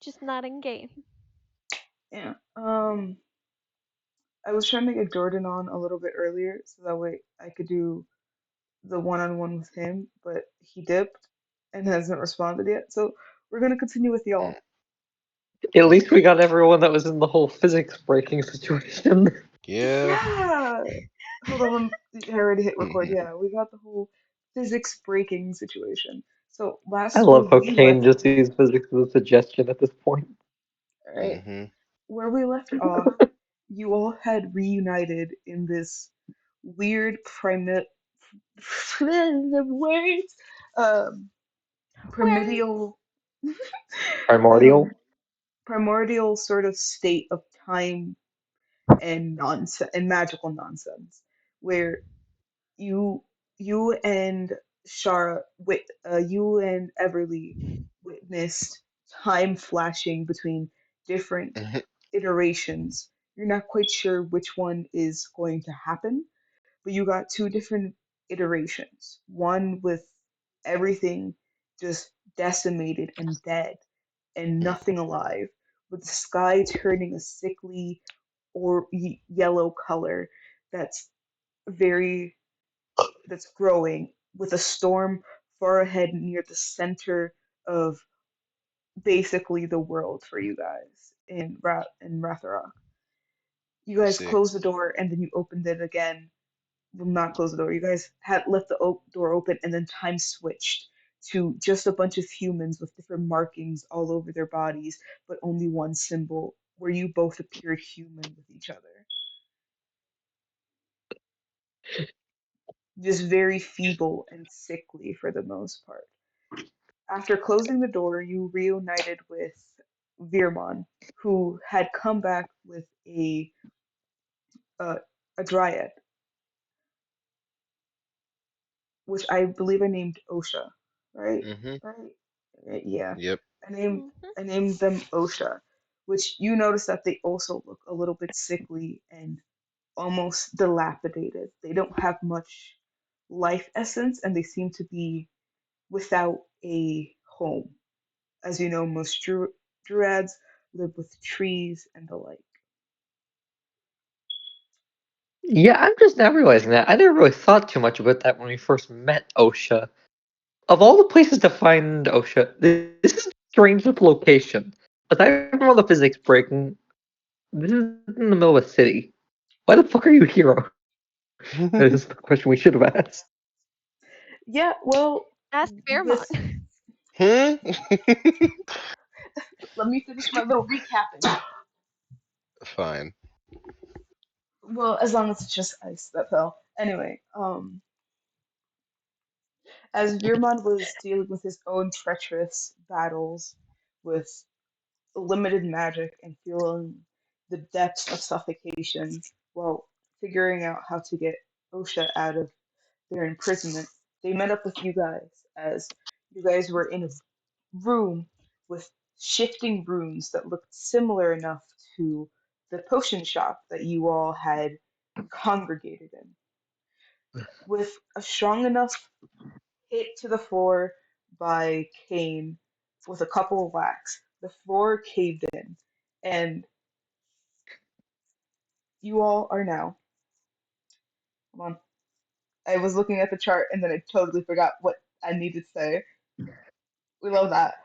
just not in game. Yeah. I was trying to get Jordan on a little bit earlier so that way I could do the one-on-one with him, but he dipped and hasn't responded yet. So we're gonna continue with y'all. At least we got everyone that was in the whole physics breaking situation. Yeah. Yeah. Hold on, I already hit record. Yeah, we got the whole physics breaking situation. So I last where love how we Kane left just off, sees physics as a suggestion at this point. right? Mm-hmm. Where we left off, you all had reunited in this weird the words um Where? primordial Primordial? um primordial sort of state of time and nonsense and magical nonsense where you you and you and Everly witnessed time flashing between different iterations. You're not quite sure which one is going to happen, but you got two different iterations. One with everything just decimated and dead and nothing alive, with the sky turning a sickly or yellow color that's very that's growing with a storm far ahead near the center of basically the world for you guys in Ratharock. You I guys see. closed the door and then you opened it again. Well, not close the door. You guys had left the door open and then time switched to just a bunch of humans with different markings all over their bodies, but only one symbol where you both appeared human with each other. Just very feeble and sickly for the most part. After closing the door, you reunited with Virmon, who had come back with a, a dryad, which I believe I named Osha, right? Mm-hmm. Right? Right, yeah. Yep. I named Mhm. I named them Osha, which you notice that they also look a little bit sickly and almost dilapidated. They don't have much life essence and they seem to be without a home. As you know, most druids live with trees and the like. Yeah, I'm just now realizing that. I never really thought too much about that when we first met OSHA. Of all the places to find OSHA, this is a strange location. Aside from all the physics breaking, this is in the middle of a city. Why the fuck are you here? That is the question we should have asked. Yeah, well, Ask Fairmont. with Hmm? let me finish my little recapping. Fine. Well, as long as it's just ice that fell. Anyway, as Veermont was dealing with his own treacherous battles with limited magic and feeling the depths of suffocation while figuring out how to get Osha out of their imprisonment, they met up with you guys as you guys were in a room with shifting runes that looked similar enough to the potion shop that you all had congregated in. With a strong enough hit to the floor by Kane with a couple of whacks, the floor caved in, and you all are now. Hold on. I was looking at the chart and then I totally forgot what I needed to say. We love that.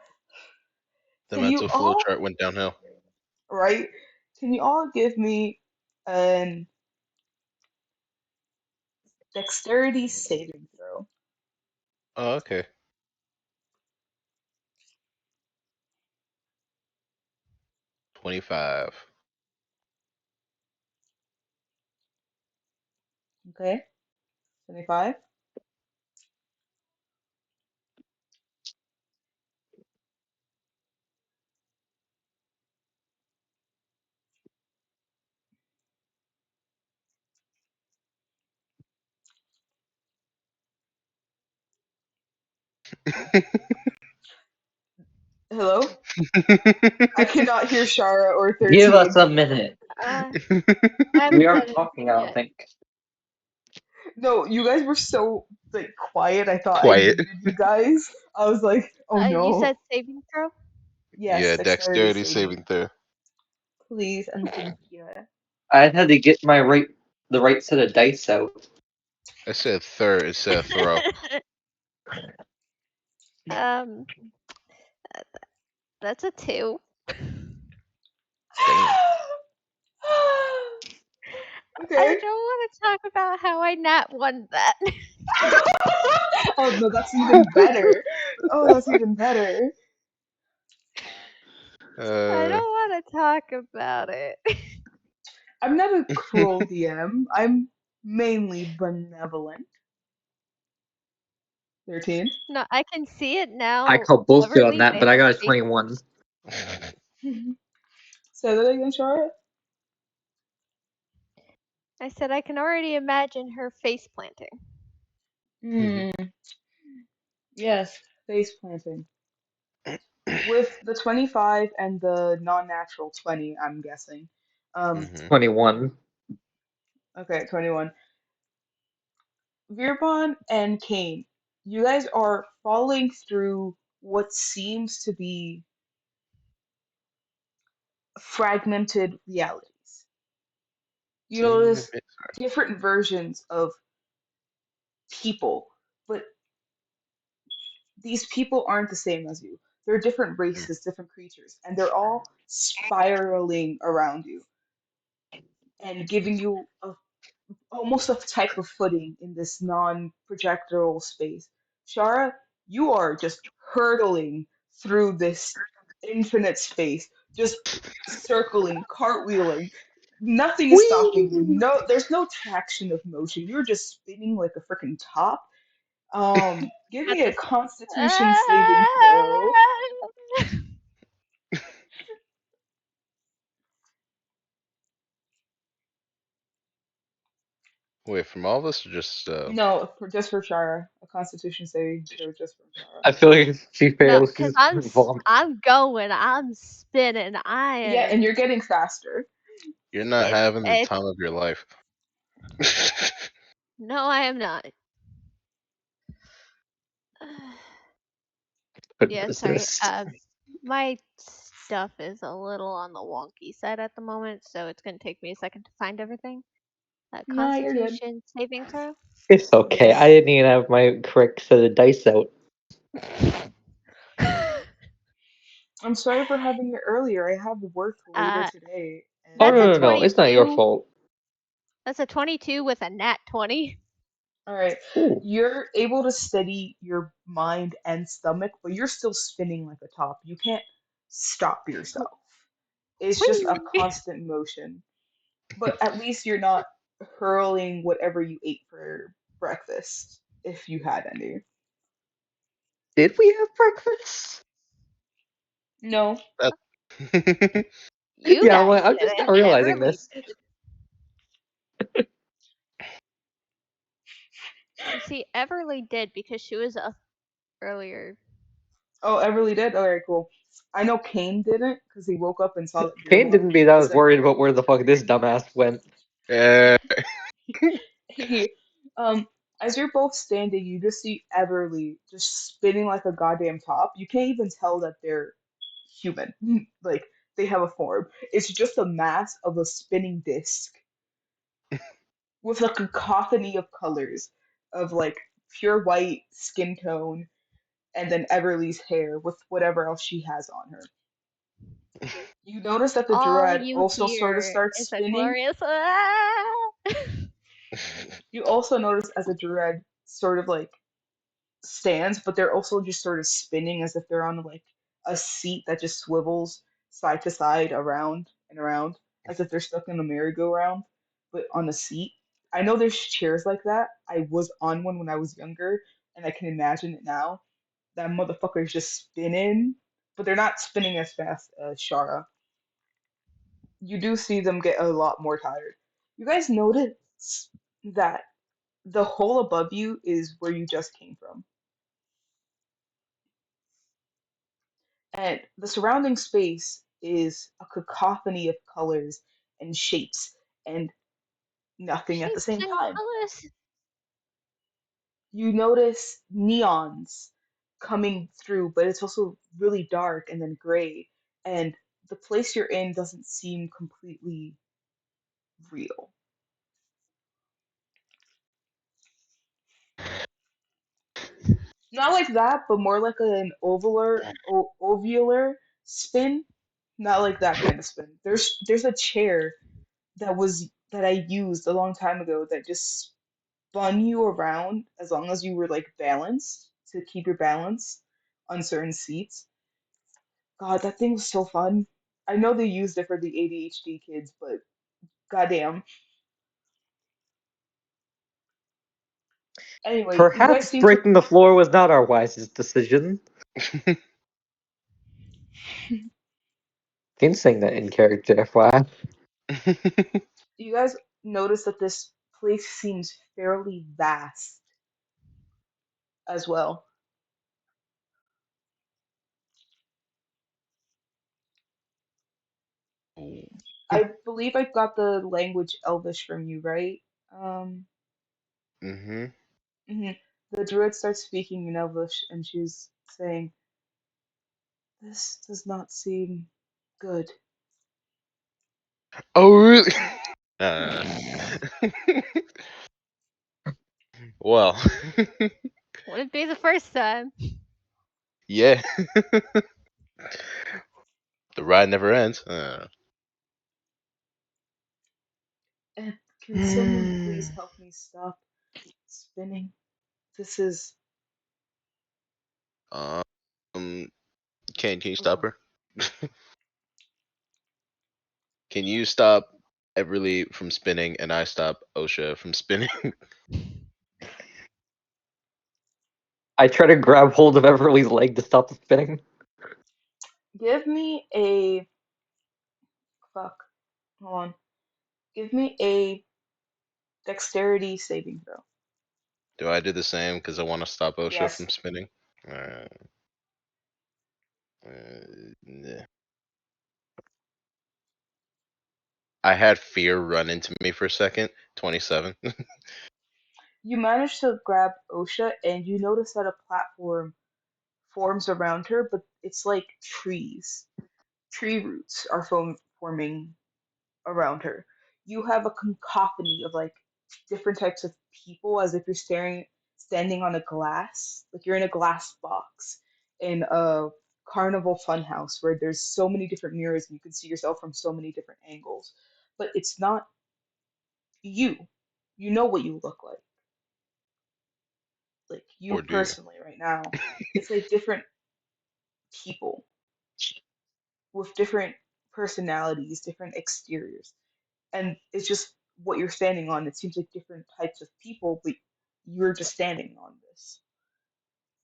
The Can you mental flow all, chart went downhill. right? Can you all give me an dexterity saving throw? Oh, okay. 25. Okay, 25. Hello? I cannot hear Shara or Give us 13. a minute. Uh, I We haven't aren't said talking, I anything don't yet. think. No, you guys were so like quiet. I thought I Quiet. muted you guys. I was like, oh You no. said saving throw? Yes, Yeah, dexterity dexterity saving. saving throw. Please and thank you. I had to get the right set of dice out. I said third instead of throw. um, that's a 2. Damn. I Okay. don't want to talk about how I nat won that. Oh no, that's even better. Oh, that's even better. I Uh, don't want to talk about it. I'm not a cruel DM. I'm mainly benevolent. 13. No, I can see it I now. called bullshit on Everly that, but I Vale's got a face. 21. Say that again, Charlotte. I said I can already imagine her face planting. Hmm. Yes, face planting. With the 25 and the non-natural 20, I'm guessing. hmm 21. Okay, 21. Virbon and Kane, you guys are falling through what seems to be fragmented realities. You Seeing a notice bit. different versions of people, but these people aren't the same as you. They're different races, different creatures, and they're all spiraling around you and giving you almost a type of footing in this non-projectile space. Shara, you are just hurtling through this infinite space, just circling, cartwheeling. Nothing is stopping you. Whee! No, there's no traction of motion. You're just spinning like a freaking top. Give At me a this. Constitution saving throw. Wait, from all of us or just No, just for Shara. A Constitution saving throw just for Shara. I feel like if she No, fails, cause she's gonna vomit. I'm going, I'm spinning, I Yeah, and am. you're getting faster. you're not It's having the it's time of your life? no, I am not. Couldn't Yeah, sorry. resist. My stuff is a little on the wonky side at the moment, so it's gonna take me a second to find everything. No, you're good. Constitution saving throw. It's okay. I Yes. didn't even have my correct set of dice out. I'm sorry for having it earlier. I have work later uh, today, Oh and that's a no, no, no! It's not your 22. fault. That's a 22 with a nat 20. all right, Ooh, you're able to steady your mind and stomach, but you're still spinning like a top. You can't stop yourself. It's just a Whee! constant motion. But at least you're not hurling whatever you ate for breakfast, if you had any. did we have breakfast? No. That- You Yeah, guys I'm just now didn't. realizing Everly this. did. See, Everly did because she was up earlier. Oh, Everly did? Alright, cool. I know Kane didn't because he woke up and saw that Kane Beermont didn't be that I was was like, worried about where the fuck this dumbass went. Eh, hey, as you're both standing, you just see Everly just spinning like a goddamn top. You can't even tell that they're human. Like, they have a form. It's just a mass of a spinning disc with a cacophony of colors of like pure white skin tone and then Everly's hair with whatever else she has on her. You notice that the All dread you also sort of hear starts is a spinning. glorious. Ah! You also notice as the dread sort of like stands, but they're also just sort of spinning as if they're on like a seat that just swivels side to side, around and around, as if they're stuck in a merry-go-round, but on a seat. I know there's chairs like that. I was on one when I was younger, and I can imagine it now. That motherfucker is just spinning, but they're not spinning as fast as Shara. You do see them get a lot more tired. You guys notice that the hole above you is where you just came from. And the surrounding space is a cacophony of colors and shapes and nothing at the She's same time. jealous. You notice neons coming through, but it's also really dark and then gray. and the place you're in doesn't seem completely real. Not like that, but more like an ovular spin. Not like that kind of spin. There's a chair that I used a long time ago that just spun you around as long as you were like balanced to keep your balance on certain seats. God, that thing was so fun. I know they used it for the ADHD kids, but goddamn. Anyway, you guys Perhaps seem to. breaking the floor was not our wisest decision. Didn't saying that in character, FYI. You guys notice that this place seems fairly vast as well. I believe I got the language Elvish from you, right? Um, Mm-hmm. mhm. The druid starts speaking in Elvish, and she's saying, "This does not seem good." Oh, really? Uh, well, Wouldn't be the first time. yeah. The ride never ends. And can someone please help me stop spinning? This is. um, can you stop Oh, her? Can you stop Everly from spinning, and I stop OSHA from spinning? I try to grab hold of Everly's leg to stop the spinning. give me a. Fuck. Hold on. Give me a dexterity saving throw. Do I do the same because I want to stop OSHA Yes. from spinning? Uh, yeah. I had fear run into me for a second. 27. You manage to grab Osha, and you notice that a platform forms around her, but it's like trees. Tree roots are forming around her. You have a cacophony of like different types of people as if you're standing on a glass, like you're in a glass box in a carnival funhouse where there's so many different mirrors and you can see yourself from so many different angles. But it's not you. You know what you look like you Or do. personally right now. It's like different people with different personalities, different exteriors. And it's just what you're standing on. It seems like different types of people, but you're just standing on this.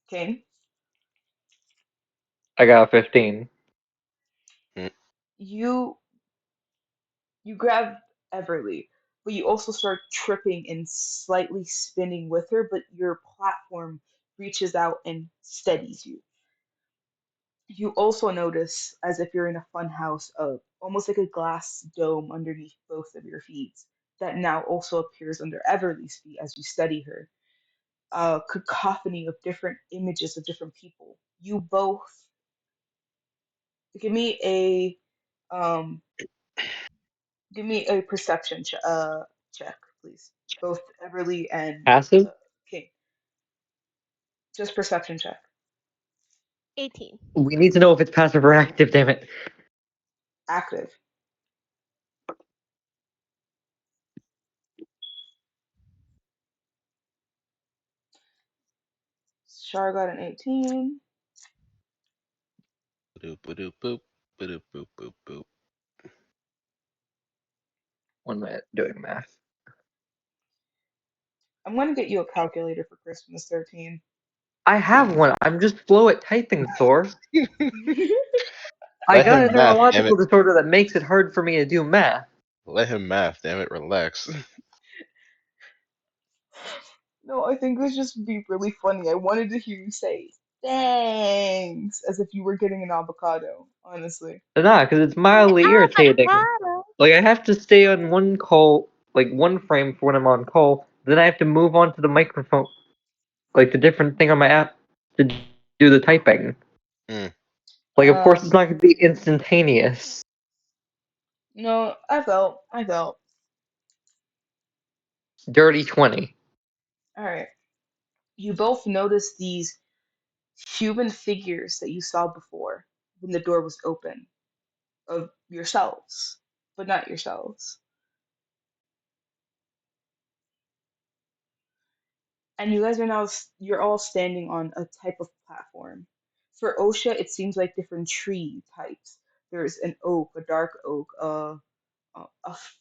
Okay? I got a 15. Mm. You you grab Everly, but you also start tripping and slightly spinning with her, but your platform reaches out and steadies you. You also notice, as if you're in a fun house, of almost like a glass dome underneath both of your feet that now also appears under Everly's feet as you study her. A cacophony of different images of different people. You both give me a um perception check, please. Both Everly and Passive? King. Just perception check. 18. We need to know if it's passive or active, damn it. Active. Shar got an 18. Boop, boop, boop, boop, boop, boop, boop. 1 minute, doing math. I'm gonna get you a calculator for Christmas 13. I have one. I'm just slow at typing, Thor. I Let got a him math, damn neurological it. disorder that makes it hard for me to do math. Let him math, damn it. Relax. No, I think it would just be really funny. I wanted to hear you say thanks as if you were getting an avocado, honestly. Nah, because it's mildly irritating. Avocado. Like, I have to stay on one call, like, one frame for when I'm on call, then I have to move on to the microphone, like, the different thing on my app to do the typing. Mm. Like, of course, it's not going to be instantaneous. No, I felt. Dirty 20. All right. You both notice these human figures that you saw before when the door was open of yourselves, but not yourselves. And you guys are now you're all standing on a type of platform. For OSHA, it seems like different tree types. There's an oak, a dark oak, a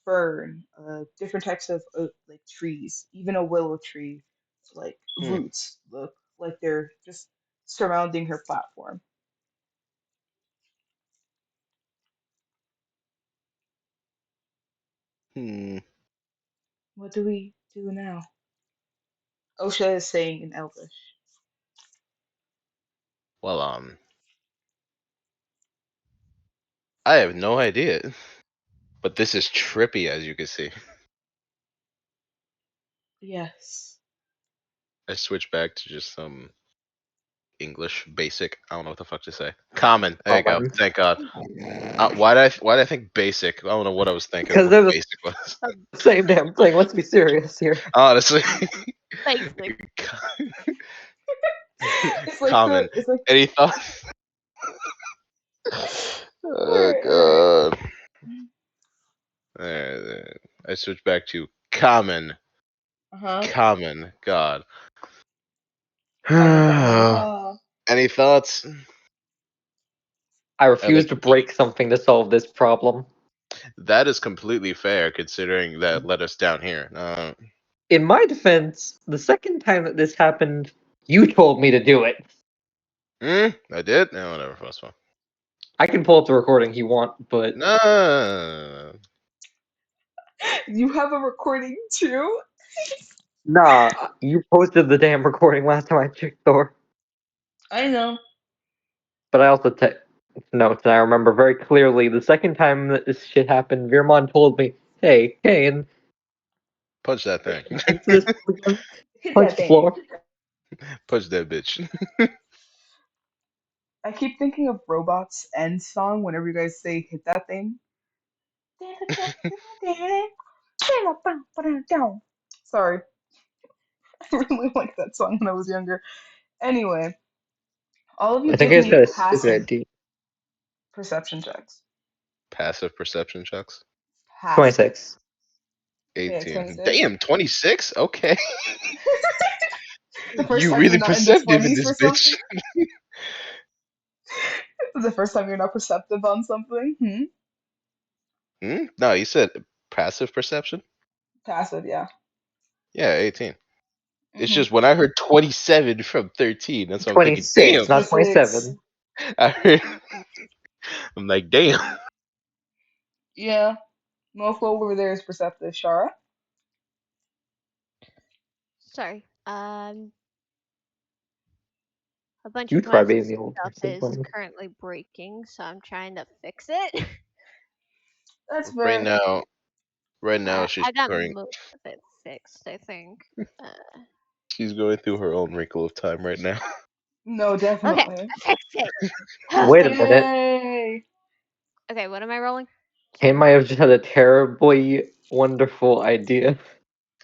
fern, different types of like trees, even a willow tree. Like Hmm. roots look like they're just surrounding her platform. Hmm. What do we do now? OSHA is saying in Elvish. Well, I have no idea, but this is trippy, as you can see. Yes. I switch back to just some English basic. I don't know what the fuck to say. Common. There you go. Common. Thank God. Why did I think basic? I don't know what I was thinking of Because what they're the basic was. same damn thing. Let's be serious here. Honestly. Basic. It's like Common. it's like Any thoughts? Oh all God. I switch back to common. Uh-huh. Common. God. Common ha. Any thoughts? I At refuse least to break something to solve this problem. that is completely fair considering that led us down here. In my defense, the second time that this happened, you told me to do it. I did? No, whatever. First one. I can pull up the recording you want, but No. You have a recording too? nah, you posted the damn recording last time I checked Thor. I know. But I also took notes, and I remember very clearly the second time that this shit happened, Virmon told me, hey, and Punch that thing. into this Hit punch that the thing. floor. Punch that bitch. I keep thinking of Robot's end song whenever you guys say hit that thing. Sorry. I really liked that song when I was younger. Anyway, all of you I think give I just me got a stupid passive idea. perception checks. Passive perception checks. Passive. 26. Okay, 18. 26. Damn, 26? Okay. The first You time you're really not in the perceptive in 20s this for bitch. something? The first time you're not perceptive on something? Hmm? No, you said passive perception? Passive, yeah. Yeah, 18. It's Hmm. just when I heard 27 from 13, that's what I'm thinking. Damn. 26, not 26. 27. I heard, I'm like, damn. Yeah. Mofo over there is perceptive. Shara? Sorry. A bunch You of try my being the old stuff person is one. currently breaking, so I'm trying to fix it. That's Right fair. now, right now she's I got going, most of it fixed, I think. Uh, she's going through her own wrinkle of time right now. No, okay, definitely. I fixed it. Wait a minute. Yay! Okay, what am I rolling? Kane might have just had a terribly wonderful idea.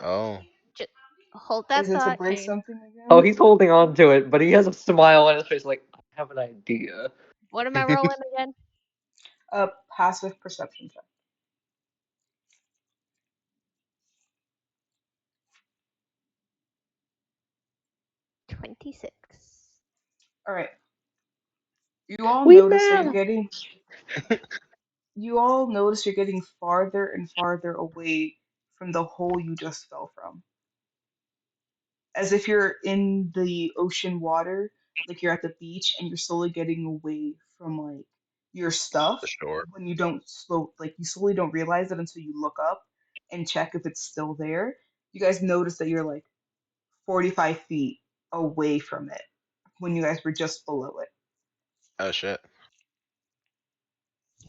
Oh. Just hold that Is it to thought, break Kane. something Oh, again? he's holding on to it, but he has a smile on his face like, I have an idea. What am I rolling again? A passive perception check. 26. Alright. You all We notice that you're man! getting you all notice you're getting farther and farther away from the hole you just fell from. As if you're in the ocean water, like you're at the beach and you're slowly getting away from like your The stuff shore. when you don't you slowly don't realize it until you look up and check if it's still there. You guys notice that you're like 45 feet away from it when you guys were just below it. Oh shit.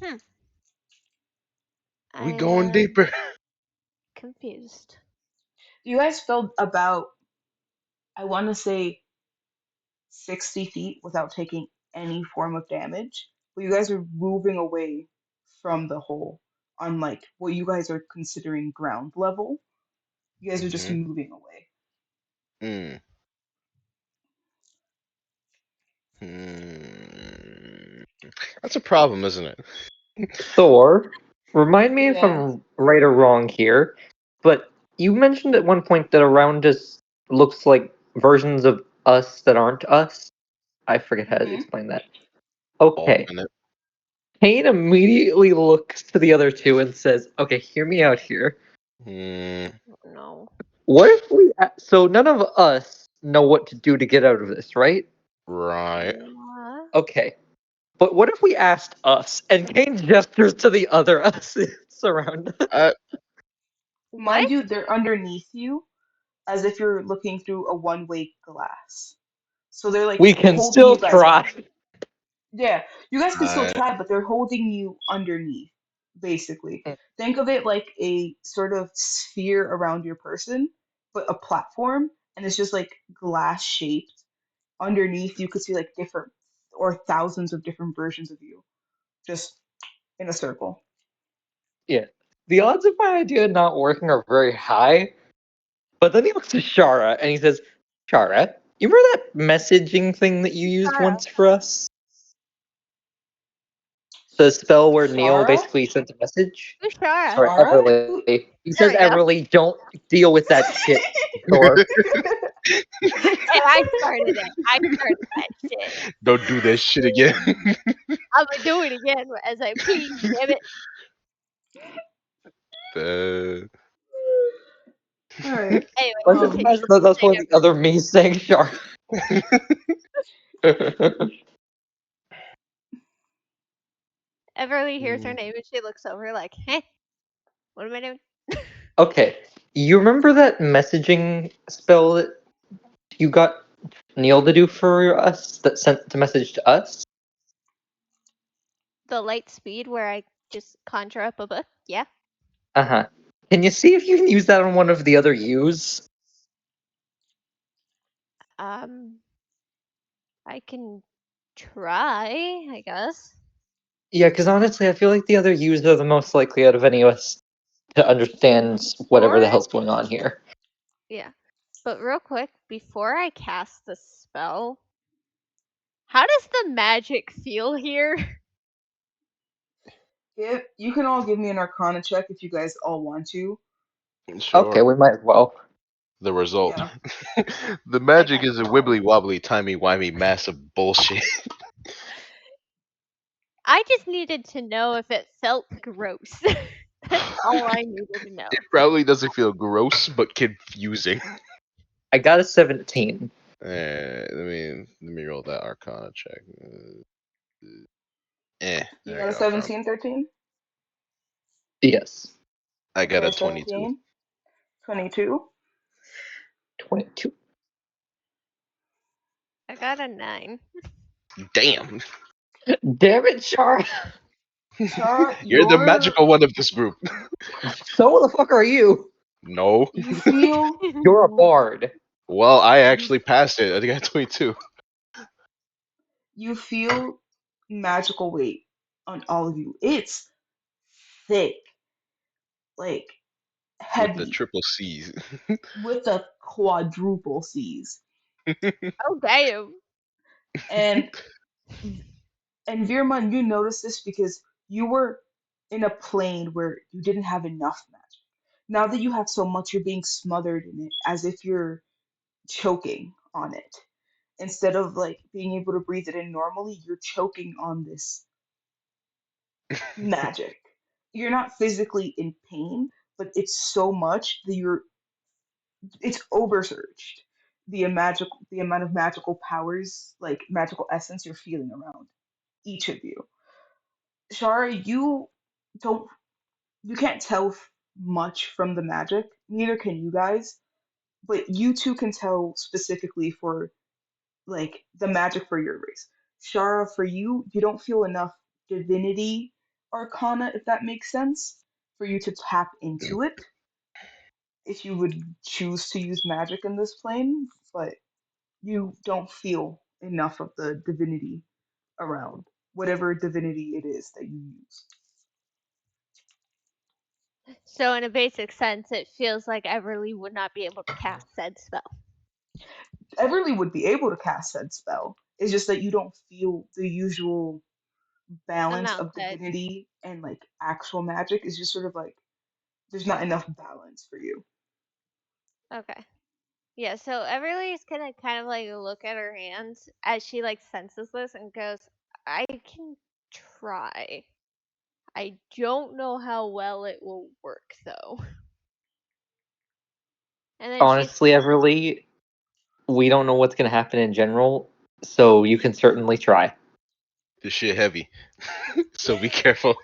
Hmm. I We going am deeper. confused. You guys fell about, I want to say, 60 feet without taking any form of damage. but you guys are moving away from the hole on like what you guys are considering ground level. You guys are just Mhm. moving away. Mm. Hmm. That's a problem, isn't it? Thor, remind me if Yeah. I'm right or wrong here, but you mentioned at one point that around us looks like versions of us that aren't us. I forget how to Mm-hmm. explain that. Okay. Alternate. Kane immediately looks to the other two and says, "Okay, hear me out here. Hmm. No. What if we? So none of us know what to do to get out of this, right? Right. What? Okay. But what if we asked us?" And Kane gestures to the other us around us. Uh, Mind What? you, they're underneath you as if you're looking through a one-way glass. So they're like We can holding still you guys. try. Yeah, you guys can still I, try, but they're holding you underneath, basically. Think of it like a sort of sphere around your person, but a platform, and it's just like glass shaped. Underneath, you could see like different or thousands of different versions of you, just in a circle. Yeah. The odds of my idea not working are very high. But then he looks to Shara and he says, "Shara, you remember that messaging thing that you used Shara. once for us? The spell where Neil Shara? basically sent a message?" Who's Shara? Sorry, Shara? Who? Everly. He There says, we go. "Everly, don't deal with that shit, Thor." Hey, I started it. I started that shit. don't do that shit again. I'm gonna do it again as I please, damn it. uh, All right. Anyway, I just Um. continue. imagine that that's Saying one of the other me saying Shara. Everly hears her mm, name and she looks over like, hey, what am I doing? Okay, you remember that messaging spell that you got Neil to do for us that sent the message to us? The light speed where I just conjure up a book? Yeah. Uh-huh. Can you see if you can use that on one of the other U's? Um, I can try, I guess. Yeah, because honestly, I feel like the other U's are the most likely out of any of us to understand whatever the Before, hell's going on here. yeah. But real quick, before I cast the spell, how does the magic feel here? You can all give me an Arcana check if you guys all want to. Okay, sure. we might as well. The result. Yeah. the I magic got is a 12. wibbly wobbly, timey wimey mass of bullshit. I just needed to know if it felt gross. That's all I needed to know. it probably doesn't feel gross, but confusing. I got a 17. Let me roll that Arcana check. You There got we a go. Found. 17, 13? Yes. I got Okay, a 22. 17, 22. 22. I got a 9. Damn. Damn it, Char! Shara, You're the magical one of this group. So the fuck are you? no. you feel You're a bard. Well, I you actually passed it. I think I got 22. you feel magical weight on all of you. It's thick, like With the heavy, triple C's. with a quadruple C's. Oh, damn. And and Virman, you notice this because you were in a plane where you didn't have enough magic. Now that you have so much, you're being smothered in it as if you're choking on it. Instead of like being able to breathe it in normally, you're choking on this magic. You're not physically in pain, but it's so much that it's oversurged. The amount of magical powers, like magical essence you're feeling around each of you. Shara, don't you can't tell much from the magic. Neither can you guys, but you two can tell specifically for like the magic for your race. Shara, for you, you don't feel enough divinity arcana, if that makes sense, for you to tap into it if you would choose to use magic in this plane, but you don't feel enough of the divinity around. whatever divinity it is that you use. So in a basic sense, it feels like Everly would not be able to cast said spell. Everly would be able to cast said spell. It's just that you don't feel the usual balance Amount of that divinity and like actual magic. It's just sort of like there's not enough balance for you. okay. Yeah, so Everly is gonna kind of like look at her hands as she like senses this and goes, I can try. I don't know how well it will work though. And then she's Honestly, Everly, we don't know what's going to happen in general, so you can certainly try. This shit heavy, so be careful.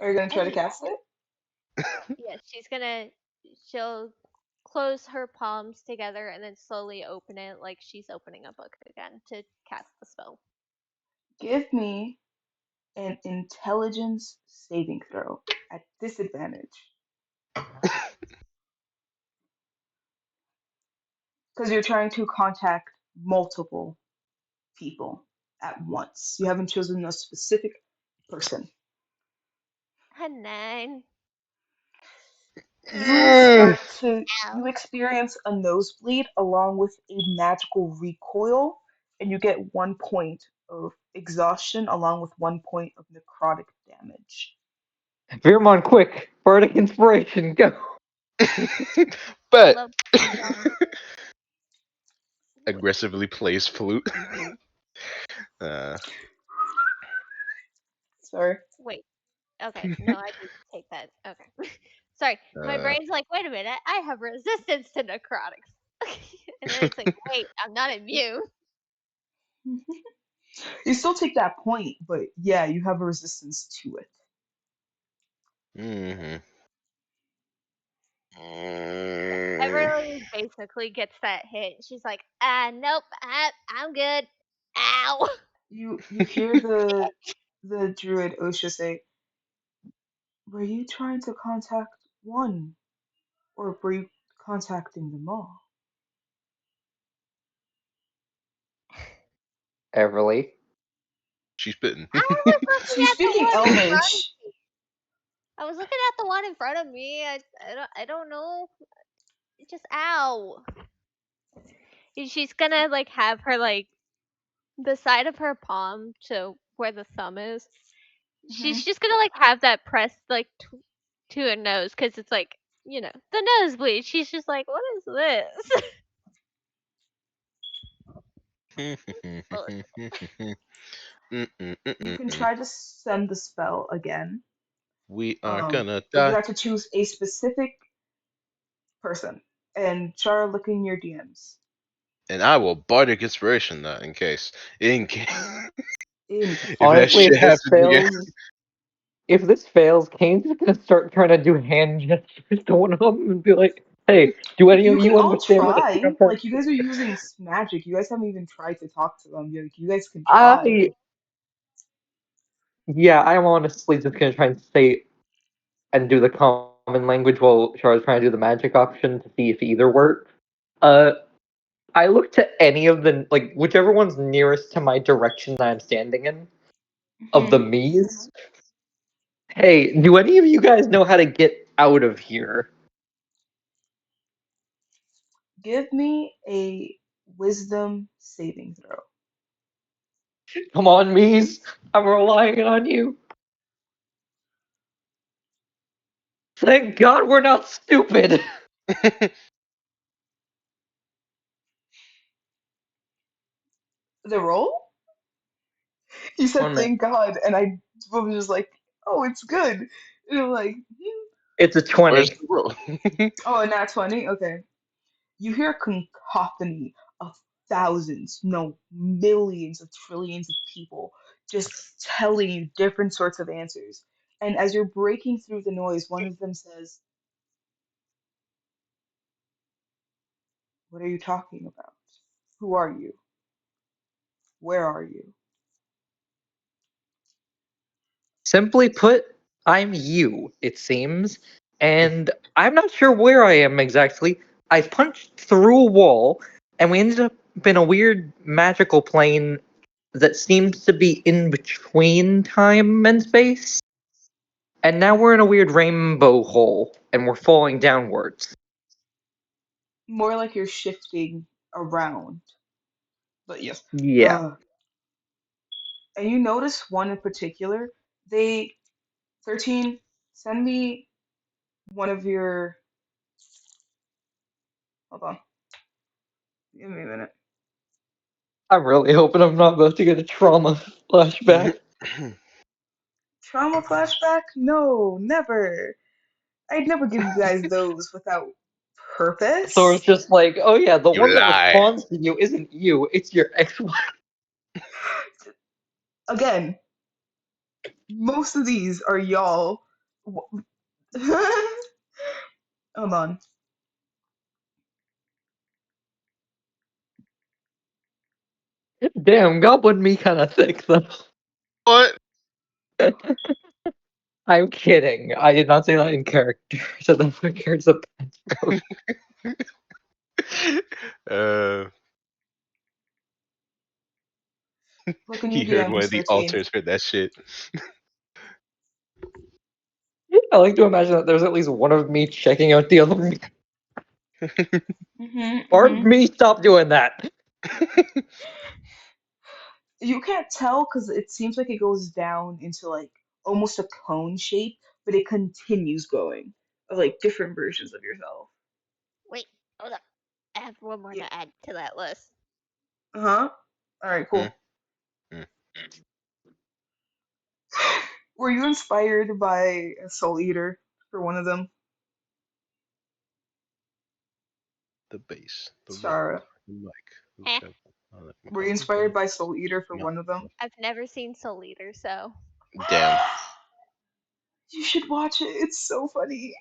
Are you gonna try to I cast it? yeah, she'll close her palms together and then slowly open it like she's opening a book again to cast the spell. Give me an intelligence saving throw at disadvantage because you're trying to contact multiple people at once. You haven't chosen a specific person. A 9. You start to Ow. you experience a nosebleed along with a magical recoil, and you get 1 point of exhaustion along with 1 point of necrotic damage. Veermon, quick! Bardic Inspiration, go! But Love that. aggressively plays flute. uh, Sorry. Wait. Okay. No, I did take that. Okay. Sorry. My uh, brain's like, wait a minute. I have resistance to necrotics. And then it's like, wait, I'm not immune. You still take that point, but yeah, you have a resistance to it. mhm. Everly basically gets that hit. She's like, nope, I'm good. Ow. You hear the druid Osha say, "Were you trying to contact one, or were you contacting them all?" Everly. She's bitten. I was looking She's at the speaking one in front of Elvish. me. I was looking at the one in front of me. I don't know. Just ow. And she's gonna like have her like the side of her palm to where the thumb is. Hmm. She's just gonna like have that pressed like to her nose because it's like the nosebleed. She's just like, what is this? Well, You can Mm-mm-mm-mm-mm. try to send the spell again, We are gonna but you die. have to choose a specific person. And Chara, look in your DMs. And I will bardic inspiration that in case In if that Honestly, case. shit if this happens again. fails, Kane's just gonna start trying to do hand gestures to one of them and be like, "Hey, do any You of can you all understand what try. a person?" Like, you guys are using magic. You guys haven't even tried to talk to them. Like, you guys can try. I Yeah, I'm honestly just gonna try and say and do the common language while Char's trying to do the magic option to see if either works. Uh, I look to any of the whichever one's nearest to my direction that I'm standing in of Hmm. the Mii's. Hey, do any of you guys know how to get out of here? Give me a wisdom saving throw. Come on, Mii's. I'm relying on you. Thank God we're not stupid. The roll? He said, On that. "Thank God," and I was just like, "Oh, it's good." And I'm like, hmm. It's a Where's 20. the roll? "Oh, and that's funny." Okay. You hear a cacophony of thousands, no, millions of trillions of people just telling you different sorts of answers. And as you're breaking through the noise, one of them says, "What are you talking about? Who are you? Where are you?" Simply put, I'm you, it seems. And I'm not sure where I am exactly. I punched through a wall, and we ended up in a weird magical plane that seems to be in between time and space. And now we're in a weird rainbow hole, and we're falling downwards. More like you're shifting around. But yes. Yeah. And you notice one in particular. They 13, send me one of your. Hold on. Give me a minute. I'm really hoping I'm not about to get a trauma flashback. Trauma flashback? No, never. I'd never give you guys those without So it's purpose. just like, oh yeah, the You one that lie. responds to you isn't you, it's your ex-wife. Again, most of these are y'all. Hold on. Damn, goblin me kind of thick though. What? I'm kidding. I did not say that in character. So the character's a uh, Look in your he heard one DMs, of the 13. alters heard that shit. I like to imagine that there's at least one of me checking out the other me. Pardon me, stop doing that. You can't tell because it seems like it goes down into like almost a cone shape, but it continues going of like different versions of yourself. Wait, hold up. I have one more Yeah. to add to that list. Uh huh. All right. Mm, Cool. mm. Were you inspired by a Soul Eater for one of them, The bass, the Sarah? vocal, the mic, the Eh, treble. I like my Were you uncle's inspired voice. by Soul Eater for Yeah. one of them? I've never seen Soul Eater, so Damn. You should watch it. It's so funny.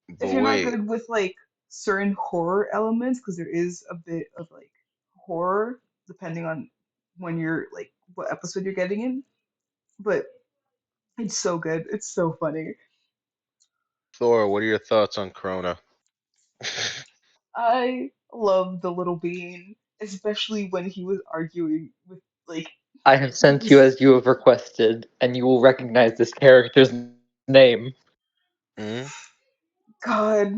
If But you're not wait, good with like certain horror elements, because there is a bit of like horror depending on when you're like what episode you're getting in, but it's so good. It's so funny. Thor, what are your thoughts on Corona? I love the little bean, especially when he was arguing with like I have sent you this as you have requested, and you will recognize this character's name. Hmm? God,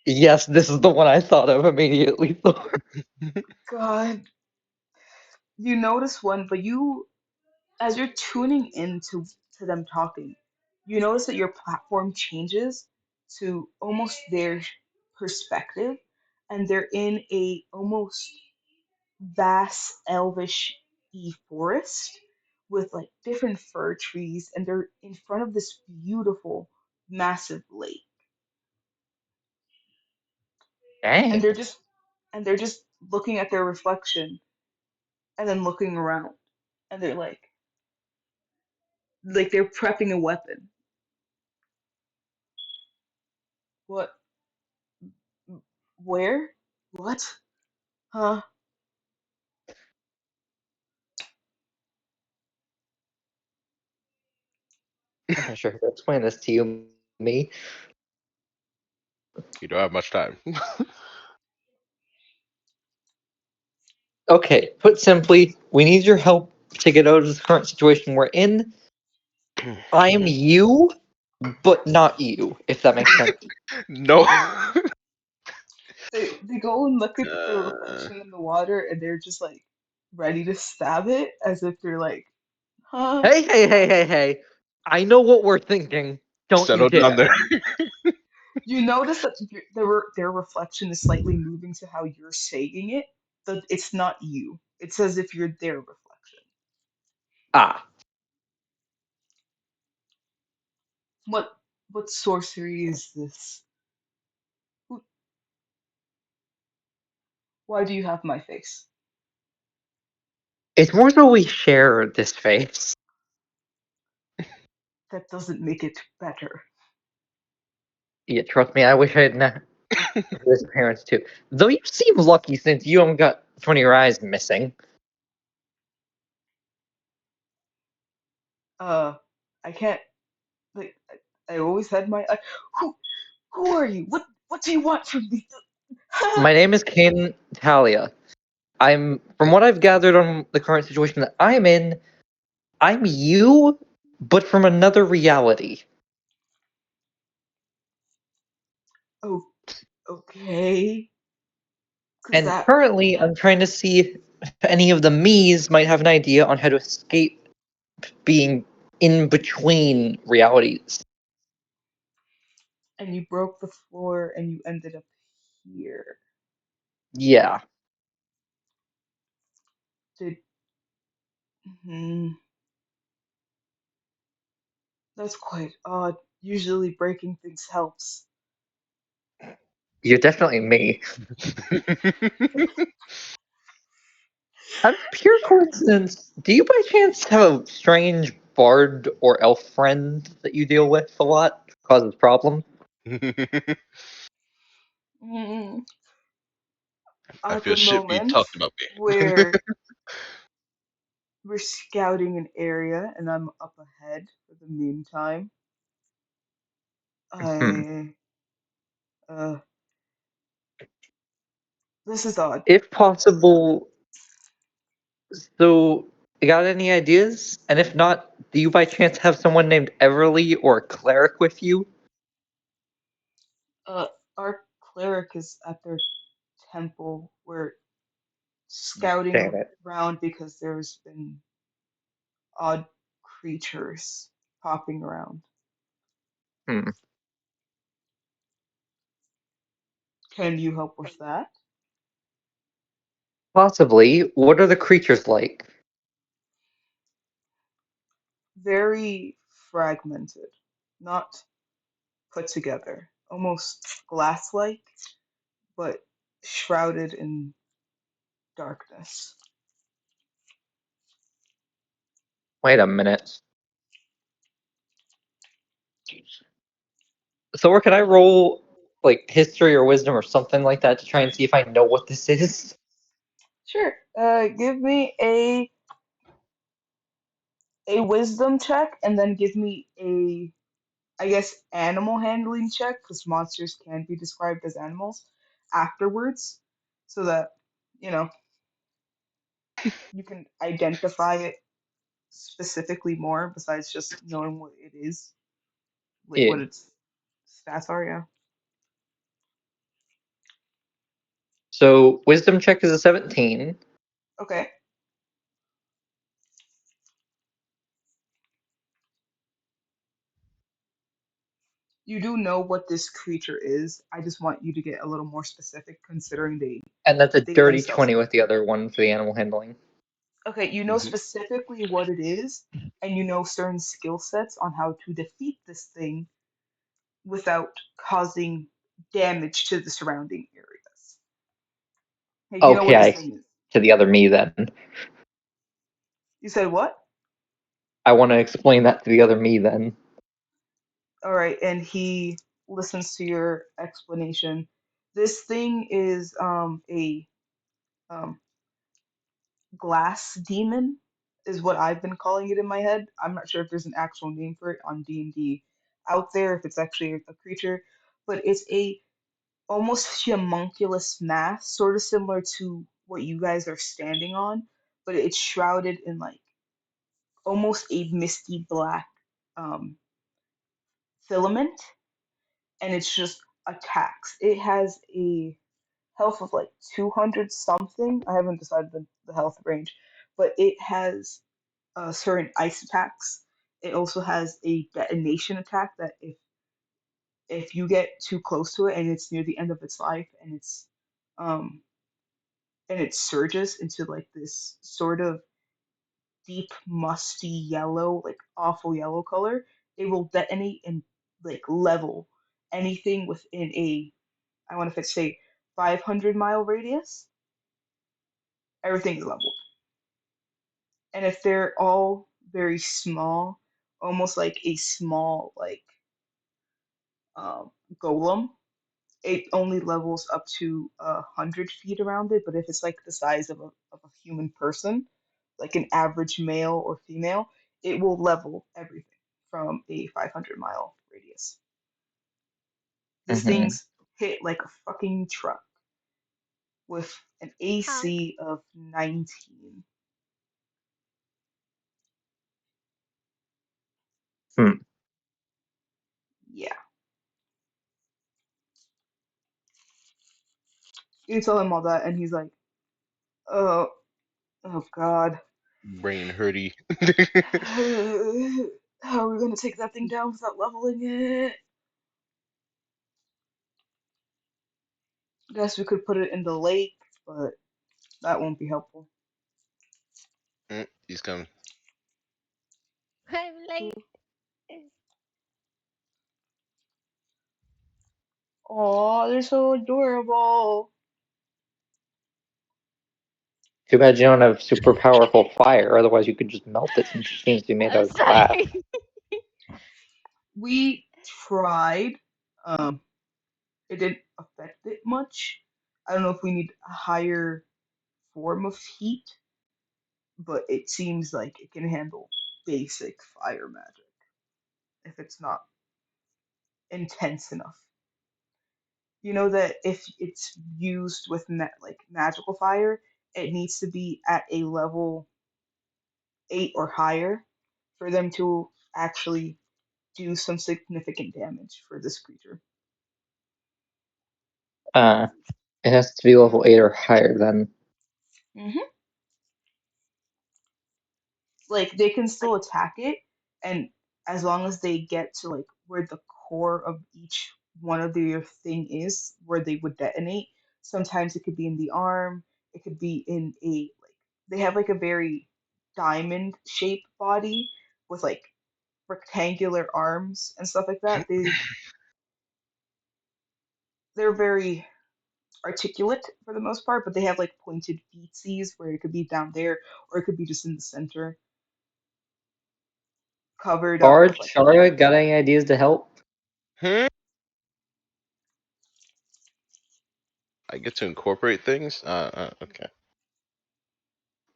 Yes, this is the one I thought of immediately. God. You notice one, but you as you're tuning into to them talking, you notice that your platform changes to almost their perspective, and they're in a almost vast elvish forest with like different fir trees, and they're in front of this beautiful massive lake, and Dang. they're just looking at their reflection and then looking around, and they're like they're prepping a weapon. What? Where? What? Huh? I'm not sure how to explain this to you, me. You don't have much time. Okay, put simply, we need your help to get out of this current situation we're in. I'm you, but not you, if that makes sense. No. They go and look at the Uh, reflection in the water, and they're just like ready to stab it, as if they're like, huh? Hey, hey, hey, hey, hey. I know what we're thinking. Don't you settle down dare. there. You notice that their reflection is slightly moving to how you're saying it, but it's not you. It's as if you're their reflection. Ah, What what sorcery is this? Who, why do you have my face? it's more so we share this face. That doesn't make it better. Yeah, trust me, I wish I had met his parents too. Though you seem lucky since you haven't got one of your eyes missing. Uh, I can't. Like, I always had my. Who who are you? What do you want from me? My name is Caden Talia. from what I've gathered on the current situation that I'm in, I'm you, but from another reality. Oh, okay. Cause And that. currently, I'm trying to see if any of the me's might have an idea on how to escape being in between realities. And you broke the floor and you ended up here. Yeah. Did. Hmm. That's quite odd. Usually breaking things helps. You're definitely me. Out of pure coincidence, do you by chance have a strange bard or elf friend that you deal with a lot? Causes problems? Mm, I at feel the shit being moment, talked about me. we're scouting an area and I'm up ahead for the meantime. Hmm. I. Uh. This is odd. If possible, so you got any ideas? And if not, do you by chance have someone named Everly or a cleric with you? Uh. Our cleric is at their temple. We're scouting Damn it. around because there's been odd creatures popping around. Hmm. Can you help with that? Possibly. What are the creatures like? Very fragmented, not put together, almost glass like, but shrouded in darkness. Wait a minute. So, or can I roll like history or wisdom or something like that to try and see if I know what this is? Sure. Give me a wisdom check, and then give me a, I guess, animal handling check, because monsters can be described as animals afterwards, so that you know you can identify it specifically more besides just knowing what it is, like Yeah. what its stats are. Yeah. So, wisdom check is a 17. Okay. You do know what this creature is. I just want you to get a little more specific, considering And that's a they dirty themselves. 20 with the other one for the animal handling. Okay, you know Mhm. specifically what it is, and you know certain skill sets on how to defeat this thing without causing damage to the surrounding areas. Like you know what this Okay, thing is. to the other me then. You said what? I want to explain that to the other me then. All right, and he listens to your explanation. This thing is a um glass demon is what I've been calling it in my head. I'm not sure if there's an actual name for it on D&D out there, if it's actually a creature, but it's a almost homunculus mass, sort of similar to what you guys are standing on, but it's shrouded in like almost a misty black um, filament, and it's just attacks. It has a health of like 200 something. I haven't decided the health range, but it has certain ice attacks. It also has a detonation attack that if you get too close to it and it's near the end of its life um and it surges into like this sort of deep musty yellow, like awful yellow color, it will detonate and like level anything within a, I want to say, 500-mile radius. Everything is leveled. And if they're all very small, almost like a small like um, golem, it only levels up to 100 feet around it. But if it's like the size of a human person, like an average male or female, it will level everything from a 500-mile radius. This Hmm. thing's hit like a fucking truck with an AC of 19. Hmm. Yeah. You tell him all that, and he's like, "Oh, oh God, Brain hurty. how are we gonna take that thing down without leveling it? Guess we could put it in the lake, but that won't be helpful." He's coming. I'm late. Oh, they're so adorable. Too bad you don't have super powerful fire. Otherwise, you could just melt it since it seems to be made out I'm of glass. sorry. We tried. Um, it didn't affect it much. I don't know if we need a higher form of heat, but it seems like it can handle basic fire magic if it's not intense enough. You know that if it's used with like magical fire, it needs to be at a level 8 or higher for them to actually do some significant damage for this creature. Uh, it has to be level 8 or higher then. Hmm. Like they can still attack it, and as long as they get to like where the core of each one of their thing is, where they would detonate. Sometimes it could be in the arm. It could be in a like they have like a very diamond shaped body with like rectangular arms and stuff like that. They're very articulate for the most part, but they have like pointed feetsies where it could be down there or it could be just in the center, covered up Bard, with like Shara, got any ideas to help? Hmm? I get to incorporate things? Okay.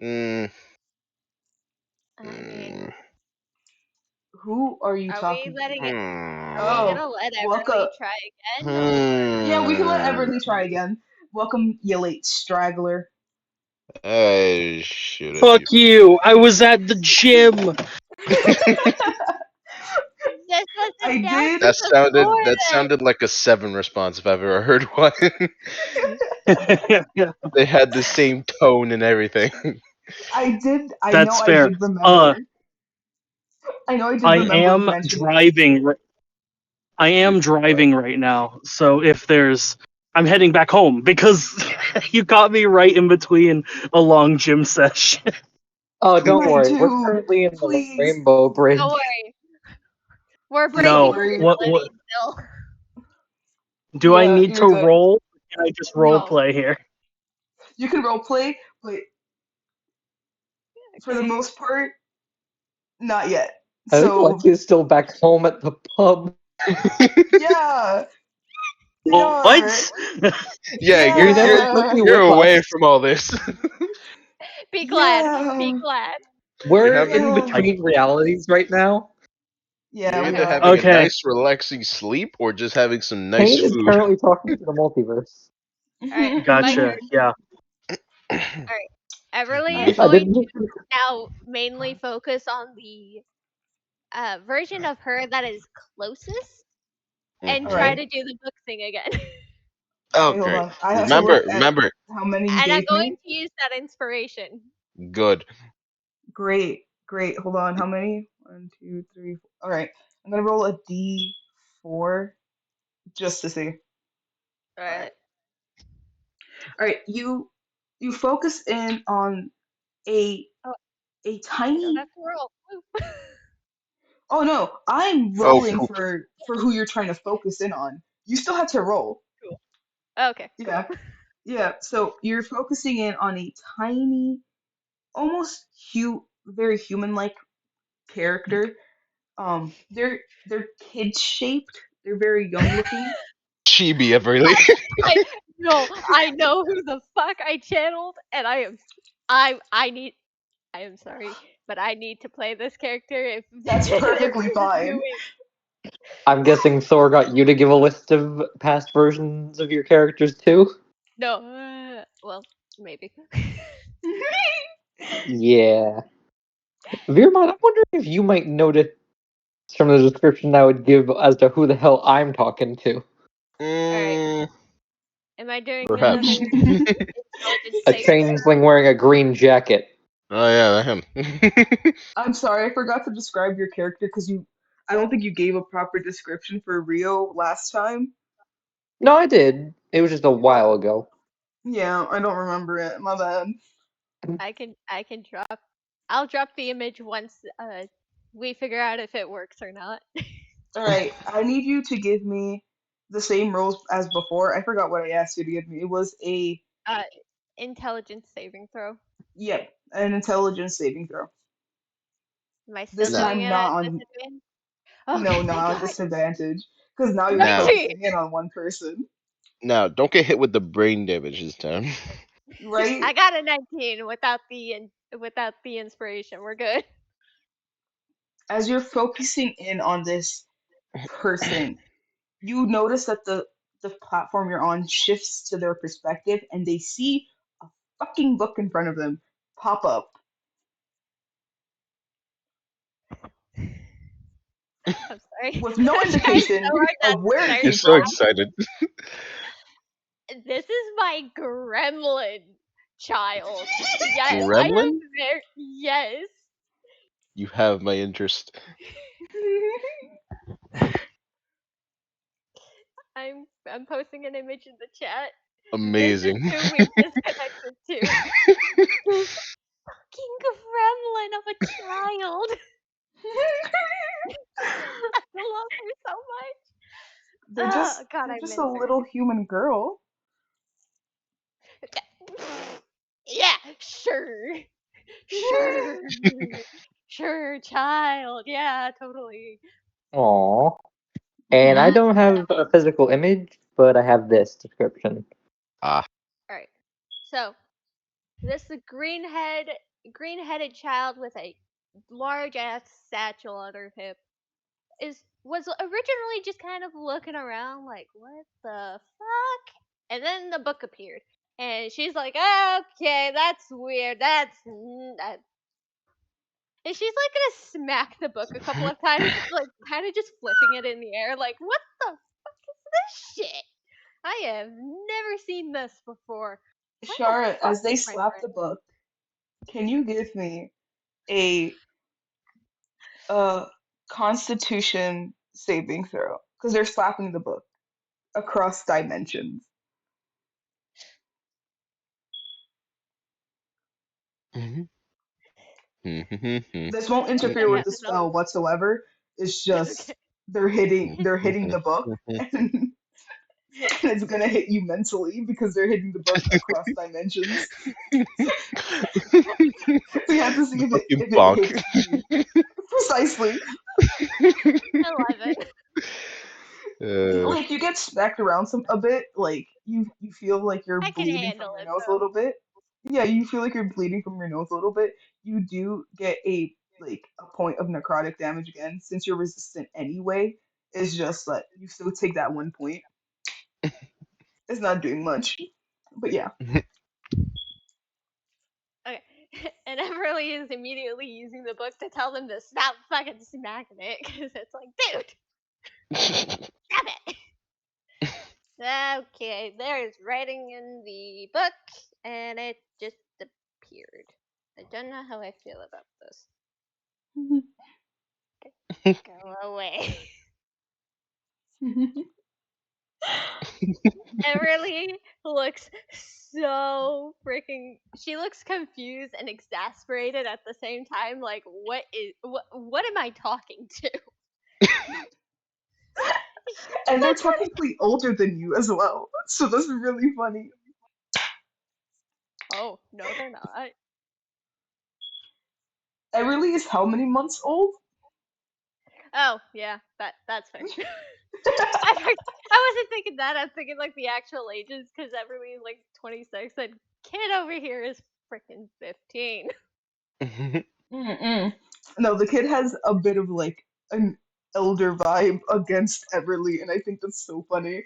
Mm, I mm, mean, who are you are we talking to? letting it? Are we hmm. Oh, gonna let welcome. Everly try again, Yeah, we can let Hmm. Everly try again. Welcome, you late straggler. I shoot at Fuck you. you! I was at the gym. this was I did. announced before That sounded like a 7 response if I've ever heard one. They had the same tone and everything. I did. I know. That's I fair. did remember. I know. I did I remember am mentioning it. driving. I am driving right now. So if there's, I'm heading back home because you got me right in between a long gym session. Oh, don't Mine worry. We're too. currently in the Please. Rainbow it. Don't Bridge. worry, we're Don't breaking No. worry. What stability still. do I Yeah, need you're to good. roll? Or can I just role No. play here? You can role play, but for the Okay. most part, not yet. I think So Lexi's still back home at the pub. yeah, we are. What? Yeah, You never took Yeah, me you're with away us. from all this. Be glad. Be yeah, glad. You're We're having in yeah, I, between realities right now. yeah. you're We either are. having a okay. nice relaxing sleep or just having some nice Kane is food. currently talking to the multiverse. All right, my Gotcha. turn. Yeah. All right, Everly is Alright. I going didn't. to now mainly focus on the version of her that is closest and Mhm. try Alright. to do the book thing again. Oh, Okay, hold great. on. I have to look at Remember, how many you And I'm gave going me. to use that inspiration. good. Great, great. Hold on. How many? One, two, three, four. Alright. I'm gonna roll a D4 just to see. Alright. Alright. Alright, you focus in on a Oh, a I don't tiny. have to roll. Woo. Oh no, I'm Oh, rolling poop. for who you're trying to focus in on. You still have to roll. Cool. Okay, cool. Yeah. Yeah. So you're focusing in on a tiny, almost very human-like character. They're kid shaped. They're very young looking. Chibi, Everly. I no, I know who the fuck I channeled, and I need. I am sorry, but I need to play this character if That's if perfectly we're fine. doing I'm guessing Thor got you to give a list of past versions of your characters too. no. Well, Maybe. Yeah. Veermont, I'm wondering if you might notice from the description I would give as to who the hell I'm talking to. Alright. Mm, Am I doing another perhaps. intelligence A saving changeling wearing a green jacket. Oh yeah, that him. I'm sorry, I forgot to describe your character because I don't think you gave a proper description for Rio last time. No, I did. It was just a while ago. Yeah, I don't remember it. My bad. throw? I can drop. I'll drop the image once we figure out if it works or not. All right, I need you to give me the same rules as before. I forgot what I asked you to give me. It was Uh, intelligence saving throw. yep, an intelligence saving throw. Am I still This No. doing time it at not on disadvantage? no, Okay, thank not on God. disadvantage because now you're Now, Great. focusing in on one person, now, don't get hit with the brain damage this time. right? I got a 19 without the inspiration. We're good. As you're focusing in on this person, you notice that the platform you're on shifts to their perspective and they see a fucking book in front of them pop up. I'm sorry. With no I'm trying so indication hard not of to where it start You're came so from. excited. this is my gremlin child. Yes, I am Gremlin? very yes. You have my interest. I'm posting an image in the chat. This is Amazing. who we've disconnected to. This fucking gremlin of a child. I love her so much. Oh God, they're I just miss a her. little human girl. Yeah, sure. Sure. Sure, child. Yeah, totally. Aww. And I don't have So, a physical image, but I have this description. Ah. alright. So, this is green-headed child with a large ass satchel on her hip was originally just kind of looking around like, what the fuck? And then the book appeared. And she's like, okay, that's weird. And she's like gonna smack the book a couple of times, like kind of just flipping it in the air, like, what the fuck is this shit? I have never seen this before. What the Shara, fuck, as they my slap friend? the book, can you give me a uh constitution saving throw? Because they're slapping the book across dimensions. Mhm. This won't Okay, interfere yeah, with the no. spell whatsoever. It's Okay. just they're hitting the book and it's gonna hit you mentally because they're hitting the book across dimensions. So you have to see Fucking if it bonk. hits you. Precisely. I love it. uh, Like you get smacked around a bit, like you feel like you're I can bleeding from handle your it nose a though. little bit. Yeah, you feel like you're bleeding from your nose a little bit. You do get a point of necrotic damage again, since you're resistant anyway. It's just that you still take that 1 point. It's not doing much. But yeah. Okay. And Everly is immediately using the book to tell them to stop fucking smacking it, because it's like, dude, stop it. Okay, there's writing in the book, and it just appeared. I don't know how I feel about this. Go away. Everly looks so freaking. She looks confused and exasperated at the same time. Like, what am I talking to? And they're That's what. technically older than you as well. So that's really funny. Oh no, they're not. Everly is how many months old? Oh yeah, that's fair. I wasn't thinking that. I'm thinking like the actual ages, because Everly is like 26, and kid over here is freaking 15. Mm-mm. No, the kid has a bit of like an elder vibe against Everly, and I think that's so funny.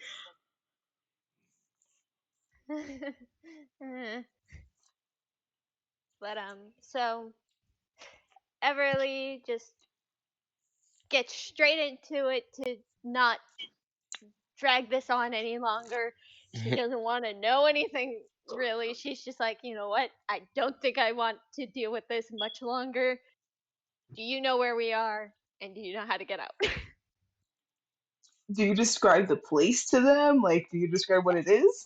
But so Everly just gets straight into it to not drag this on any longer. She doesn't want to know anything really. She's just like, you know what? I don't think I want to deal with this much longer. Do you know where we are? And do you know how to get out? Do you describe the place to them? Like, do you describe what it is?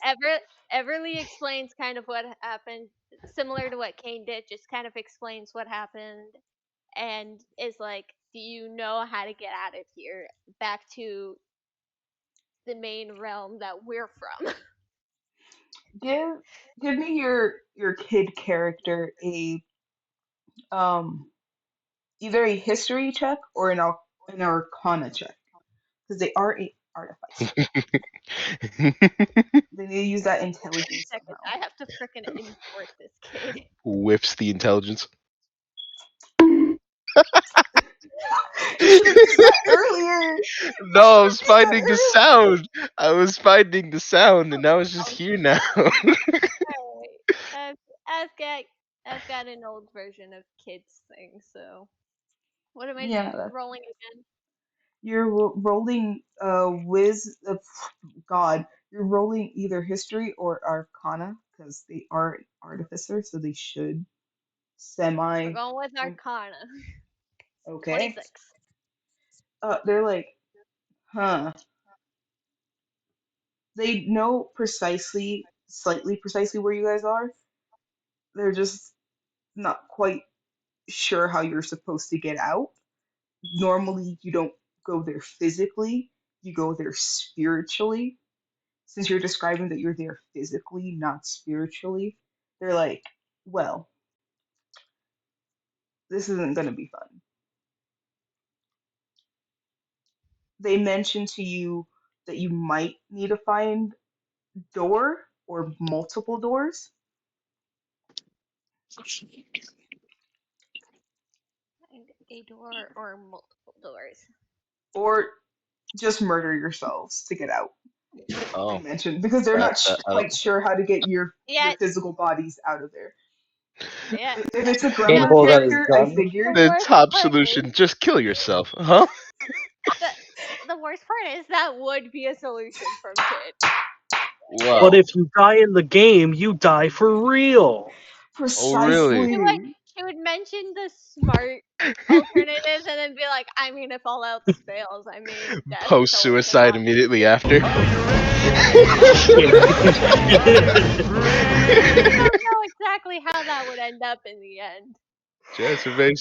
Everly explains kind of what happened, similar to what Kane did, just kind of explains what happened and is like, do you know how to get out of here? Back to the main realm that we're from. Give give me your kid character a um either a history check or an arcana check because they are a artificer. They need to use that 2 intelligence seconds. somehow. I have to frickin' import this kid. Whiffs the intelligence. You should have used that earlier. You No, I should have was used that finding the earlier. sound. I was finding the sound, and now it's just here now. Alright. I've, I've got I've got an old version of kids thing, so what am I Yeah, rolling again? you're rolling God. You're rolling either history or arcana because they are an artificer, so they should We're semi. going with Like, Arcana. okay. 26. They're like, huh. They know precisely, slightly precisely where you guys are. They're just not quite sure how you're supposed to get out. Normally, you don't go there physically, you go there spiritually. Since you're describing that you're there physically, not spiritually, they're like, well, this isn't going to be fun. They mention to you that you might need to find door or multiple doors, Find a door or multiple doors. or just murder yourselves to get out. They Oh, mentioned because they're that, not that I don't. quite sure how to get Yeah, your physical bodies out of there. yeah. If it's a Kane grammar pulls out his character, I gun. figured. The Worst top part is solution: just kill yourself, huh? the the worst part is that would be a solution from Kid. But Well, if you die in the game, you die for real. oh really? She would Precisely. she would mention the smart alternatives and then be like, I mean, if all else fails, I mean, death is Post always an suicide option. immediately after. We don't know exactly how that would end up in the end,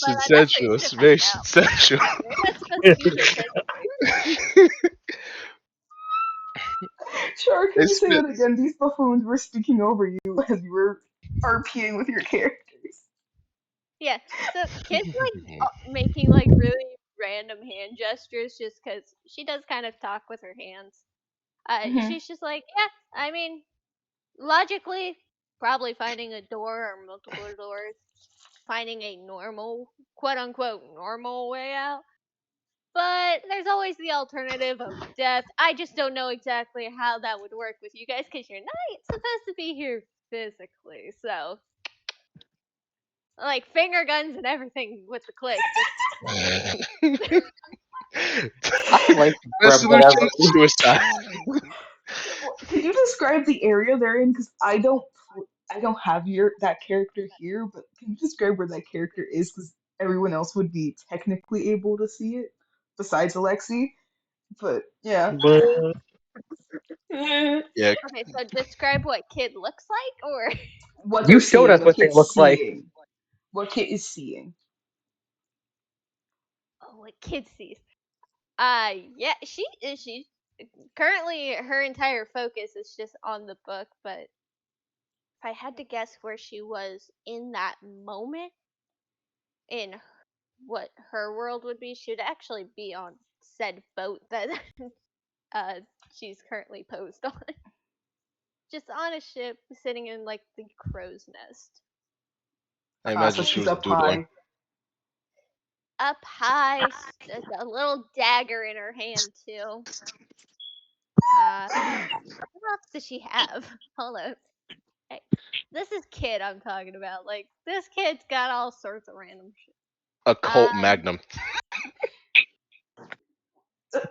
but Transformation that's what you sensual. should find Transformation out. sensual. That's the future Kid. Sure, can you It's say been, that again? These buffoons were speaking over you as you were RPing with your characters. Yeah, so Kid's like making like really random hand gestures just because she does kind of talk with her hands. Hmm. She's just like, yeah, I mean, logically, probably finding a door or multiple doors, finding a normal, quote unquote, normal way out. But there's always the alternative of death. I just don't know exactly how that would work with you guys because you're not supposed to be here physically. So, like, finger guns and everything with the click. Just I like to best grab solution: whatever. suicide. Can you describe the area they're in? Because I don't have that character here, but can you describe where that character is? Because everyone else would be technically able to see it, besides Alexi. But yeah, But Yeah, okay. So describe what kid looks like, or what they're You showed seeing, us what what they kid's look like. seeing, what kid is seeing. oh, what kid sees. Yeah, she currently her entire focus is just on the book, but if I had to guess where she was in that moment in what her world would be, she would actually be on said boat that uh she's currently posed on. Just on a ship sitting in like the crow's nest. I So imagine she she's was up doodling. high. Up high, a little dagger in her hand too. What else does she have? Hold on. Hey, this is kid I'm talking about. Like this kid's got all sorts of random shit. A cult Um, magnum.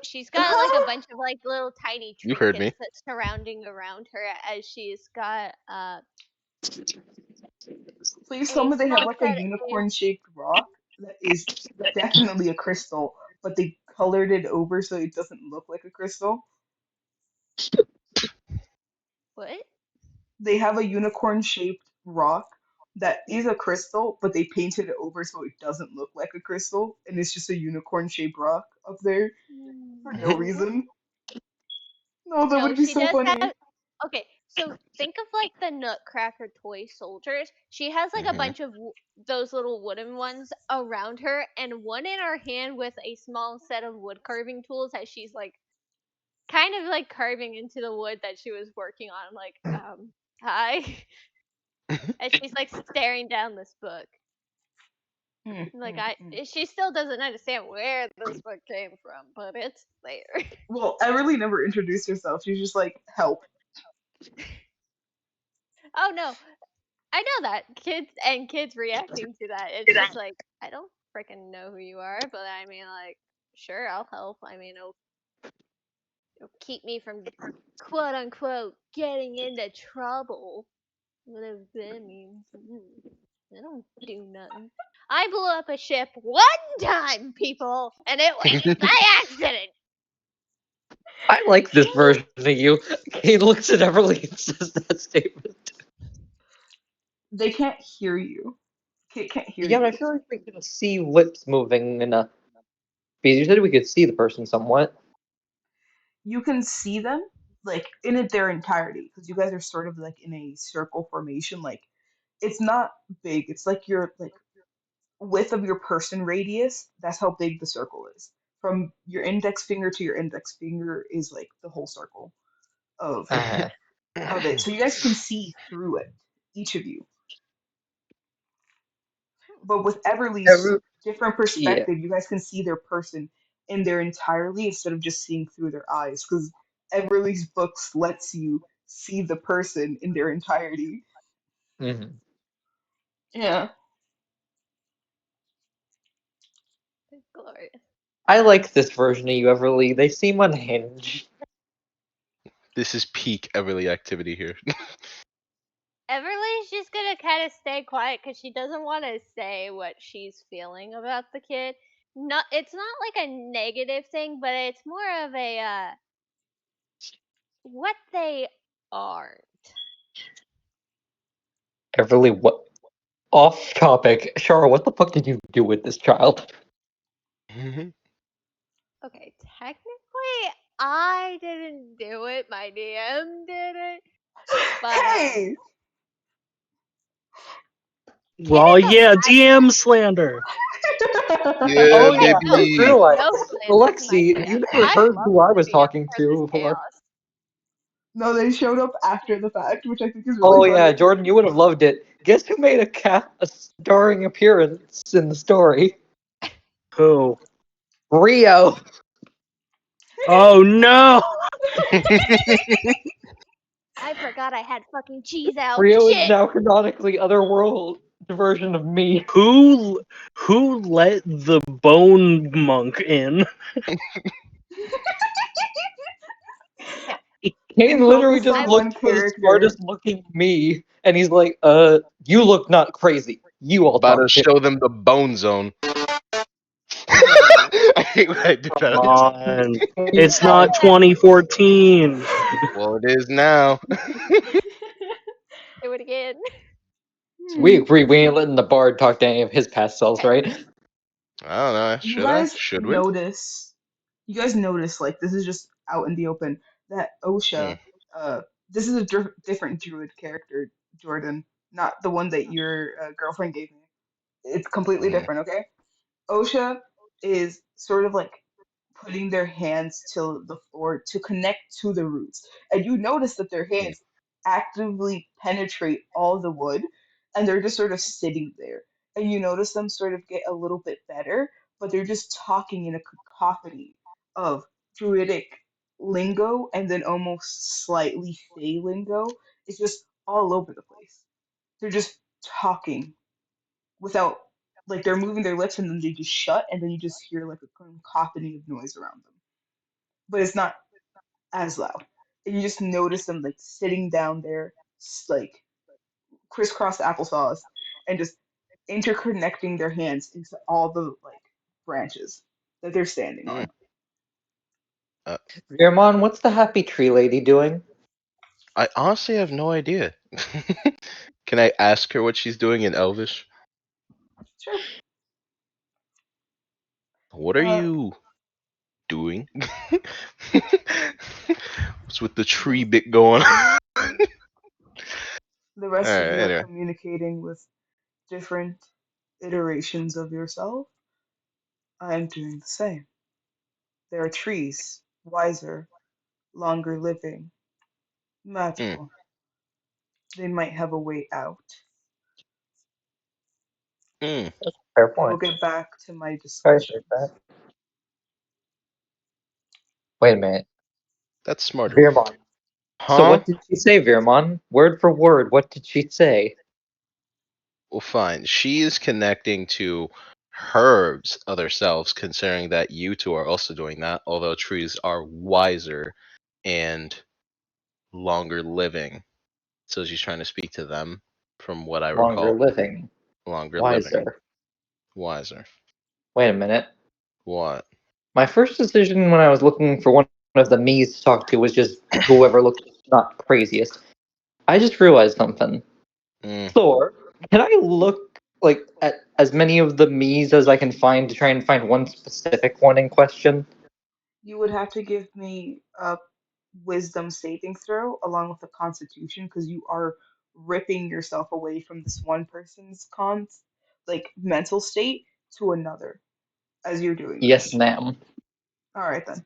she's got like a bunch of like little tiny You heard trinkets me. that's surrounding around her as she's got Please tell a me they have small like a set of unicorn shaped rock that is definitely a crystal, but they colored it over so it doesn't look like a crystal. what? They have a unicorn shaped rock that is a crystal, but they painted it over so it doesn't look like a crystal, and it's just a unicorn shaped rock up there for no No. reason. No, that No, would be she so does funny. have. Okay, so think of like the Nutcracker toy soldiers. She has like a Hmm. bunch of those little wooden ones around her, and one in her hand with a small set of wood carving tools as she's like kind of like carving into the wood that she was working on. Like, hi, as she's like staring down this book. Mm, Like mm, mm. she still doesn't understand where this book came from, but it's there. Well, Everly never introduced herself. She's just like, help. Oh no, I know that kids reacting to that. It's just like I don't freaking know who you are, but I mean, like, sure, I'll help. I mean, it'll keep me from quote unquote getting into trouble. Whatever that means. I don't do nothing. I blew up a ship one time, people, and it was by accident. I like this Okay. version of you. Kane looks at Everly and says that statement. They can't hear you. Kit can't hear Yeah, but I you. feel like we can see lips moving in a. Because you said we could see the person somewhat. You can see them like in it their entirety because you guys are sort of like in a circle formation. Like it's not big. It's like your like width of your person radius. That's how big the circle is. From your index finger to your index finger is like the whole circle of Uh, of it. So you guys can see through it, each of you. But with Everly's Every, different yeah. perspective, you guys can see their person in their entirely instead of just seeing through their eyes. Because Everly's books lets you see the person in their entirety. Mhm. Yeah. Glorious. I like this version of you, Everly. They seem unhinged. This is peak Everly activity here. Everly's just gonna kind of stay quiet because she doesn't want to say what she's feeling about the kid. Not, it's not like a negative thing, but it's more of a what they aren't. Everly, what? Off topic. Shara, what the fuck did you do with this child? Mhm. Okay, technically, I didn't do it. My DM did it, but Hey! kid Well, is yeah, alive. DM slander. Yeah, Oh yeah, I No, just baby. realized. no slander, my Alexi, DM. you never I heard love who I the was DM talking for this to before. chaos. No, they showed up after the fact, which I think is really Oh yeah, funny. Jordan, you would have loved it. Guess who made a starring appearance in the story? Who? Rio. Oh no! I forgot I had fucking cheese out. Rio is Shit. now canonically otherworld version of me. Who let the bone monk in? Okay, Kane They literally focused just on I one looked for the character. smartest looking me, and he's like, you look not crazy. You all About to talk shit. show them the bone zone. I hate when I do Come that. on. Kane's It's I not did like, that. 2014. Well, it is now. Do it again. we Hmm. agree, we ain't letting the bard talk to any of his past selves, Okay. right? I don't know. You Should I? guys Should we? notice, you guys notice, like, this is just out in the open, that Hmm. OSHA, uh, this is a different druid character, Jordan, not the one that your girlfriend gave me. It's completely Hmm. different, okay? OSHA is sort of like putting their hands to the floor to connect to the roots. And you notice that their hands actively penetrate all the wood and they're just sort of sitting there. And you notice them sort of get a little bit better, but they're just talking in a cacophony of druidic lingo and then almost slightly fey lingo. It's just all over the place. They're just talking without, like, they're moving their lips and then they just shut, and then you just hear like a cacophony of noise around them. But it's not as loud. And you just notice them like sitting down there, like crisscross applesauce, and just interconnecting their hands into all the like branches that they're standing Mm. on. Uh, Veermon, what's the happy tree lady doing? I honestly have no idea. Can I ask her what she's doing in Elvish? Sure. What are Uh, you doing? What's with the tree the bit going on? the All rest of right, you are anyway. communicating with different iterations of yourself. I am doing the same. There are trees, wiser, longer living, Mm, magical. They might have a way out. mm, Fair I will point. get back to my I appreciate discussions. that. Wait a minute. that's smart of you. Veermon. So Huh? what did she say, Veermon? Word for word, what did she say? Well, fine. She is connecting to Herb's other selves, considering that you two are also doing that, although trees are wiser and longer living. So she's trying to speak to them, from what I Longer recall. living. Longer living. Wiser. Wiser. Wait a minute. What? My first decision when I was looking for one of the me's to talk to was just whoever looked not craziest. I just realized something. Mm, Thor, can I look like at as many of the me's as I can find to try and find one specific one in question? You would have to give me a wisdom saving throw along with a constitution because you are ripping yourself away from this one person's like mental state to another as you're doing Yes, this. ma'am. All right then.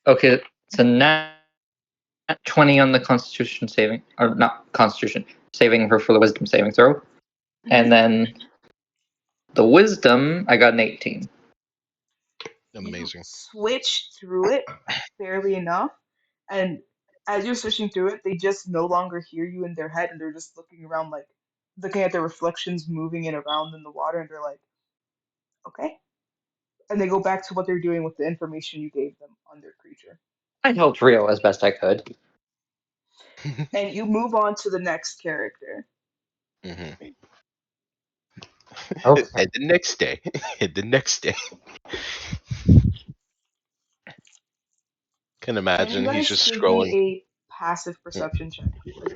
Okay, so nat 20 on the Constitution saving, or not Constitution, saving her for the Wisdom saving throw, Hmm. and then the Wisdom I got an 18. You amazing. switch through it fairly enough, and as you're switching through it, they just no longer hear you in their head, and they're just looking around, like looking at their reflections moving in around in the water, and they're like, okay, and they go back to what they're doing with the information you gave them on their creature. I helped Rio as best I could. And you move on to the next character. Hmm. Okay. And the next day, and the next day, can Can you imagine he's guys just give me scrolling. a passive Mm, perception check again?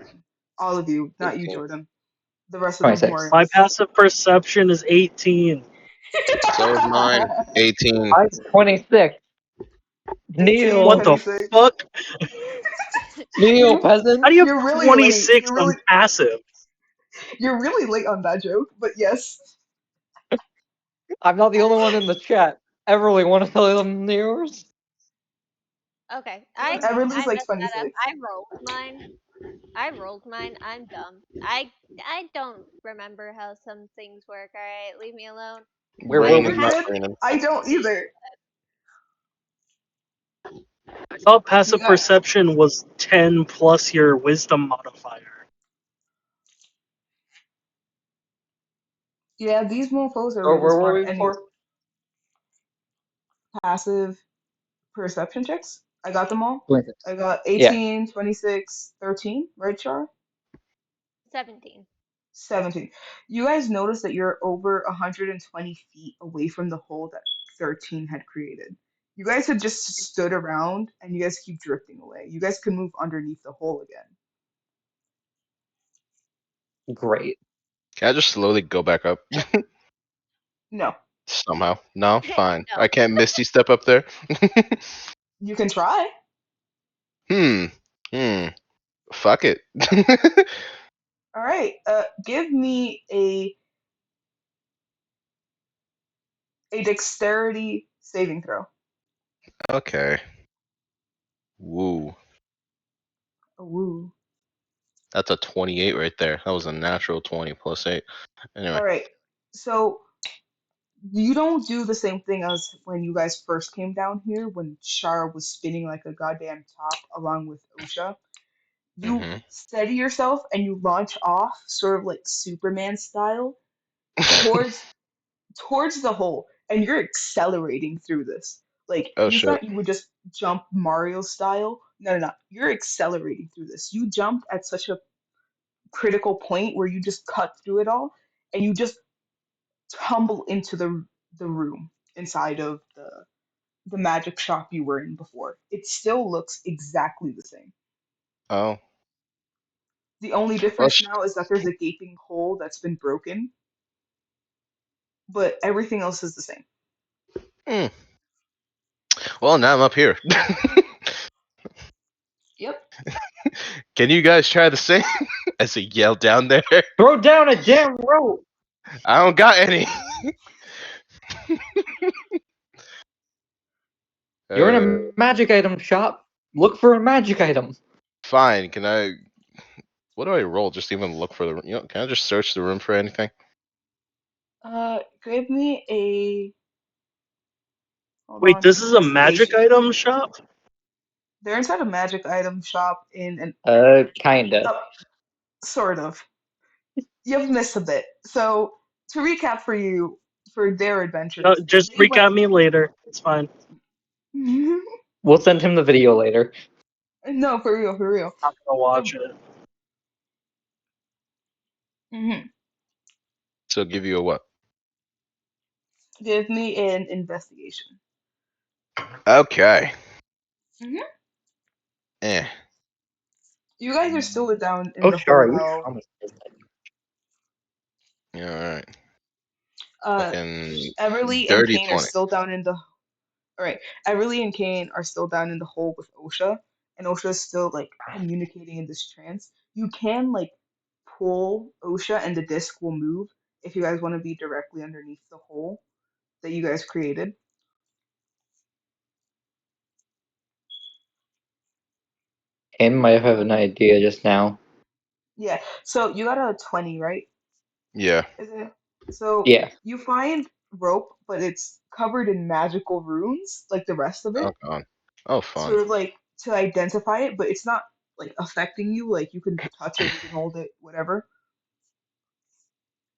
All of you, not you, 18. Jordan. The rest of them who are 26. in My this. passive perception is 18. So is mine. 18. Mine's 26. 18, What Kneel! the 26. fuck? Kneel, You How peasant! do you you're have really late. 26 on passive? You're really late on that joke, but yes. I'm not the only one in the chat. Everly, want to tell them yours? Okay, Even I Everly's like messed that up. 26. I rolled mine. I'm dumb. I don't remember how some things work. All right, leave me alone. We're My Brain is You're willing. not good. passive braining. I don't perception. either. I thought You passive got perception was 10 plus your wisdom modifier. yeah, these mofos are Or really where were smart. we Anyways, before? passive perception checks. I got them all. 26. I got Yeah, 18, 26, 13, right, Char? 17. 17. You guys notice that you're over 120 feet away from the hole that 13 had created. You guys had just stood around and you guys keep drifting away. You guys can move underneath the hole again. great. Can I just slowly go back up? No, Somehow. No? Fine. No. I can't Misty step up there? you can try. Hmm. Hmm. Fuck it. All right. Give me a dexterity saving throw. Okay. Woo. Woo. That's a 28 right there. That was a natural 20 plus 8. Anyway. All right. So you don't do the same thing as when you guys first came down here when Shara was spinning like a goddamn top along with Osha. You Mm-hmm. steady yourself and you launch off, sort of like Superman style, towards the hole, and you're accelerating through this. Like Oh you shit. thought you would just jump Mario style. No, no, no. You're accelerating through this. You jumped at such a critical point where you just cut through it all, and you just tumble into the room inside of the magic shop you were in before. It still looks exactly the same. Oh. The only Well. difference now is that there's a gaping hole that's been broken, but everything else is the same. Hmm. Well, now I'm up here. Yep. Can you guys try the same? As he yelled down there. Throw down a damn rope. I don't got any. You're in Uh, a magic item shop. Look for a magic item. fine. Can I? What do I roll? Just even look for the. Can I just search the room for anything? Give me a hold Wait, on this is a magic investigation. item shop? They're inside a magic item shop in an Kinda. oh, sort of. You've missed a bit. So to recap for you for their No, adventures, just they went. recap me later. It's fine. We'll send him the video later. No, for real, for real. I'm not gonna So, watch it. mhm. So give you a what? Give me an investigation. Okay. Hmm. Eh. You guys are still down in Oh, the whole sure. You hell. promised us. Yeah. All right. Uh, Fucking Everly and dirty Kane are 20. still down in the. All right, Everly and Kane are still down in the hole with Osha, and Osha is still like communicating in this trance. You can like pull Osha, and the disc will move if you guys want to be directly underneath the hole that you guys created. Ken might have an idea just now. Yeah. So you got a 20, right? Yeah. Is it? So Yeah. you find rope, but it's covered in magical runes, like the rest of Oh it, god. Oh fun. sort of like to identify it, but it's not like affecting you. Like you can touch it, you can hold it, whatever.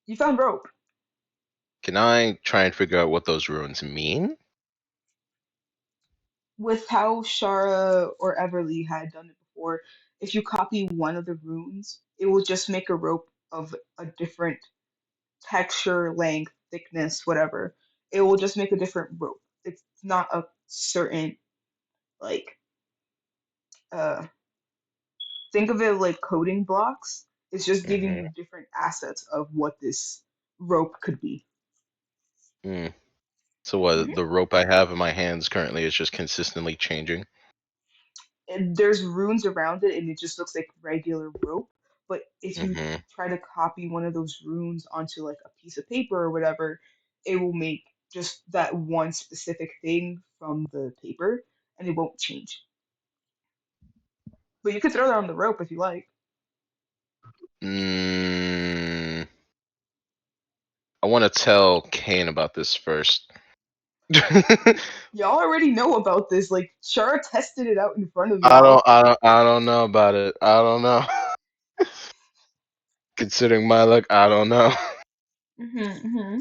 You found rope. Can I try and figure out what those runes mean? With how Shara or Everly had done it before, if you copy one of the runes, it will just make a rope of a different texture, length, thickness, whatever. It will just make a different rope. It's not a certain like uh think of it like coding blocks. It's just giving Mm-hmm. you different assets of what this rope could be. Mm. So what? Hmm. The rope I have in my hands currently is just consistently changing. And there's runes around it, and it just looks like regular rope. But if you Mm-hmm. try to copy one of those runes onto like a piece of paper or whatever, it will make just that one specific thing from the paper, and it won't change. But you could throw that on the rope if you like. Mm, I want to tell Kane about this first. Y'all already know about this. Like Shara tested it out in front of I don't. y'all. I don't. I don't know about it. I don't know. Considering my luck, I don't know. Hmm.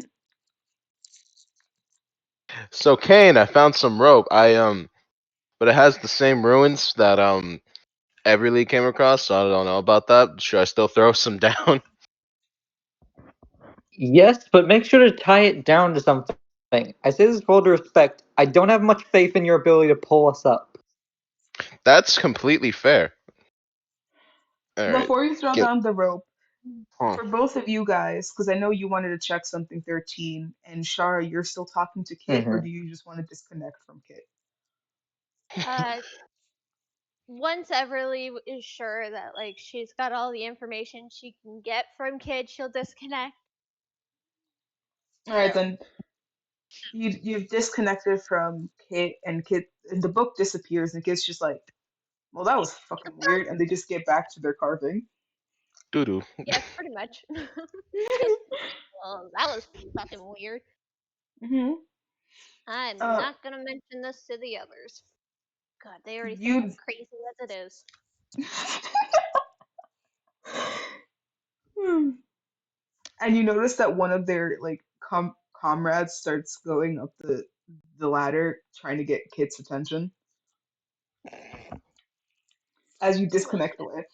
So Kane, I found some rope. But it has the same ruins that Everly came across. So I don't know about that. Should I still throw some down? Yes, but make sure to tie it down to something. I say this with all due respect. I don't have much faith in your ability to pull us up. That's completely fair. All right. Before you throw Get. down the rope, Huh. for both of you guys, because I know you wanted to check something 13, and Shara, you're still talking to Kit, or Hmm. do you just want to disconnect from Kit? Uh, once Everly is sure that like she's got all the information she can get from Kid, she'll disconnect. All right, So then you've disconnected from Kit, and Kit, and the book disappears, and Kit's just like, well, that was fucking weird, and they just get back to their carving. Doo doo. yes, pretty much. Just well, that was fucking weird. Hmm. I'm Uh, not gonna mention this to the others. God, they already think I'm you crazy as it is. Hmm. And you notice that one of their like comrades starts going up the ladder trying to get Kit's attention as you disconnect away.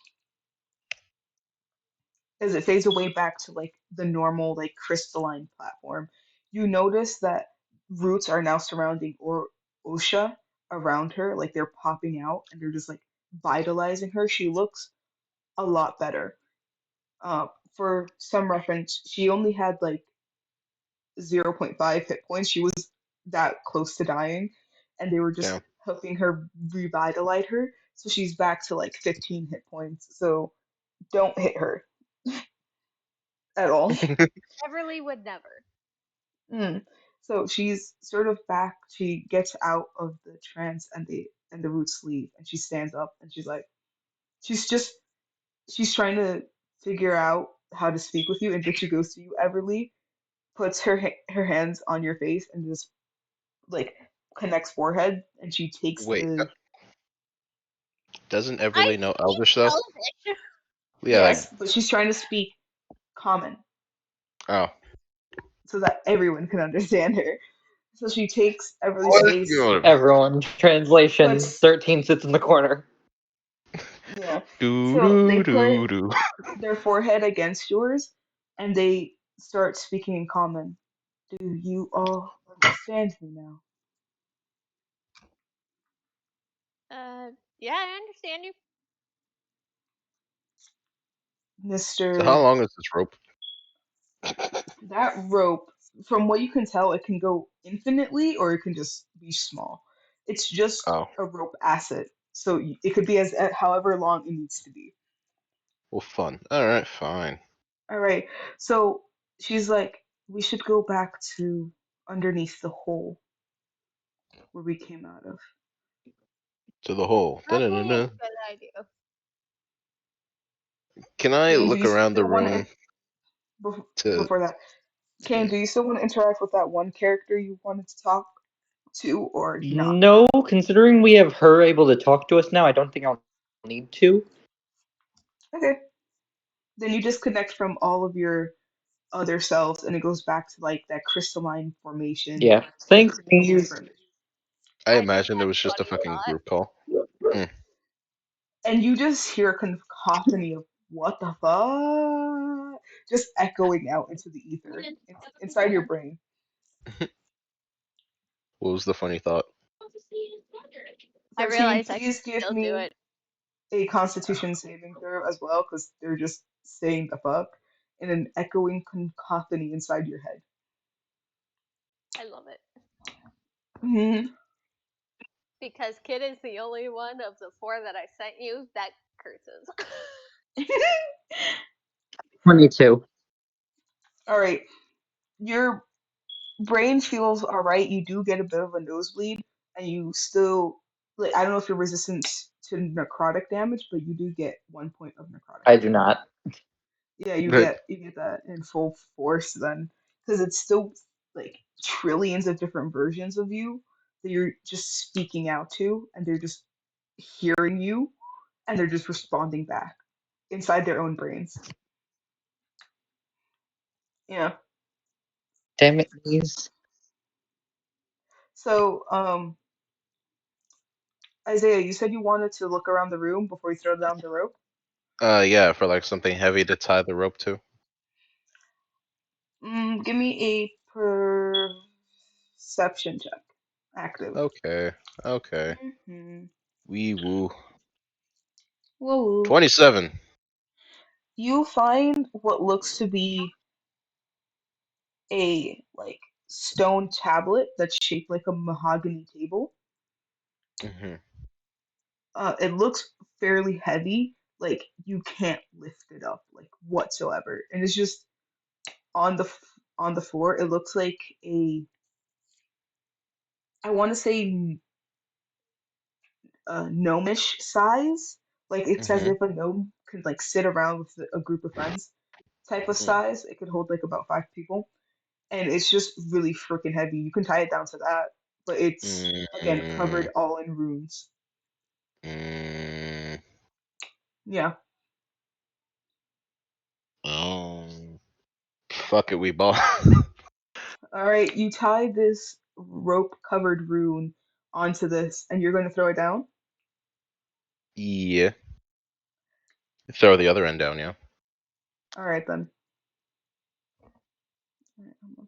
As it fades away back to like the normal like crystalline platform, you notice that roots are now surrounding or Osha around her, like they're popping out and they're just like vitalizing her. She looks a lot better. For some reference, she only had like zero point 0.5 hit points. She was that close to dying, and they were just Damn. helping her revitalize her. So she's back to like 15 hit points. So don't hit her at all. Everly would never. Mm. So she's sort of back. She gets out of the trance, and the roots leave, and she stands up, and she's like, she's just she's trying to figure out how to speak with you, and then she goes to you, Everly, puts her hands on your face, and just like connects forehead, and she takes Wait, the doesn't I Everly know speak Elvish though? Elvish. Yeah, like yes, but she's trying to speak common oh. so that everyone can understand her. So she takes Everly's What? face, Everyone, translation puts 13 sits in the corner. yeah. Do So they do put do do. their forehead against yours, and they start speaking in common. Do you all understand me now, Yeah, I understand you. So how Mister? long is this rope? That rope, from what you can tell, it can go infinitely or it can just be small. It's just Oh, a rope asset, so it could be as however long it needs to be. well, fun. All right, fine. All right. So she's like, we should go back to underneath the hole where we came out of. To the hole. Probably a Da-da-da-da. good idea. Can I Kane, do look you around the still want room to, to? before that, Kane, do you still want to interact with that one character you wanted to talk to or not? No, considering we have her able to talk to us now, I don't think I'll need to. Okay. Then you disconnect from all of your other selves and it goes back to like that crystalline formation, Yeah. Thanks, crystalline Steve. formation. I I just imagined it had was a just a funny fucking thought. group call. Hmm. And you just hear a cacophony of what the fuck just echoing out into the ether inside your brain. What was the funny thought? I 13, realized I could please give still do me it. a constitution saving throw as well because they're just saying the fuck in an echoing cacophony inside your head. I love it. Mhm. Because Kid is the only one of the four that I sent you that curses. 22. All right. Your brain feels all right. You do get a bit of a nosebleed, and you still like I don't know if you're resistant to necrotic damage, but you do get 1 point of necrotic I do damage. not. Yeah, But you get that in full force then, because it's still like trillions of different versions of you that you're just speaking out to, and they're just hearing you, and they're just responding back inside their own brains. Yeah. Damn it, please. So, Isaiah, you said you wanted to look around the room before you throw down the rope. yeah, for like something heavy to tie the rope to. Give me a perception check. Active. Okay, okay. Mm-hmm. Wee woo. Whoa. 27. You find what looks to be a like stone tablet that's shaped like a mahogany table. Hmm. It looks fairly heavy, like you can't lift it up like whatsoever, and it's just on on the floor. It looks like a I want to say gnomish size. Like it's as Hmm. if a gnome could like sit around with a group of friends type of size. It could hold like about 5 people, and it's just really freaking heavy. You can tie it down to that, but it's again Mm-hmm. covered all in runes. Mm. Yeah. Fuck it, we ball. All right, you tie this rope covered rune onto this, and you're going to throw it down? Yeah. Throw the other end down, yeah. All right, then. All right,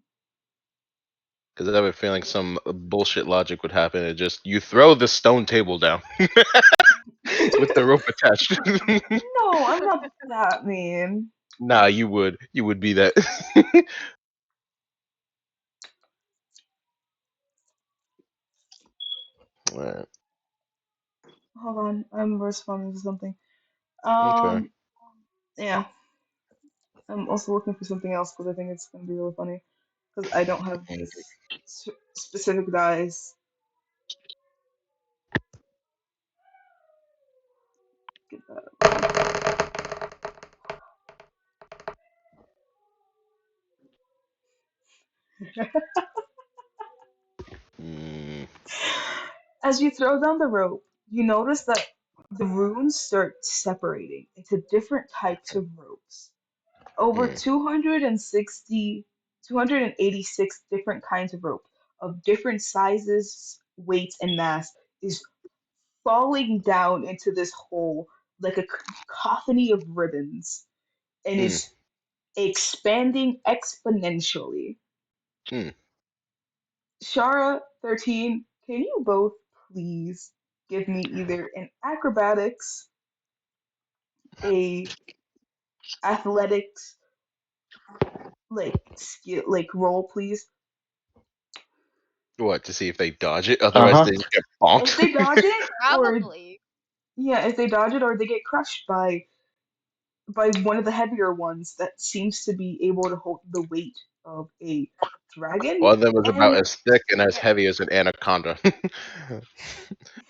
Because I have a feeling some bullshit logic would happen. It just you throw the stone table down with the rope attached. no, I'm not that mean. Nah, you would. You would be that. Alright, Hold on, I'm responding to something. okay. Yeah. I'm also looking for something else because I think it's going to be really funny. Because I don't have this specific dice. Get that. Mm, As you throw down the rope, you notice that the runes start separating into different types of ropes. Over mm, 260, 286 different kinds of rope of different sizes, weights, and mass is falling down into this hole like a cacophony of ribbons and mm, is expanding exponentially. mm. Shara 13, can you both please give me either an acrobatics, a athletics, like skill, like roll, please? What, to see if they dodge it? Uh Otherwise huh. they get If bonked? they dodge it, or Probably. yeah, if they dodge it, or they get crushed by one of the heavier ones that seems to be able to hold the weight of a dragon. One of them was about And as thick and as Yeah. heavy as an anaconda. Since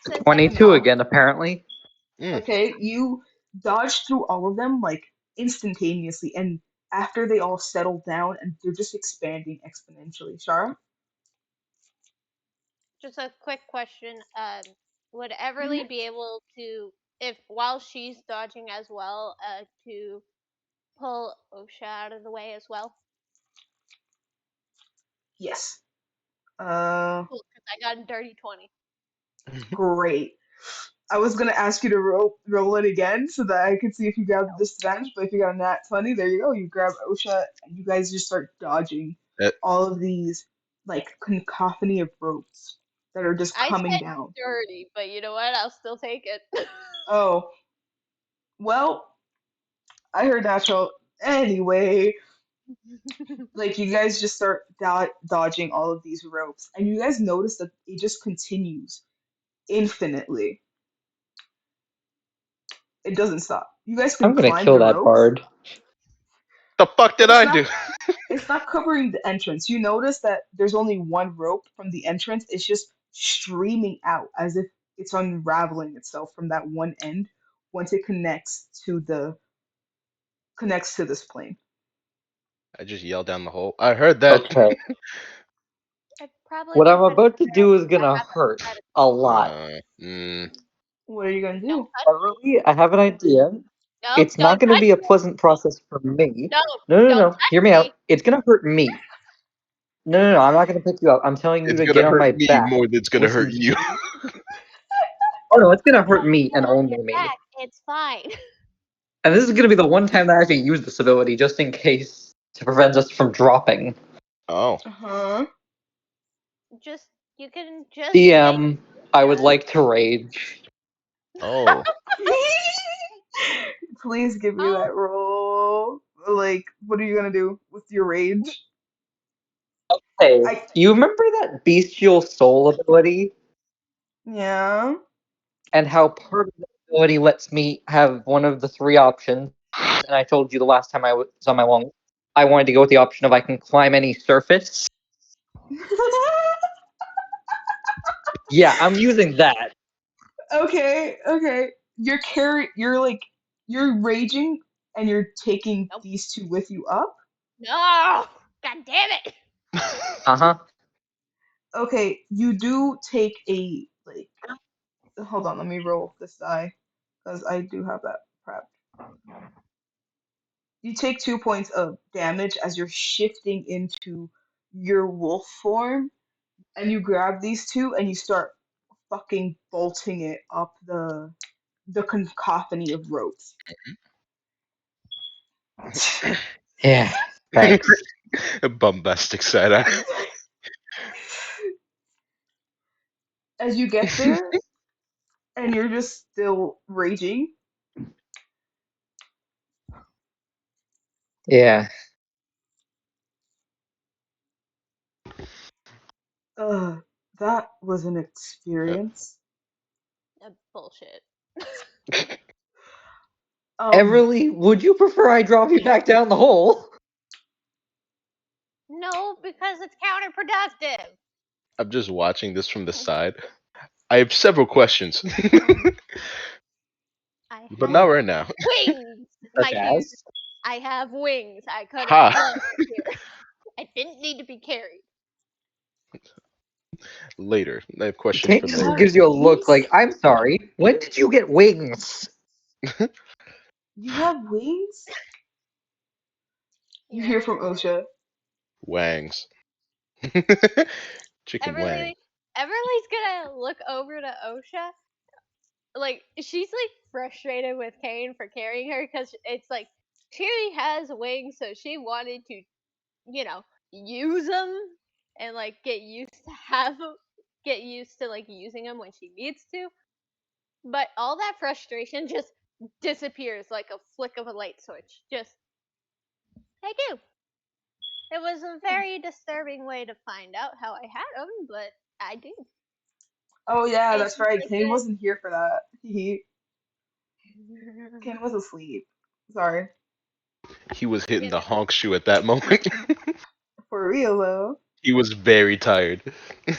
I'm 22 uh, again, apparently. Mm. okay, you dodge through all of them like instantaneously, and after they all settle down, and they're just expanding exponentially. Shara? just a quick question. Would Everly Hmm. be able to, if while she's dodging as well, to pull Osha out of the way as well? Yes. Cool, because I got a dirty 20. Great. I was gonna ask you to roll it again so that I could see if you got the disadvantage, but if you got a nat 20, there you go. You grab Osha and you guys just start dodging Uh, all of these like cacophony of ropes that are just I coming said down. dirty, but you know what? I'll still take it. Oh, well, I heard natural. Anyway, like you guys just start dodging all of these ropes, and you guys notice that it just continues infinitely. It doesn't stop. You guys can I'm gonna climb kill the that ropes, bard. the fuck but did I do? it's not covering the entrance. You notice that there's only one rope from the entrance. It's just streaming out as if it's unraveling itself from that one end once it connects to this plane. I just yelled down the hole. I heard that. Okay. I probably What just I'm had to about to figure out do is what gonna happened hurt inside of a lot. What are you gonna Don't do? touch me. Really, I have an idea. No, It's not don't gonna touch be a me. pleasant process for me. No, No, no, don't no. touch Hear me me. out. It's gonna hurt me. No, no, no. I'm not gonna pick you up. I'm telling you It's to gonna get on hurt my me back more than it's gonna with hurt these. you. Oh no, it's gonna I'm hurt gonna me get and on only your me. back. It's fine. And this is gonna be the one time that I actually use this ability, just in case to prevent us from dropping. Oh. Uh-huh. Just you can just make DM, I would that. like to rage. Oh. Please give me Oh, that roll. Like, what are you gonna do with your rage? Hey, I you remember that bestial soul ability? yeah. And how part of the ability lets me have one of the three options. And I told you the last time I was on my long, I wanted to go with the option of I can climb any surface. Yeah, I'm using that. Okay, okay. You're raging and you're taking nope. these two with you up. No. God damn it. Uh huh. Okay, you do take a like hold on, let me roll this die because I do have that prepped. You take 2 points of damage as you're shifting into your wolf form, and you grab these two and you start fucking bolting it up the cacophony of ropes. Yeah, thanks. A bombastic side eye. As you get there and you're just still raging, Yeah. uh, that was an experience. Bullshit. Um, Everly, would you prefer I drop you back down the hole? No, because it's counterproductive. I'm just watching this from the side. I have several questions, I but have not oh, right now. wings, Such my dude. as? I have wings. I could have Ha! flown here. I didn't need to be carried. Later. I have questions Kane for you just have later. gives you a look wings? like, I'm sorry, when did you get wings? You have wings? You hear Yeah. from Osha. Wangs. Chicken wang. Everly, Everly's gonna look over to Osha. Like she's like frustrated with Kane for carrying her because it's like she has wings, so she wanted to, you know, use them and like get used to like using them when she needs to. But all that frustration just disappears like a flick of a light switch. Just I do. It was a very disturbing way to find out how I had them, but I do. Oh yeah, And that's she's right. like Kane wasn't here for that. Kane was asleep. Sorry. He was hitting you the know, honk shoe at that moment. For real though. He was very tired. you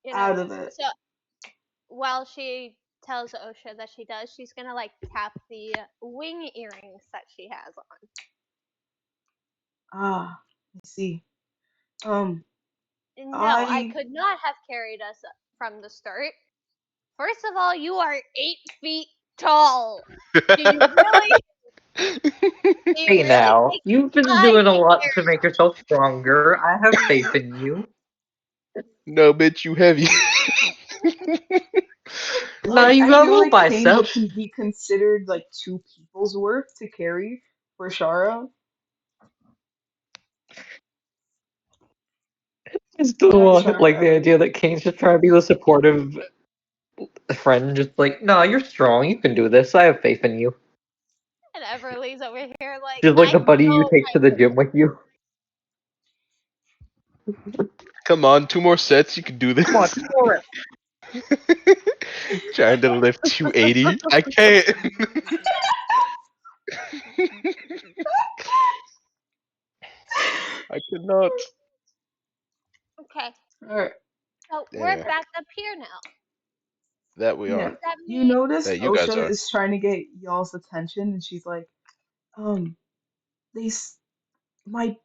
know. Out of it. So while she tells Osha that she does, she's gonna like tap the wing earrings that she has on. Ah, I see. Um, No, I I could not have carried us from the start. First of all, you are 8 feet tall. Do you really? Do you Hey really now, think you've been I doing a can lot to carry? make yourself stronger. I have faith in you. No, bitch, you heavy. Now you I got feel little like Kane would biceps. be considered like two people's work to carry for Shara. I still That's Shara for like the idea Everly. that Kane's just trying to be the supportive friend, just like, no, you're strong. You can do this. I have faith in you. And Everly's over here like, Just like I the buddy you know take I to the can. gym with you. Come on, 2 more sets, you can do Come on, this. two more reps. Trying to lift 280. I can't. I cannot. Okay, Alright. so we're Yeah, back up here now. that we Yeah. Does are. that You mean notice That you guys Osha are. is trying to get y'all's attention and she's like, um, these my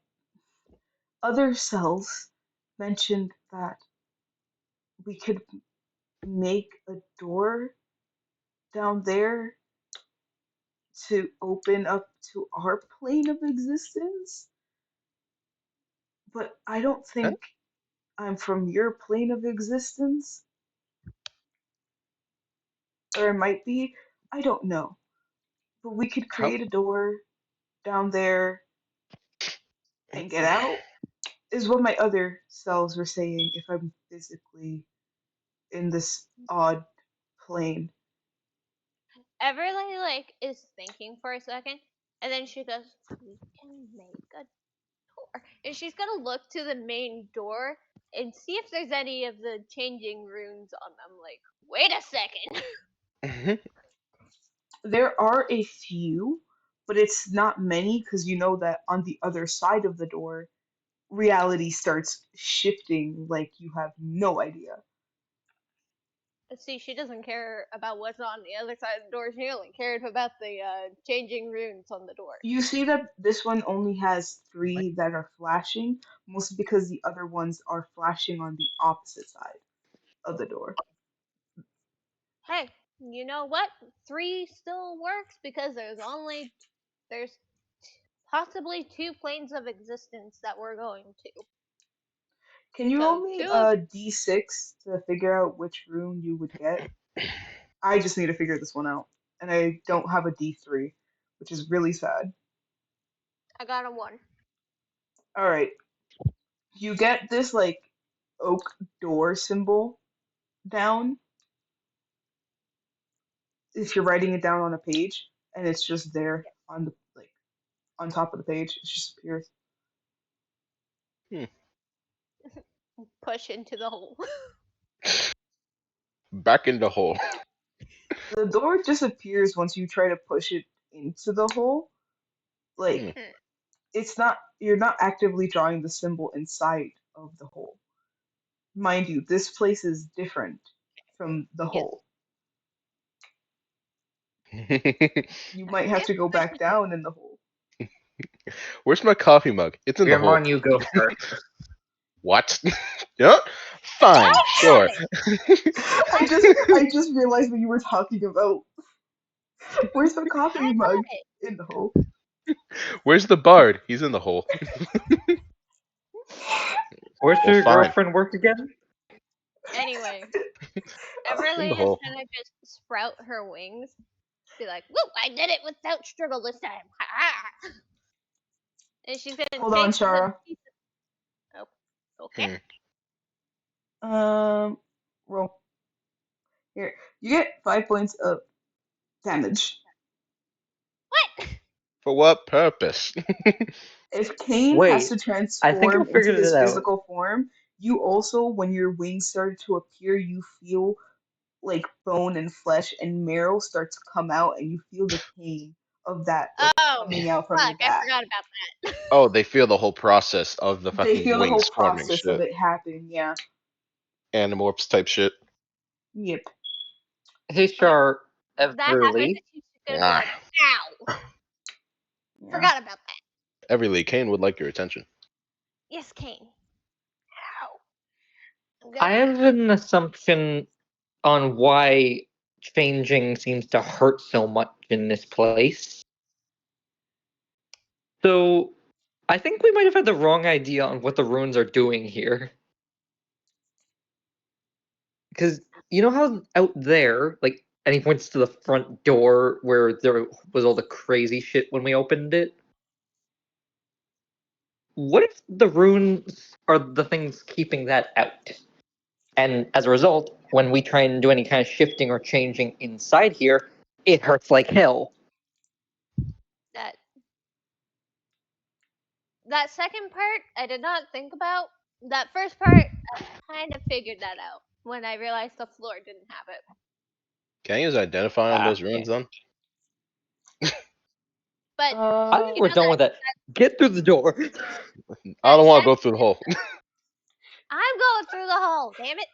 other cells mentioned that we could make a door down there to open up to our plane of existence, but I don't Huh? think I'm from your plane of existence, or it might be, I don't know. But we could How? create a door down there and get out, is what my other cells were saying if I'm physically in this odd plane. Everly like is thinking for a second, and then she goes, "We can make a door," and she's gonna look to the main door and see if there's any of the changing runes on them. Like, wait a second. There are a few, but it's not many because you know that on the other side of the door, reality starts shifting like you have no idea. See, she doesn't care about what's on the other side of the door. She only cared about the changing runes on the door. You see that this one only has three that are flashing, mostly because the other ones are flashing on the opposite side of the door. Hey, You know what? 3 still works because there's possibly 2 planes of existence that we're going to. Can you So roll me 2 of a d6 to figure out which rune you would get? I just need to figure this one out, and I don't have a d3, which is really sad. I got a 1. All right, you get this like oak door symbol down if you're writing it down on a page, and it's just there on the like on top of the page. It just appears. Hmm. Push into the hole. Back in the hole. The door disappears once you try to push it into the hole. Hmm. Like it's not you're not actively drawing the symbol inside of the hole. Mind you, this place is different from the Yes. hole. You might have to go back down in the hole. Where's my coffee mug? It's in the hole. Veermon, you go first. What? Yeah. Fine. God Sure. damn I it! just realized what you were talking about. Where's my I coffee got mug? it. In the hole. Where's the bard? He's in the hole. Where's Well, your fine. girlfriend work again? Anyway, In the Everly is hole. gonna just sprout her wings. Be like, "Woo! I did it without struggle this time!" Ha-ha! And she's gonna Hold on, take the Shara. piece. Oh, okay. Hmm. Roll. Here. You get 5 points of damage. What? For what purpose? If Kane has Wait, to I think I transform into figured his it out. physical form, you also, when your wings started to appear, you feel like bone and flesh and marrow start to come out, and you feel the pain of that like Oh, coming out from fuck! your I back. forgot about that. Oh, they feel the whole process of the They fucking feel the wings whole forming process of shit. it happen. Yeah. Animorphs type shit. Yep. Hey, Okay, Char, that happens, Everly. and she's gonna be Ah. like, "Ow! Yeah. Forgot about that." Everly, Kane would like your attention. Yes, Kane. Ow! I'm I gonna. have an assumption on why changing seems to hurt so much in this place. So, I think we might have had the wrong idea on what the runes are doing here. Because you know how out there, like, and he points to the front door where there was all the crazy shit when we opened it? What if the runes are the things keeping that out? And as a result, when we try and do any kind of shifting or changing inside here, it hurts like hell. That that second part I did not think about. That first part I kind of figured that out when I realized the floor didn't have it. Can you use identify on those Yeah. runes then? But I think you we're know done with that. Get through the door. I that don't want to second go through the hole. I'm going through the hole. Damn it!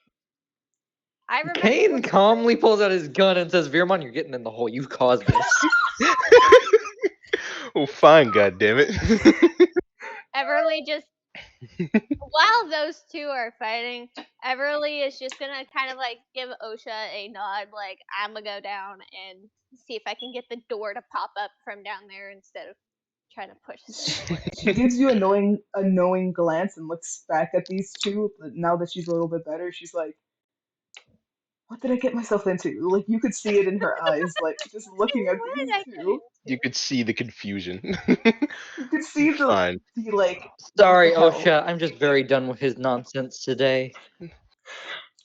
I remember Kane when calmly pulls out his gun and says, Veermon, you're getting in the hole. You've caused this. Oh, fine, goddammit. Everly just while those two are fighting, Everly is just gonna kind of like give Osha a nod, like I'm gonna go down and see if I can get the door to pop up from down there instead of trying to push said door. She gives you a knowing glance and looks back at these two. But now that she's a little bit better, she's like, "What did I get myself into?" Like you could see it in her eyes, like just looking at What did these I get two. You into? could see the confusion. You could see Fine. the like, what the Sorry, hell? Osha. I'm just very done with his nonsense today.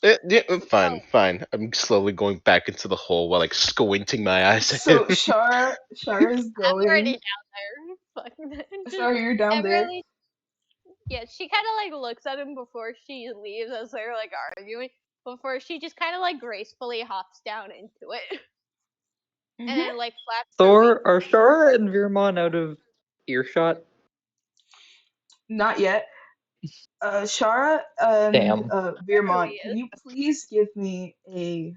Fine, Oh, fine. I'm slowly going back into the hole while like squinting my eyes at him. So Shara's I'm already going. down there. Fucking just Shara, you're down there. Everly. Yeah, she kind of like looks at him before she leaves as they're like arguing. Before she just kind of like gracefully hops down into it, and Hmm. then like flaps her wings. Thor, are Shara and Veermon out of earshot? Not yet. Shara and Damn. Veermont, Everly can is. you please give me a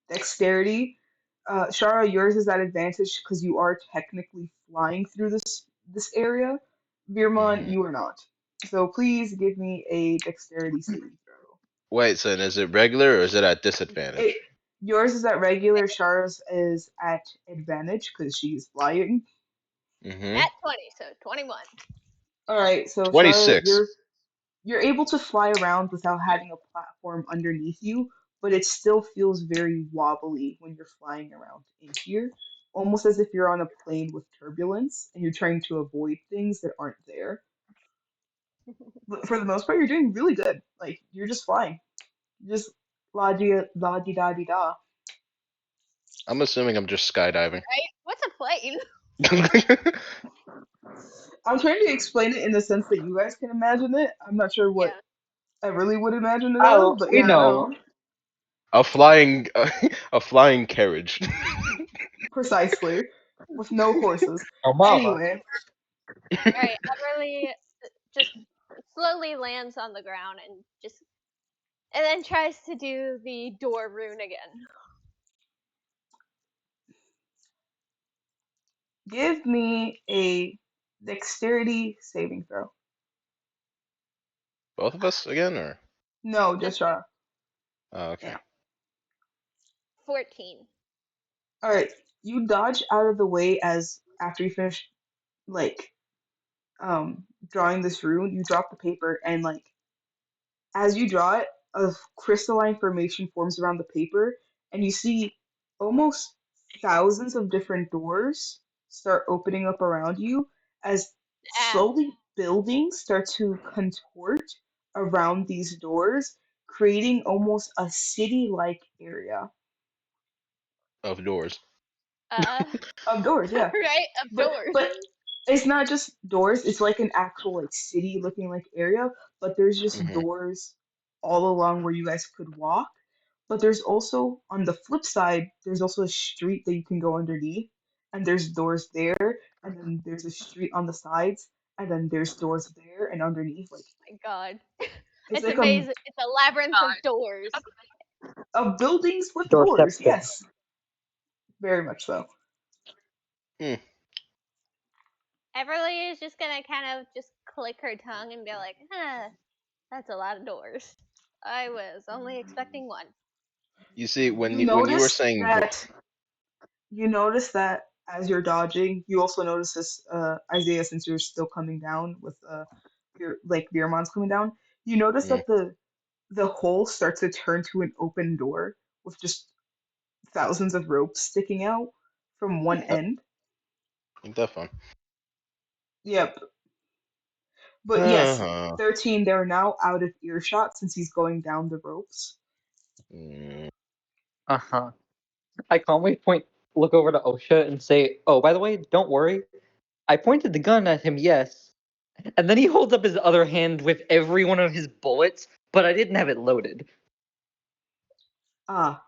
dexterity? Shara, yours is at advantage because you are technically flying through this area. Veermont, Mhm. you are not. So please give me a dexterity saving throw. Wait, so is it regular or is it at It disadvantage? Yours is at regular. Shara's is at advantage because she's flying. Mm-hmm. At 20, so 21. All right, so Shara, 26. you're able to fly around without having a platform underneath you, but it still feels very wobbly when you're flying around in here, almost as if you're on a plane with turbulence and you're trying to avoid things that aren't there. But for the most part, you're doing really good. Like you're just flying, just la di da di da. I'm assuming I'm just skydiving. Right? What's a plane? I'm trying to explain it in the sense that you guys can imagine it. I'm not sure what Yeah. I really would imagine it as, Oh, but we yeah, know. no, a flying a flying carriage. precisely, with no horses. Oh, mama. Anyway, Alright, Everly just slowly lands on the ground and then tries to do the door rune again. give me a dexterity saving throw. Both of us again, or No, Just just Shara. oh, okay. 14. All right, you dodge out of the way as after you finish like drawing this rune, you drop the paper and like as you draw it, a crystalline formation forms around the paper, and you see almost thousands of different doors start opening up around you as Ah, slowly buildings start to contort around these doors, creating almost a city-like area Of doors. uh, of doors. Yeah, right? Of doors. but it's not just doors, it's like an actual like city looking like area, but there's just Hmm. doors all along where you guys could walk. But there's also on the flip side, there's also a street that you can go underneath, and there's doors there, and then there's a street on the sides, and then there's doors there and underneath. Like My god. it's It's like amazing. It's a labyrinth of doors. a buildings with doors. Doorception. Yes, very much so. Hmm. Everly is just gonna kind of just click her tongue and be like, huh, that's a lot of doors. I was only expecting one. You see, You when you were notice saying that you notice that as you're dodging, you also notice this, Isaiah, since you're still coming down with your like Veermon's coming down. You notice mm, that the hole starts to turn to an open door with just thousands of ropes sticking out from one that, end. ain't that fun? Yep. But yes, Uh-huh. 13, they're now out of earshot since he's going down the ropes. Mm. Uh huh. I calmly look over to Osha and say, "Oh, by the way, don't worry. I pointed the gun at him, yes." And then he holds up his other hand with every one of his bullets, but I didn't have it loaded. Ah,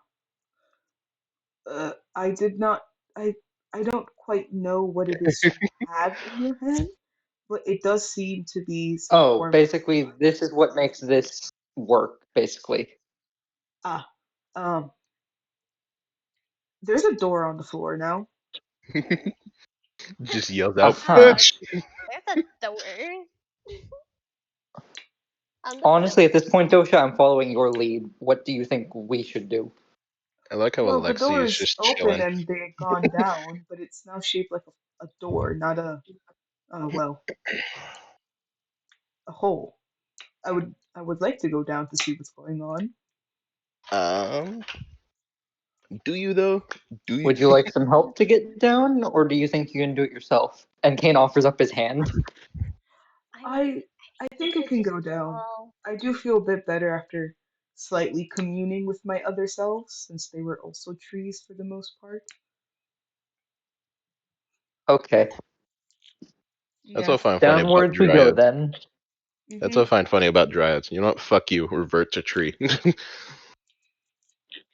I did not. I I don't quite know what it is you have in your hand, but it does seem to be some Oh, form of basically, this is what makes this work, basically. ah. Um, there's a door on the floor now. Just yelled Uh out, huh. bitch. There's a door on the floor. Honestly, at this point, Dosha, I'm following your lead. What do you think we should do? I like how Well, the Alexi door is is just open chilling. and they had gone down, but it's now shaped like a door, not well, a hole. I would like to go down to see what's going on. Um, do you though? Do you? Would you like some help to get down, or do you think you can do it yourself? And Kane offers up his hand. I mean, I I we think I could can just go down. all. I do feel a bit better after slightly communing with my other selves, since they were also trees for the most part. Okay, That's what I Yes. find funny about downwards we go dryads. then. That's what I Mhm. find funny about dryads. You know what? Fuck you. Revert to tree.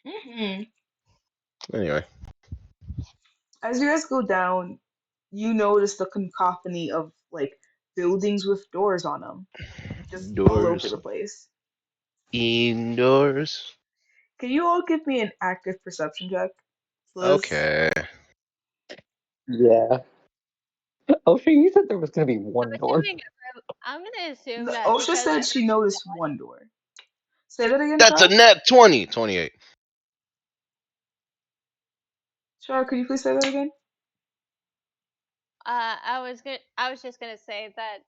Mhm. Anyway, As you guys go down, you notice the cacophony of like buildings with doors on them, just all over doors the place. indoors. Can you all give me an active perception check, please? Okay. Yeah. Oh, sure, you said there was going to be I'm one door. assuming. I'm gonna assume No, that OSHA because said she noticed one door. Say that again, That's a Shara? net 20. 28. Shar, could you please say that again? I was just gonna say that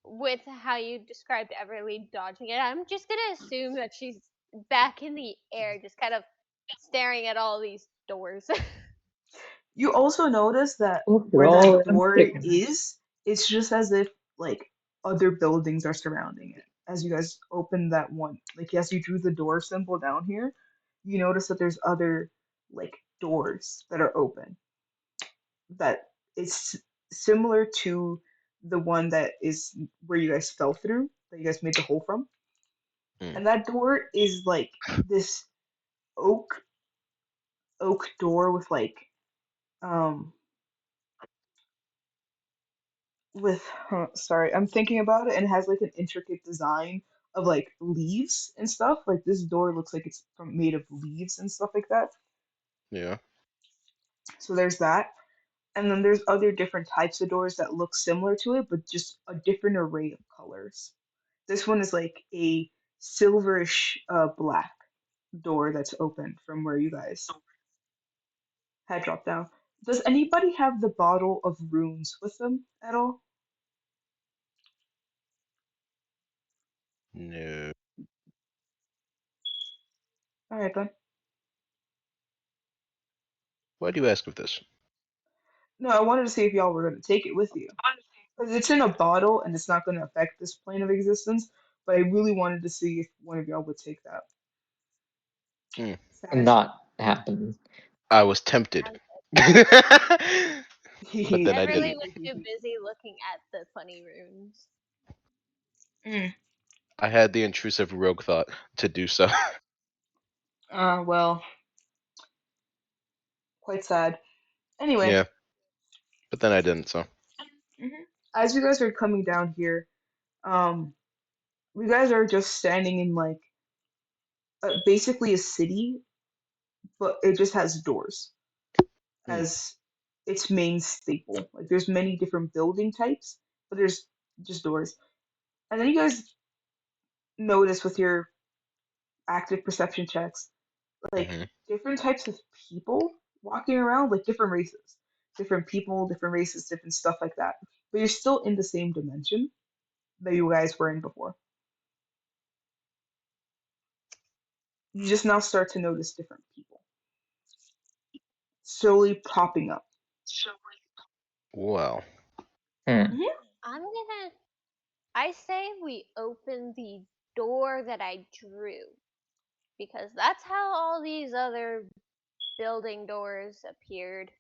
with how you described Everly dodging it, I'm just gonna assume that she's back in the air, just kind of staring at all these doors. You also notice that Look at where all that them door chickens. is, it's just as if like other buildings are surrounding it. As you guys open that one, like as you drew the door symbol down here, you notice that there's other like doors that are open. That it's similar to the one that is where you guys fell through, that you guys made the hole from. Mm. And that door is like this oak oak door with like um with sorry, I'm thinking about it, and it has like an intricate design of like leaves and stuff. Like this door looks like it's made of leaves and stuff like that. Yeah. So there's that. And then there's other different types of doors that look similar to it, but just a different array of colors. This one is like a silverish black door that's open from where you guys had dropped down. Does anybody have the bottle of runes with them at all? No. All right, then. Why do you ask of this? No, I wanted to see if y'all were going to take it with you. Because it's in a bottle and it's not going to affect this plane of existence, but I really wanted to see if one of y'all would take that. Mm. Savage? Not happen. I was tempted. Um, But then I Everly didn't. was too busy looking at the funny runes. Mm. I had the intrusive rogue thought to do so. Well, quite sad. Anyway, Yeah, but then I didn't, so. mhm. As you guys are coming down here, um, you guys are just standing in like basically a city, but it just has doors Mm. as its main staple. Like there's many different building types, but there's just doors. And then you guys notice with your active perception checks, like Hmm. different types of people walking around, like different races, different people, different races, different stuff like that. But you're still in the same dimension that you guys were in before. You just now start to notice different people slowly popping up. Well, Hmm. Hmm. I say we open the door that I drew. Because that's how all these other building doors appeared.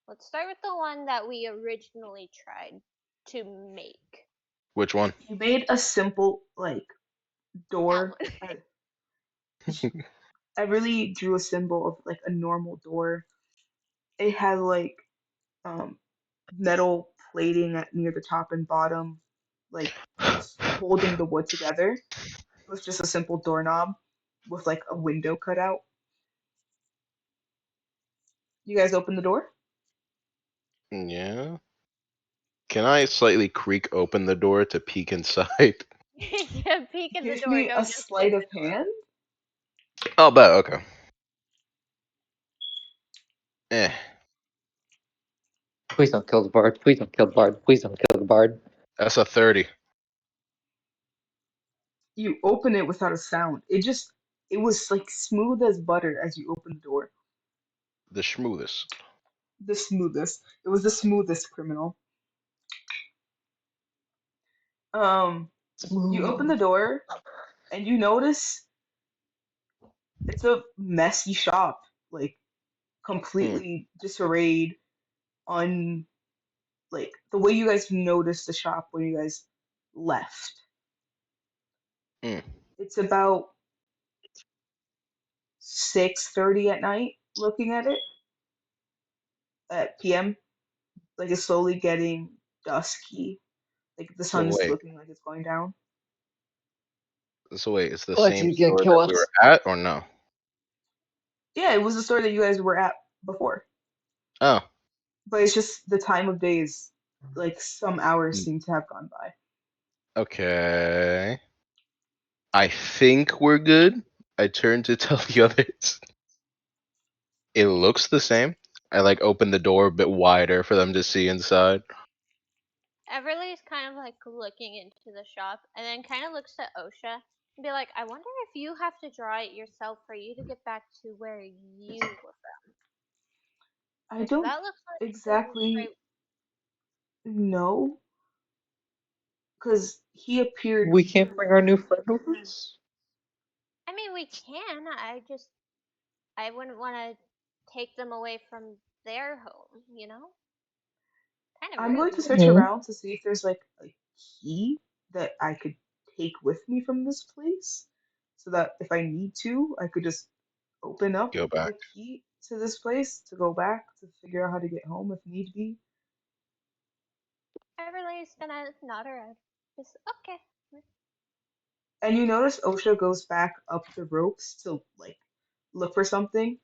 Let's start with the one that we originally tried to make. which one? You made a simple like That door. one. I really drew a symbol of like a normal door. It had like um metal plating at near the top and bottom, like just holding the wood together. It was just a simple doorknob with like a window cut out. You guys open the door? Yeah. Can I slightly creak open the door to peek inside? Yeah, peek in the Give door, me a don't just kick sleight of the door hand. open. Oh, bet. Okay. Eh. Please don't kill the bard. Please don't kill the bard. Please don't kill the bard. That's a 30. You open it without a sound. It was like smooth as butter as you opened the door. The schmoothes. The smoothest. It was the smoothest criminal. Um, you open the Smooth. door and you notice it's a messy shop, like Hmm. completely disarrayed, un like the way you guys noticed the shop when you guys left. Hmm. It's about 6:30 at night looking at it at PM. Like it's slowly getting dusky. Like the So sun's wait. looking like it's going down. So wait, is the Alex, same he's gonna store kill that we were us. at or no? Yeah, it was the store that you guys were at before. Oh. But it's just the time of day is like some hours Hmm. seem to have gone by. Okay. I think we're good. I turn to tell the others. It looks the same. I like open the door a bit wider for them to see inside. Everly's kind of like looking into the shop and then kind of looks at Osha and be like, I wonder if you have to draw it yourself for you to get back to where you were from. I Because don't that looks like exactly straight. know because he appeared. We can't bring our new friend over? I mean, we can. I wouldn't want to take them away from their home, you know? Kind of I'm going to rude. search Hmm. around to see if there's like a key that I could take with me from this place, so that if I need to, I could just open up Go back. the key to this place to go back to figure out how to get home if need be. Everly's gonna nod her head. Just, okay. And you notice Osha goes back up the ropes to like look for something,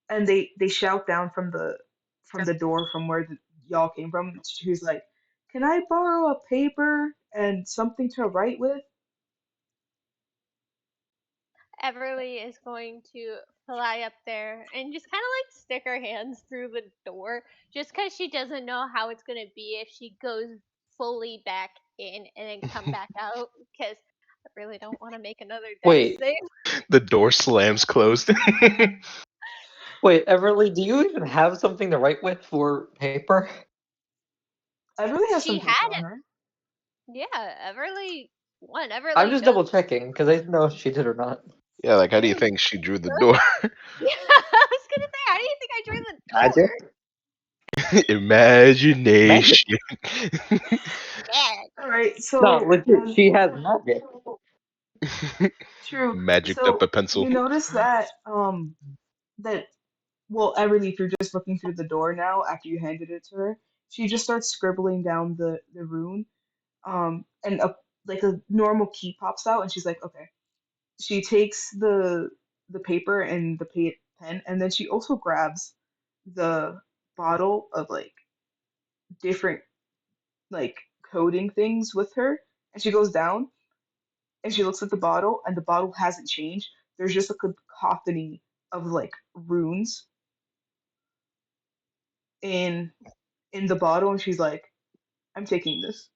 and they shout down from the door from where y'all came from. She's like, "Can I borrow a paper and something to write with?" Everly is going to fly up there and just kind of like stick her hands through the door just because she doesn't know how it's going to be if she goes fully back in and then come back out because I really don't want to make another death Wait, save. The door slams closed. wait, Everly, do you even have something to write with for paper? I really have She some had paper on it. her. Yeah, Everly. One, I'm Everly just does. double checking because I didn't know if she did or not. Yeah, like how do you Everly think she drew the does. door? Yeah, I was gonna say, how do you think I drew the door? Magic? Magic? Imagination. Mag. All right, No, so legit, she has magic. true. Magicked up So a pencil. you notice that that well, Everly, if you're just looking through the door now after you handed it to her, she just starts scribbling down the rune. And a like a normal key pops out, and she's like, okay. She takes the paper and the pen, and then she also grabs the bottle of like different like coding things with her, and she goes down and she looks at the bottle, and the bottle hasn't changed. There's just a cacophony of like runes in in the bottle, and she's like, I'm taking this.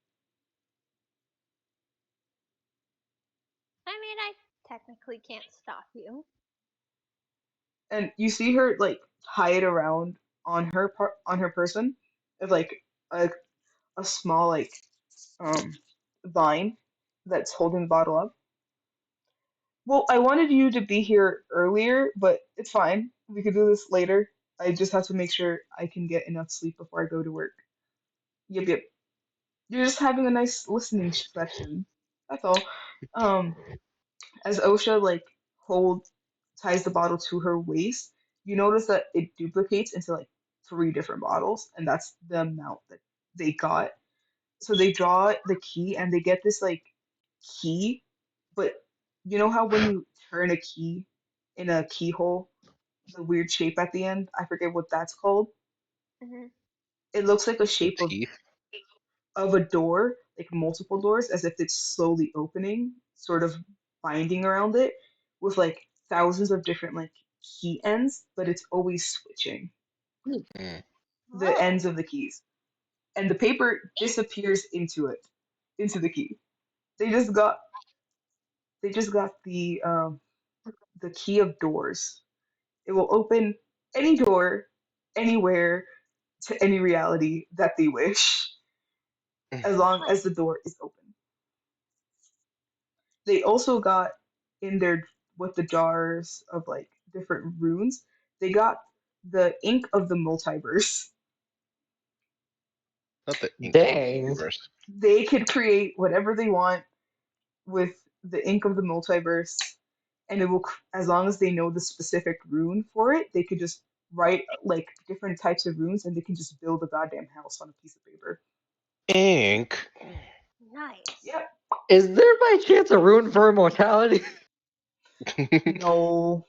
I mean, I technically can't stop you. And you see her like tie it around on her person of like a a small like um vine that's holding the bottle up. Well, I wanted you to be here earlier, but it's fine. We could do this later. I just have to make sure I can get enough sleep before I go to work. Yep, yep. You're just having a nice listening session. That's all. Um, as Osha like hold ties the bottle to her waist, you notice that it duplicates into like three different bottles, and that's the amount that they got. So they draw the key, and they get this like key, but you know how when you turn a key in a keyhole, the weird shape at the end, I forget what that's called. Hmm. It looks like a Some shape teeth. of a door, like multiple doors, as if it's slowly opening, sort of binding around it with like thousands of different like key ends, but it's always switching Mm. the Whoa. ends of the keys. And the paper disappears into it, into the key. They just got they just got the key of doors. It will open any door, anywhere, to any reality that they wish, as long Nice. as the door is open. They also got in their with the jars of like different runes, they got the ink of the multiverse. Not the ink of the Dang. multiverse. They could create whatever they want with the ink of the multiverse, and it will, as long as they know the specific rune for it, they could just write like different types of runes, and they can just build a goddamn house on a piece of paper. Ink. Nice. Yep. Is there by chance a rune for immortality? No,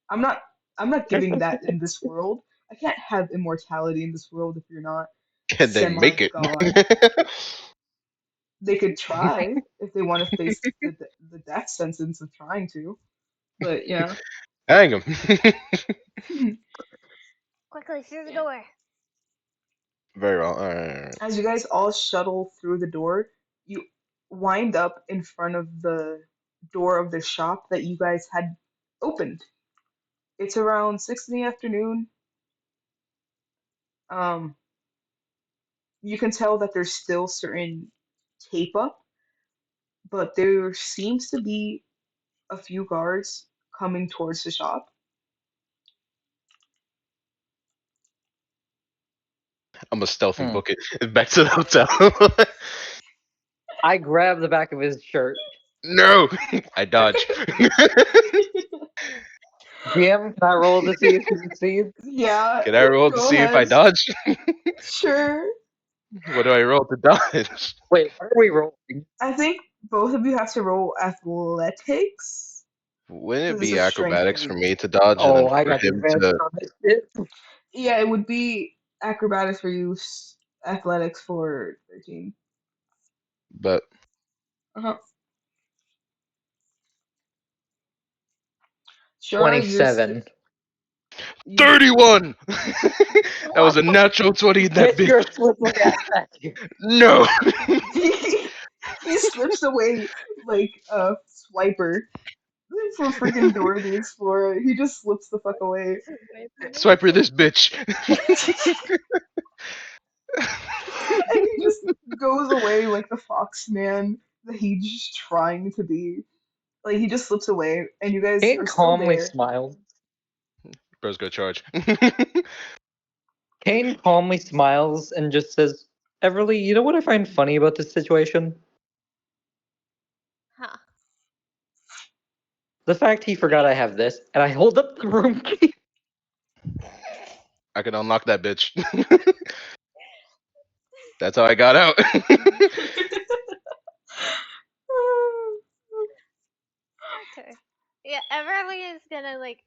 I'm not. I'm not giving that in this world. I can't have immortality in this world if you're not Can they semi make it? god. They could try if they want to face the death sentence of trying to, but yeah. Hang 'em. Quickly through the door. Very well. All right. As you guys all shuttle through the door, you wind up in front of the door of the shop that you guys had opened. It's around 6 in the afternoon. Um, you can tell that there's still certain tape up, but there seems to be a few guards coming towards the shop. I'm a stealthy Hmm. book it back to the hotel. I grab the back of his shirt. No, I dodge. DM, can I roll to see if he succeeds? Yeah, Can I roll to go see if I ahead. dodge? Sure. What do I roll to dodge? Wait, what are we rolling? I think both of you have to roll athletics Wouldn't it because it's be a strength acrobatics for thing. me to dodge and then Oh, I for got the him advantage to? on this shit. Yeah, it would be acrobatics for you, athletics for 13. But Uh-huh. Shara, 27. you 31. That was What? a natural 20 in that Get your bitch. slippery ass back here. No. he slips away like a swiper from freaking Dora the Explorer. He just slips the fuck away. Swiper this bitch. And he just goes away like the fox man that he's just trying to be. Like he just slips away, and you guys Kane are still calmly there. smiles. Bro's go charge. Kane calmly smiles and just says, Everly, you know what I find funny about this situation? Huh. The fact he forgot I have this, and I hold up the room key. I can unlock that bitch. That's how I got out. Okay. Yeah, Everly is gonna like.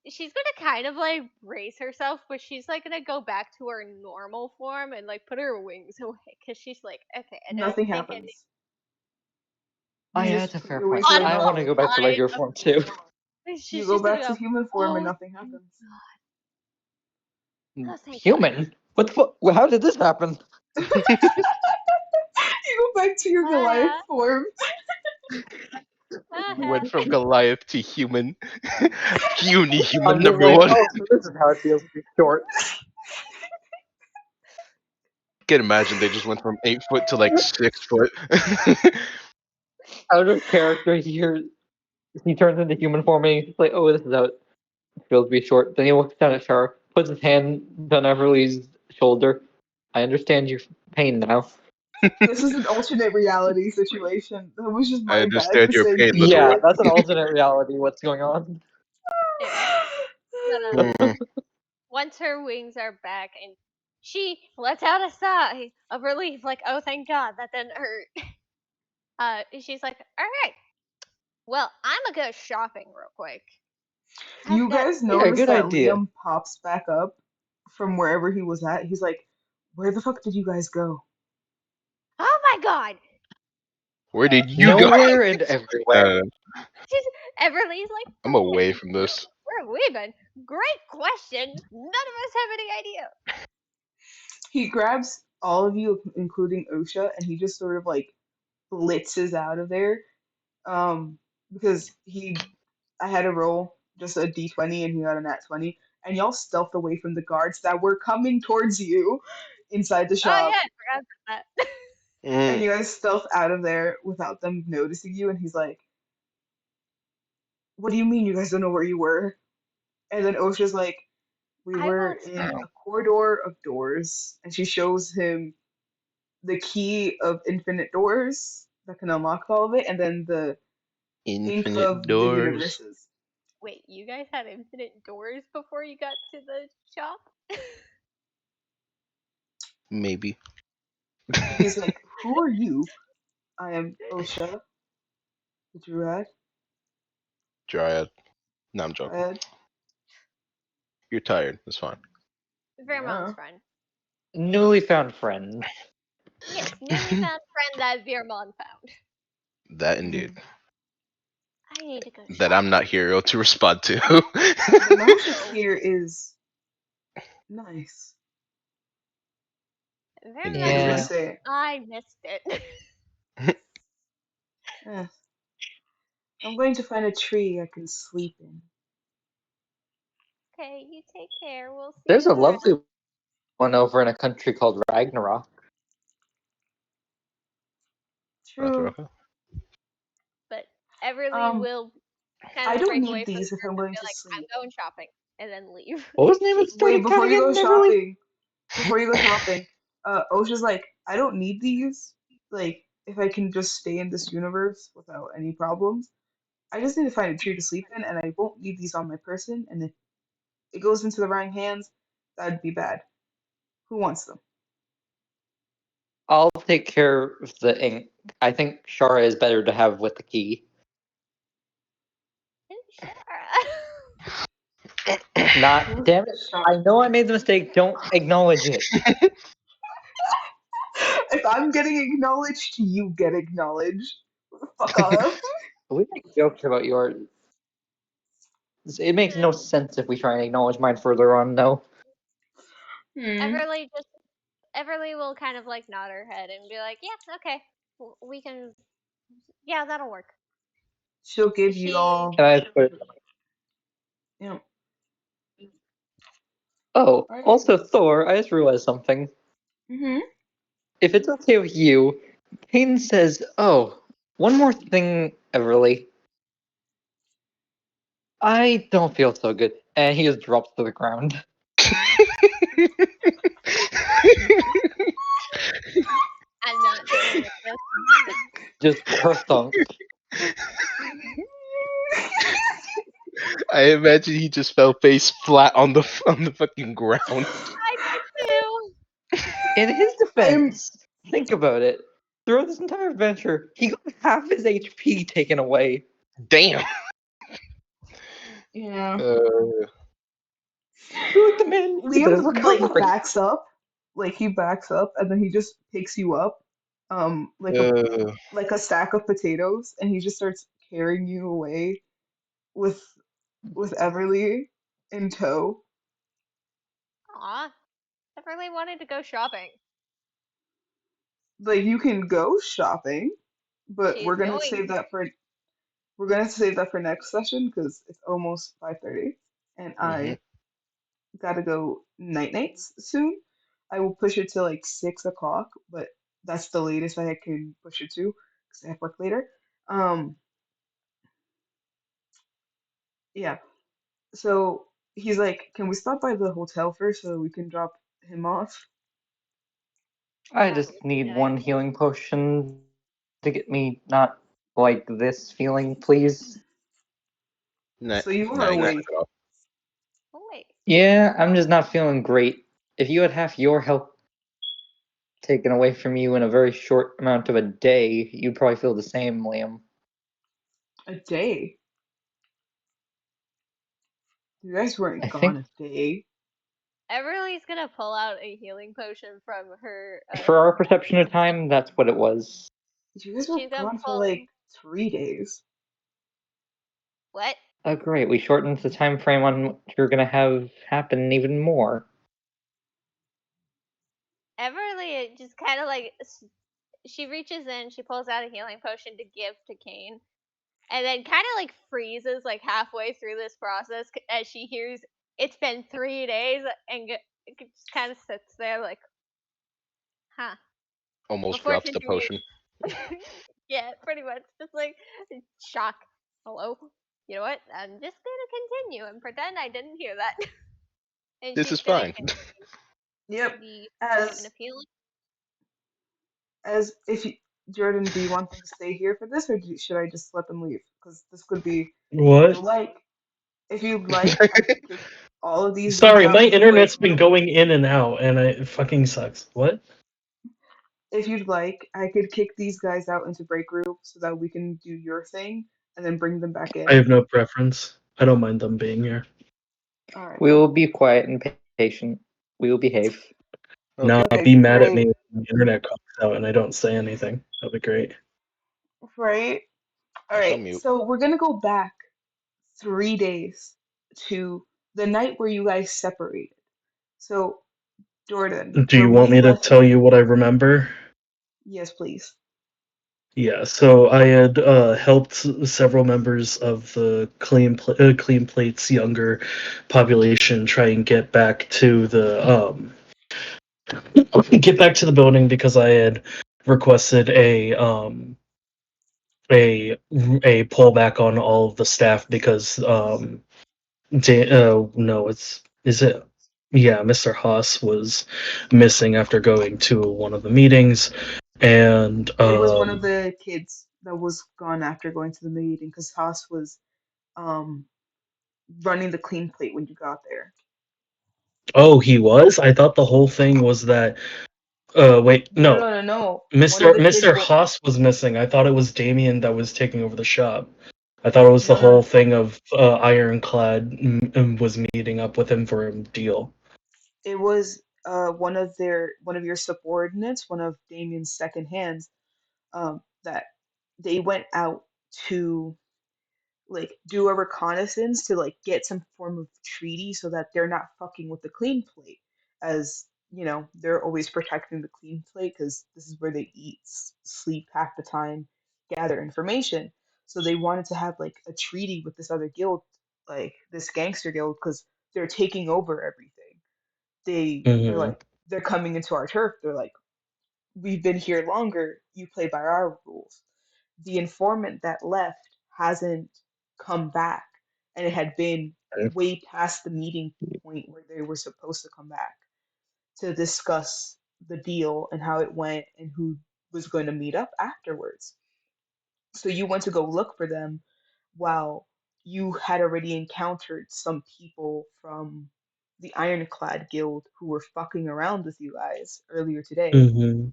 She's gonna kind of like brace herself, but she's like gonna go back to her normal form and like put her wings away because she's like, okay, I don't Nothing think I need. happens. Oh You yeah, just that's a put fair your point. wings away, On I want to nothing go back to happens. the regular line of form too. You she's go just gonna back to go. human form and Oh, nothing thank happens. God. Oh, thank God. Human? What the fuck? How did this happen? You go back to your Goliath Uh-huh. form. Uh-huh. Went from Goliath to human. Puny human I'm just number like, one. oh, so this is how it feels to be short. Can imagine they just went from 8 foot to like 6 foot. Out of character, he turns into human form and he's like, oh, this is how it feels to be short. Then he looks down at Char, puts his hand on Everly's shoulder. I understand your pain now. This is an alternate reality situation. That was just I my bad understand for your saying pain, be little Yeah, one. short. that's an alternate reality. What's going on? Yeah. But Hmm. once her wings are back and she lets out a sigh of relief, like, oh, thank God, that didn't hurt. She's like, all right, well, I'm gonna go shopping real quick. I've You got. guys Yeah, notice good that idea. Liam pops back up from wherever he was at. He's like, "Where the fuck did you guys go?" Oh my God! Where did you go? Nowhere and everywhere. She's Everly's like, I'm oh, away from this. where have we been? Great question. None of us have any idea. He grabs all of you, including Osha, and he just sort of like blitzes out of there. Because I had to roll just a d20 and he got a nat 20, and y'all stealthed away from the guards that were coming towards you inside the Oh yeah, shop. I forgot about that. And Mm. you guys stealth out of there without them noticing you. And he's like, "What do you mean you guys don't know where you were?" And then Osha's like, "We I were won't. in a corridor of doors." And she shows him the key of infinite doors that can unlock all of it, and then the pink Infinite of the doors. universes. Wait, you guys had infinite doors before you got to the shop? Maybe. And he's like, "Who are you?" "I am Osha, the Druid." Dryad. No, I'm joking. "Dryad." You're tired. It's fine. Vermont's "Yeah." friend. Newly found friend. Yes, newly found friend that Vermont found. That indeed. Mhm. I need to go That I'm shopping. not hero to respond to. The magic No. here is Nice. Very I much was gonna like Yeah. say, I missed it. eh, I'm going to find a tree I can sleep in. Okay, you take care. We'll see There's you a around. lovely one over in a country called Ragnarok. True. But Everly Um, will kind I of don't break need away from the these if group I'm and going be to like, I'm sleep. going shopping, and then leave. What was the name of the store Wait, again again, Everly? before you go shopping, Osha's like, I don't need these. Like, if I can just stay in this universe without any problems, I just need to find a tree to sleep in, and I won't leave these on my person. And if it goes into the wrong hands, that'd be bad. Who wants them? I'll take care of the ink. I think Shara is better to have with the key. Sure. Not, damn it. Shop. I know I made the mistake. Don't acknowledge it. If I'm getting acknowledged, you get acknowledged. Fuck off. We make jokes about yours. It makes no sense if we try and acknowledge mine further on, though. Hmm. Everly will kind of like nod her head and be like, yeah, okay, we can, yeah, that'll work. She'll give you She, all. Can I put it? You know. Oh, All right. also, Thor, I just realized something. Mhm. If it's okay with you, Kane says, oh, one more thing, Everly. I don't feel so good. And he just drops to the ground. I'm not dealing with this. Just kerthunk. I imagine he just fell face flat on the fucking ground. I did too. In his I'm. defense, think about it. Throughout this entire adventure, he got half his HP taken away. Damn. Yeah. You're like the man needed a bit of Liam like recovery. backs up, like he backs up, and then he just picks you up, Uh, like a sack of potatoes, and he just starts carrying you away with Everly in tow. Aw, Everly wanted to go shopping. Like you can go shopping, but She's going. we're gonna save that for next session because it's almost 5:30, and mhm. I gotta go night nights soon. I will push it to like 6 o'clock, but that's the latest I can push it to because I have work later. Um, yeah. So he's like, "Can we stop by the hotel first so we can drop him off?" I That would just be need nice. one healing potion to get me not like this feeling, please. Now, So you now are you can awake. knock it off. Oh wait, Yeah, I'm just not feeling great. If you had half your health taken away from you in a very short amount of a day, you'd probably feel the same, Liam. A day. You guys weren't I gone think a day. Everly's gonna pull out a healing potion from her. for our perception of time, that's what it was. You guys were She's gonna gone for pull. like 3 days. What? Oh, great. We shortened the time frame on what you're going to have happen even more. Everly just kind of like she reaches in, she pulls out a healing potion to give to Kane, and then kind of like freezes like halfway through this process as she hears it's been 3 days and just kind of sits there like, huh, Almost before drops the continuing. potion. Yeah, pretty much just like shock. Hello. You know what? I'm just gonna continue and pretend I didn't hear that. And This she's is gonna fine. give Yep. the potion As of healing. as if you, Jordan, do you want them to stay here for this, or should I just let them leave? Because this could be, if you What? like, I could kick all of these dudes Sorry, out my into break internet's been room. going in and out, and it fucking sucks. What? If you'd like, I could kick these guys out into break room so that we can do your thing and then bring them back I in. have no preference. I don't mind them being here. All right We then. will be quiet and patient. We will behave. Now Okay. be Okay, mad at great. me when the internet comes out and I don't say anything. That'd be great. Right. All I shall right. mute. So we're gonna go back 3 days to the night where you guys separated. So, Jordan, Do where you want we me to left, tell you what I remember? yes, please. Yeah, so I had helped several members of the Clean Plate's younger population try and get back to the building because I had requested a pullback on all of the staff because no, is it? Yeah, Mr. Haas was missing after going to one of the meetings, and It was one of the kids that was gone after going to the meeting because Haas was um running the clean plate when you got there. oh, he was. I thought the whole thing was that. Wait, No, no, no. no, no, no. One of Mr. the kids Mr. went. Haas was missing. I thought it was Damien that was taking over the shop. I thought it was the No, no, whole thing of Ironclad was meeting up with him for a deal. it was one of your subordinates, one of Damien's second hands, that they went out to like do a reconnaissance to like get some form of treaty so that they're not fucking with the clean plate, as you know they're always protecting the clean plate because this is where they eat, sleep half the time, gather information. So they wanted to have like a treaty with this other guild, like this gangster guild, because they're taking over everything. They're Hmm. like they're coming into our turf. They're like, we've been here longer, you play by our rules. The informant that left hasn't come back, and it had been way past the meeting point where they were supposed to come back to discuss the deal and how it went and who was going to meet up afterwards. So you went to go look for them while you had already encountered some people from the Ironclad Guild who were fucking around with you guys earlier today, Hmm.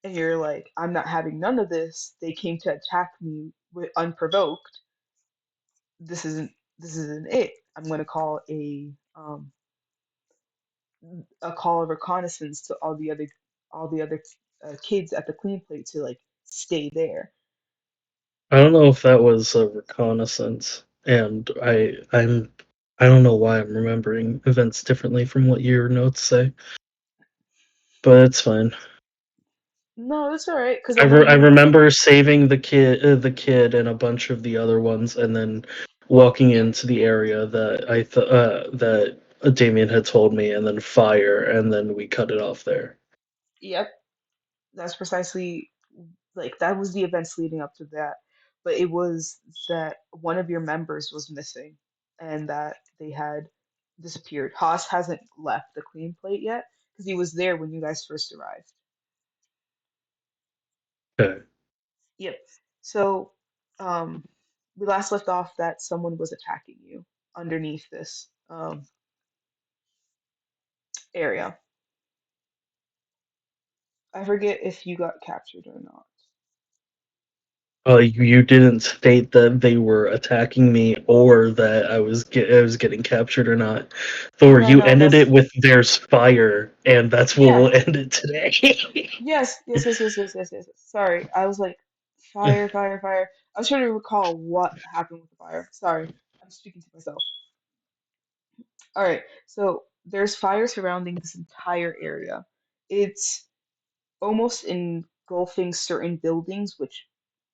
and you're like, I'm not having none of this. They came to attack me unprovoked. This isn't this isn't it. I'm gonna call a call of reconnaissance to all the other kids at the clean plate to like stay there. I don't know if that was a reconnaissance, and I don't know why I'm remembering events differently from what your notes say, but it's fine. No, it's all right because I know I you. remember saving the kid and a bunch of the other ones, and then walking into the area that that Damien had told me, and then fire, and then we cut it off there. Yep, that's precisely like that was the events leading up to that. But it was that one of your members was missing and that they had disappeared. Haas hasn't left the clean plate yet because he was there when you guys first arrived. Okay. Yep. So, um, we last left off that someone was attacking you underneath this area. I forget if you got captured or not. You didn't state that they were attacking me or that I was getting captured or not. Thor, No, you no, ended it that's with "There's fire," and that's where yeah. we'll end it today. Yes, yes, yes, yes, yes, yes, yes. Sorry, I was like, fire, fire, fire. I was trying to recall what happened with the fire. Sorry, I'm speaking to myself. All right, so there's fire surrounding this entire area. It's almost engulfing certain buildings, which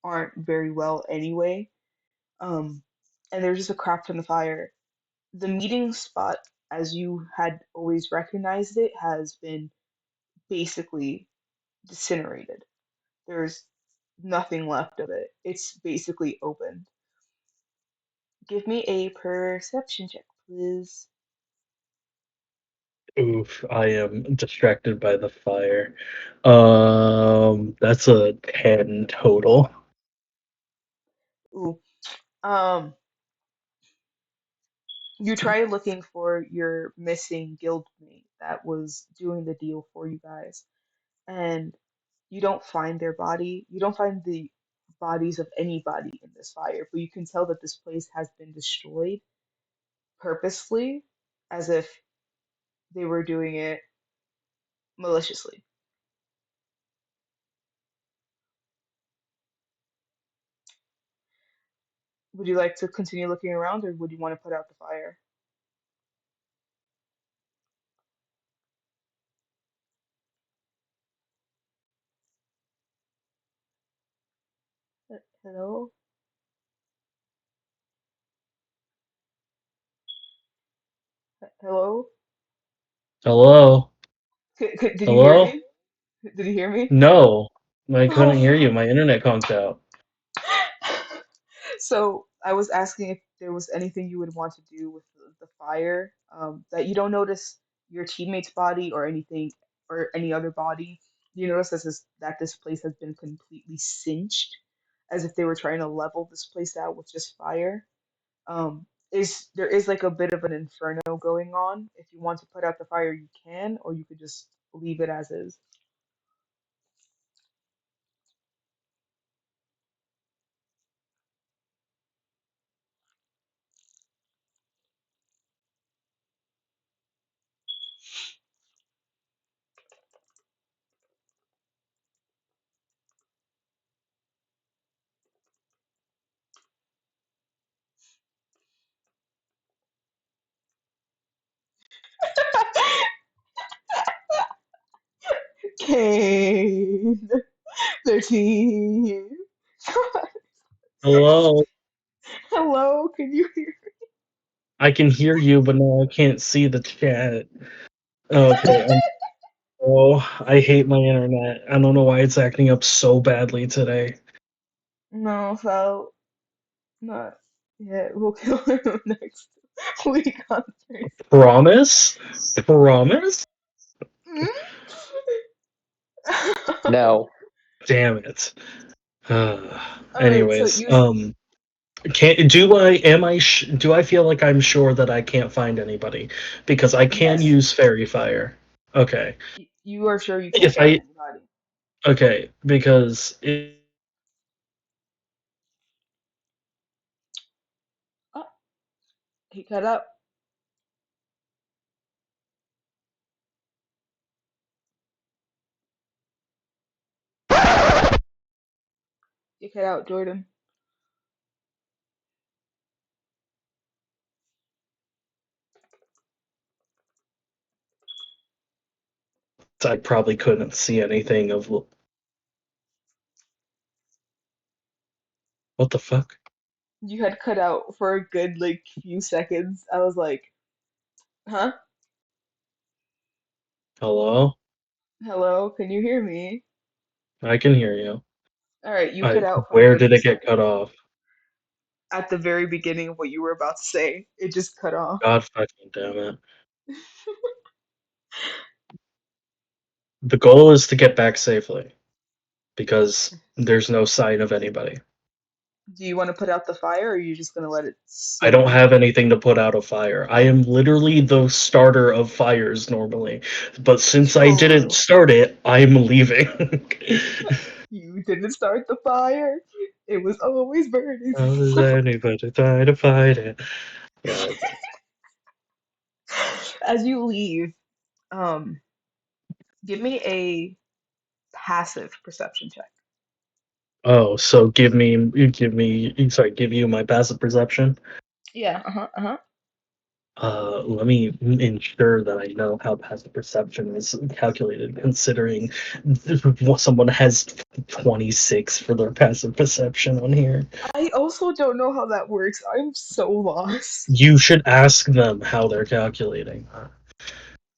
aren't very well anyway. Um, and there's just a crap ton of fire. The meeting spot, as you had always recognized it, has been basically disintegrated. There's nothing left of it. It's basically open. Give me a perception check, please. Oof, I am distracted by the fire. That's a 10 total. Ooh. Um, you try looking for your missing guildmate that was doing the deal for you guys, and you don't find their body. You don't find the bodies of anybody in this fire, but you can tell that this place has been destroyed purposely, as if they were doing it maliciously. Would you like to continue looking around, or would you want to put out the fire? Hello? Hello? Hello? Did you hear Hello? me? Did you hear me? No, I Oh, couldn't hear you. fuck. My internet conked out. So I was asking if there was anything you would want to do with the fire, that you don't notice your teammate's body or anything or any other body. You notice that this place has been completely singed, as if they were trying to level this place out with just fire. Is there is like a bit of an inferno going on. If you want to put out the fire, you can, or you could just leave it as is. Kane, 13. Hello? Hello, can you hear? I can hear you, but no, I can't see the chat. Okay, oh, I hate my internet. I don't know why it's acting up so badly today. No, so not yet. We'll kill him next week on Thursday. Promise? Promise? No. Damn it. All right, so Anyways, use. can do I am I do I feel like I'm sure that I can't find anybody because I can Yes, use fairy fire. Okay. you are sure you can't If find I anybody. okay, because Oh, he cut up. You cut out, Jordan. I probably couldn't see anything of what the fuck? You had cut out for a good like few seconds. I was like, huh? Hello? Hello, can you hear me? I can hear you. All right, you cut I out for a where good did few it get cut seconds. off? At the very beginning of what you were about to say, it just cut off. God fucking damn it. The goal is to get back safely because there's no sign of anybody. Do you want to put out the fire, or are you just gonna let it I don't simmer? have anything to put out a fire. I am literally the starter of fires normally. But since I didn't True. start it, I'm leaving. You didn't start the fire. It was always burning. How does anybody try to fight it? Yeah, that's it. As you leave, um, give me a passive perception check. Oh, so give you my passive perception. Yeah. Uh huh. Uh huh. Let me ensure that I know how passive perception is calculated, considering someone has 26 for their passive perception on here. I also don't know how that works. I'm so lost. You should ask them how they're calculating.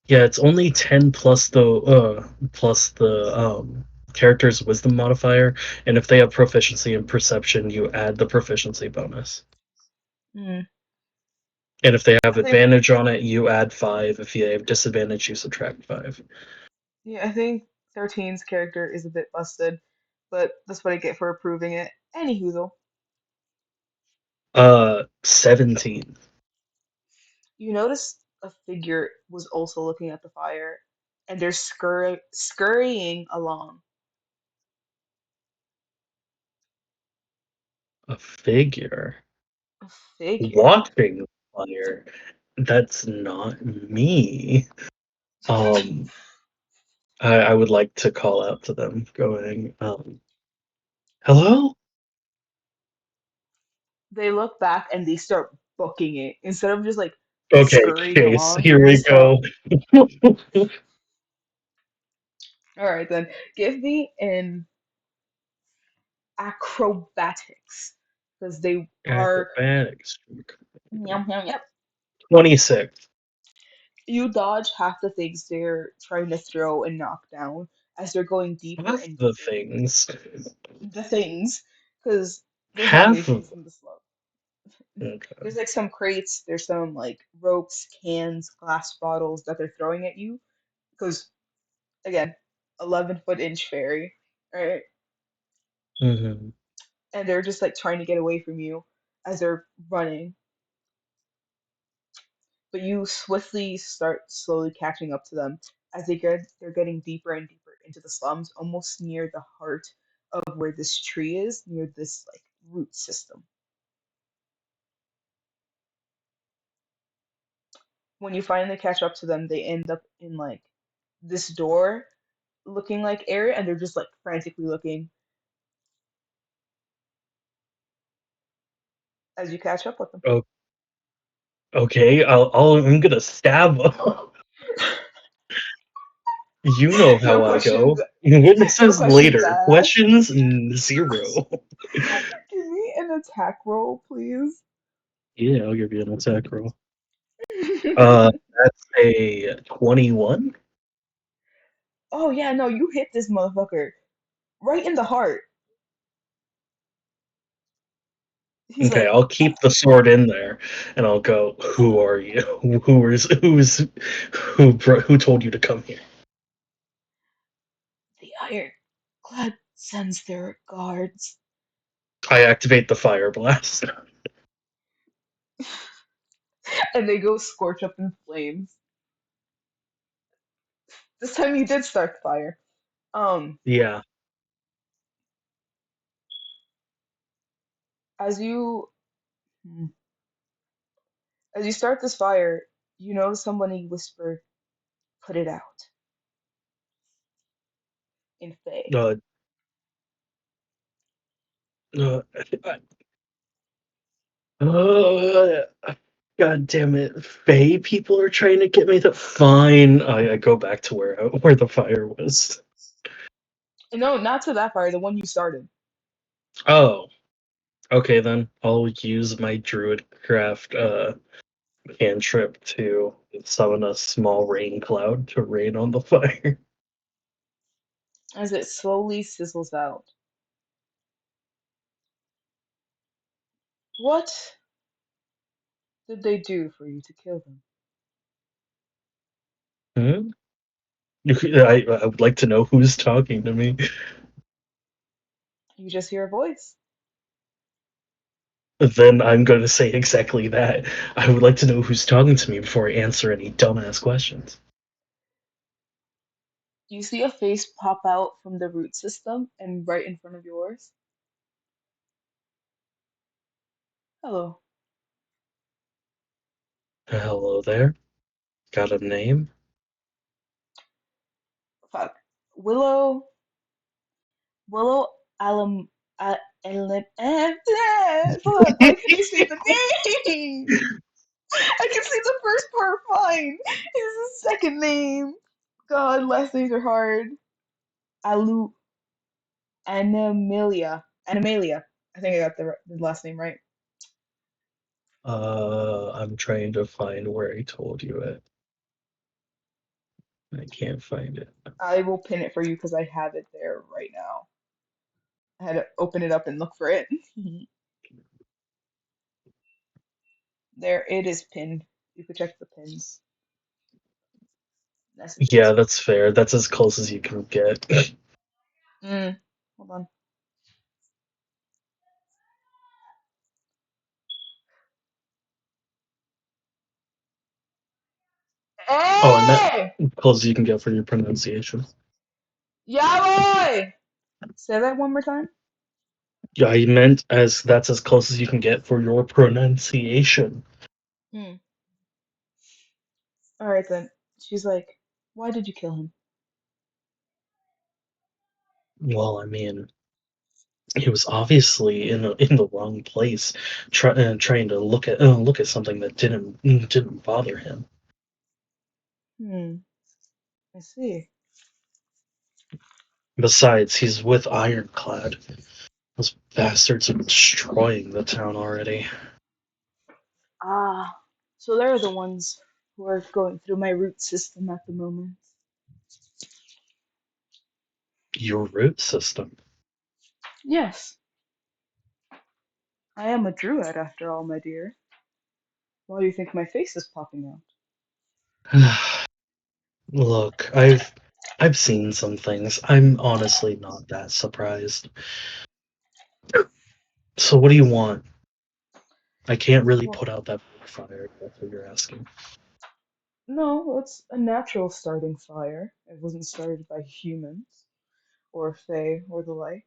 Yeah, it's only 10 plus the character's wisdom modifier, and if they have proficiency in perception, you add the proficiency bonus. Hmm. And if they I have think. advantage on it, you add 5. If you have disadvantage, you subtract 5. Yeah, I think 13's character is a bit busted, but that's what I get for approving it. Anywho, 17. you notice a figure was also looking at the fire, and they're scurrying along. A figure. A figure. Watching the fire. That's not me. Um, I would like to call out to them, going, hello? They look back and they start booking it instead of just like Okay, scurrying Case, along. here They we start. go. All right, then give me an acrobatics because they are. Acrobatics. Yum, yum, yum. 26. You dodge half the things they're trying to throw and knock down as they're going deeper Half and the deeper. things. The things, because there's not many Half of things in the slope. okay. There's like some crates, there's some like ropes, cans, glass bottles that they're throwing at you. Because again, 11-foot-inch fairy, right? Mhm. And they're just like trying to get away from you as they're running. But you swiftly start slowly catching up to them as they're getting deeper and deeper into the slums, almost near the heart of where this tree is, near this like root system. When you finally catch up to them, they end up in like this door looking like area, and they're just like frantically looking as you catch up with them. Oh, okay. I'm gonna stab 'em. You know No how I questions. go. No Witnesses questions later. asked. Questions zero. Give me an attack roll, please. Yeah, I'll give you an attack roll. That's a 21. Oh yeah, no, you hit this motherfucker right in the heart. He's Okay, like, I'll keep the sword in there, and I'll go. Who are you? Who told you to come here? the ironclad sends their guards, I activate the fire blast. and they go scorch up in flames. This time you did start the fire. Um, Yeah. as you hmm, as you start this fire, you notice somebody whispered, "Put it out," in Fae. Uh, uh, uh, God damn it! Fae people are trying to get me to fine. I go back to where the fire was. No, not to that fire, the one you started. Oh, okay then. I'll use my druidcraft cantrip to summon a small rain cloud to rain on the fire. As it slowly sizzles out. What did they do for you to kill them? Hmm? I would like to know who's talking to me. You just hear a voice. Then I'm going to say exactly that. I would like to know who's talking to me before I answer any dumbass questions. You see a face pop out from the root system and right in front of yours. Hello. Hello there. Got a name? Fuck. Willow. Willow Alum. Hold on. Why can I say the name? I can say the first part fine. It's the second name. God, last names are hard. Alu Animalia. Animalia. I think I got the last name right. I'm trying to find where I told you it. I can't find it. I will pin it for you because I have it there right now. I had to open it up and look for it. There, it is pinned. You could check the pins Yeah, messages. that's fair. That's as close as you can get. Hold on. Oh, I meant Hey! close as you can get for your pronunciation. Yeah, boy! Say that one more time. Yeah, I meant as that's as close as you can get for your pronunciation. Hmm. Alright then. She's like, why did you kill him? Well, I mean, he was obviously in the wrong place, trying to look at something that didn't bother him. Hmm. I see. Besides, he's with Ironclad. Those bastards are destroying the town already. Ah, so they're the ones who are going through my root system at the moment. Your root system. Yes, I am a druid after all, my dear. Why do you think my face is popping out? Look, I've seen some things. I'm honestly not that surprised. So what do you want? I can't really Well, put out that fire. If that's what you're asking. no, it's a natural starting fire. It wasn't started by humans or fae or the like.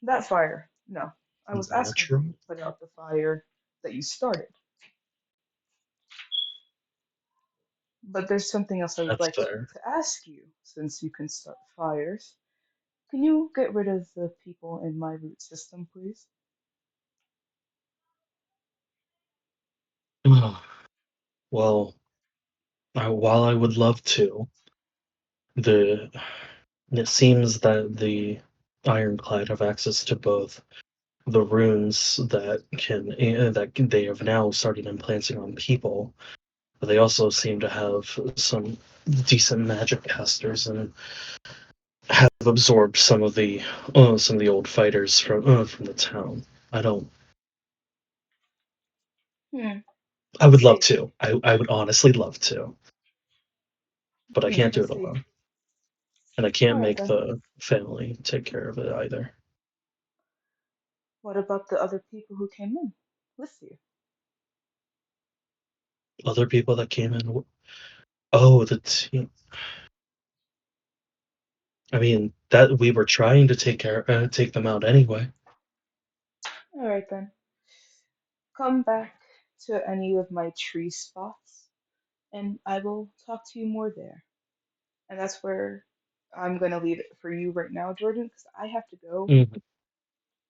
That fire, no. I was asking for you Natural? to put out the fire that you started. But there's something else I would That's like fair. to ask you, since you can start fires. Can you get rid of the people in my root system, please? Well, while I would love to, the it seems that the Ironclad have access to both the runes that they have now started implanting on people, but they also seem to have some decent magic casters and have absorbed some of the old fighters from the town. I don't. Hmm, I would love see. to. I would honestly love to, but I can't I do it see. alone, and I can't Alright make then. the family take care of it either. What about the other people who came in with you? Other people that came in. Oh, the team. I mean, that we were trying to take them out anyway. Alright then. Come back to any of my tree spots, and I will talk to you more there. And that's where I'm gonna leave it for you right now, Jordan, because I have to go.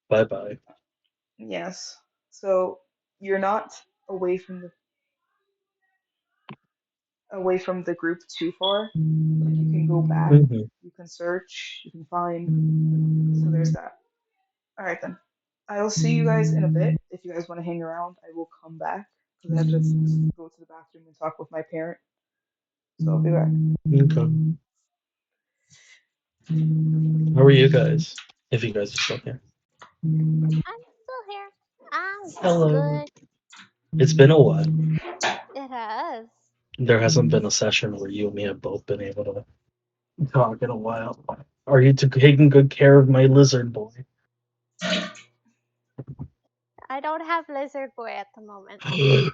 Bye bye. Yes. So you're not away from the away from the group too far. Like you can go back, Hmm. you can search, you can find. So there's that. All right then. I'll see you guys in a bit. If you guys want to hang around, I will come back because I have to just go to the bathroom and talk with my parent. So I'll be back. Okay. How are you guys? If you guys are still here. I'm still here. I'm Hello. good. It's been a while. It has. There hasn't been a session where you and me have both been able to talk in a while. Are you taking good care of my lizard boy? I don't have Lizard Boy at the moment. But yes,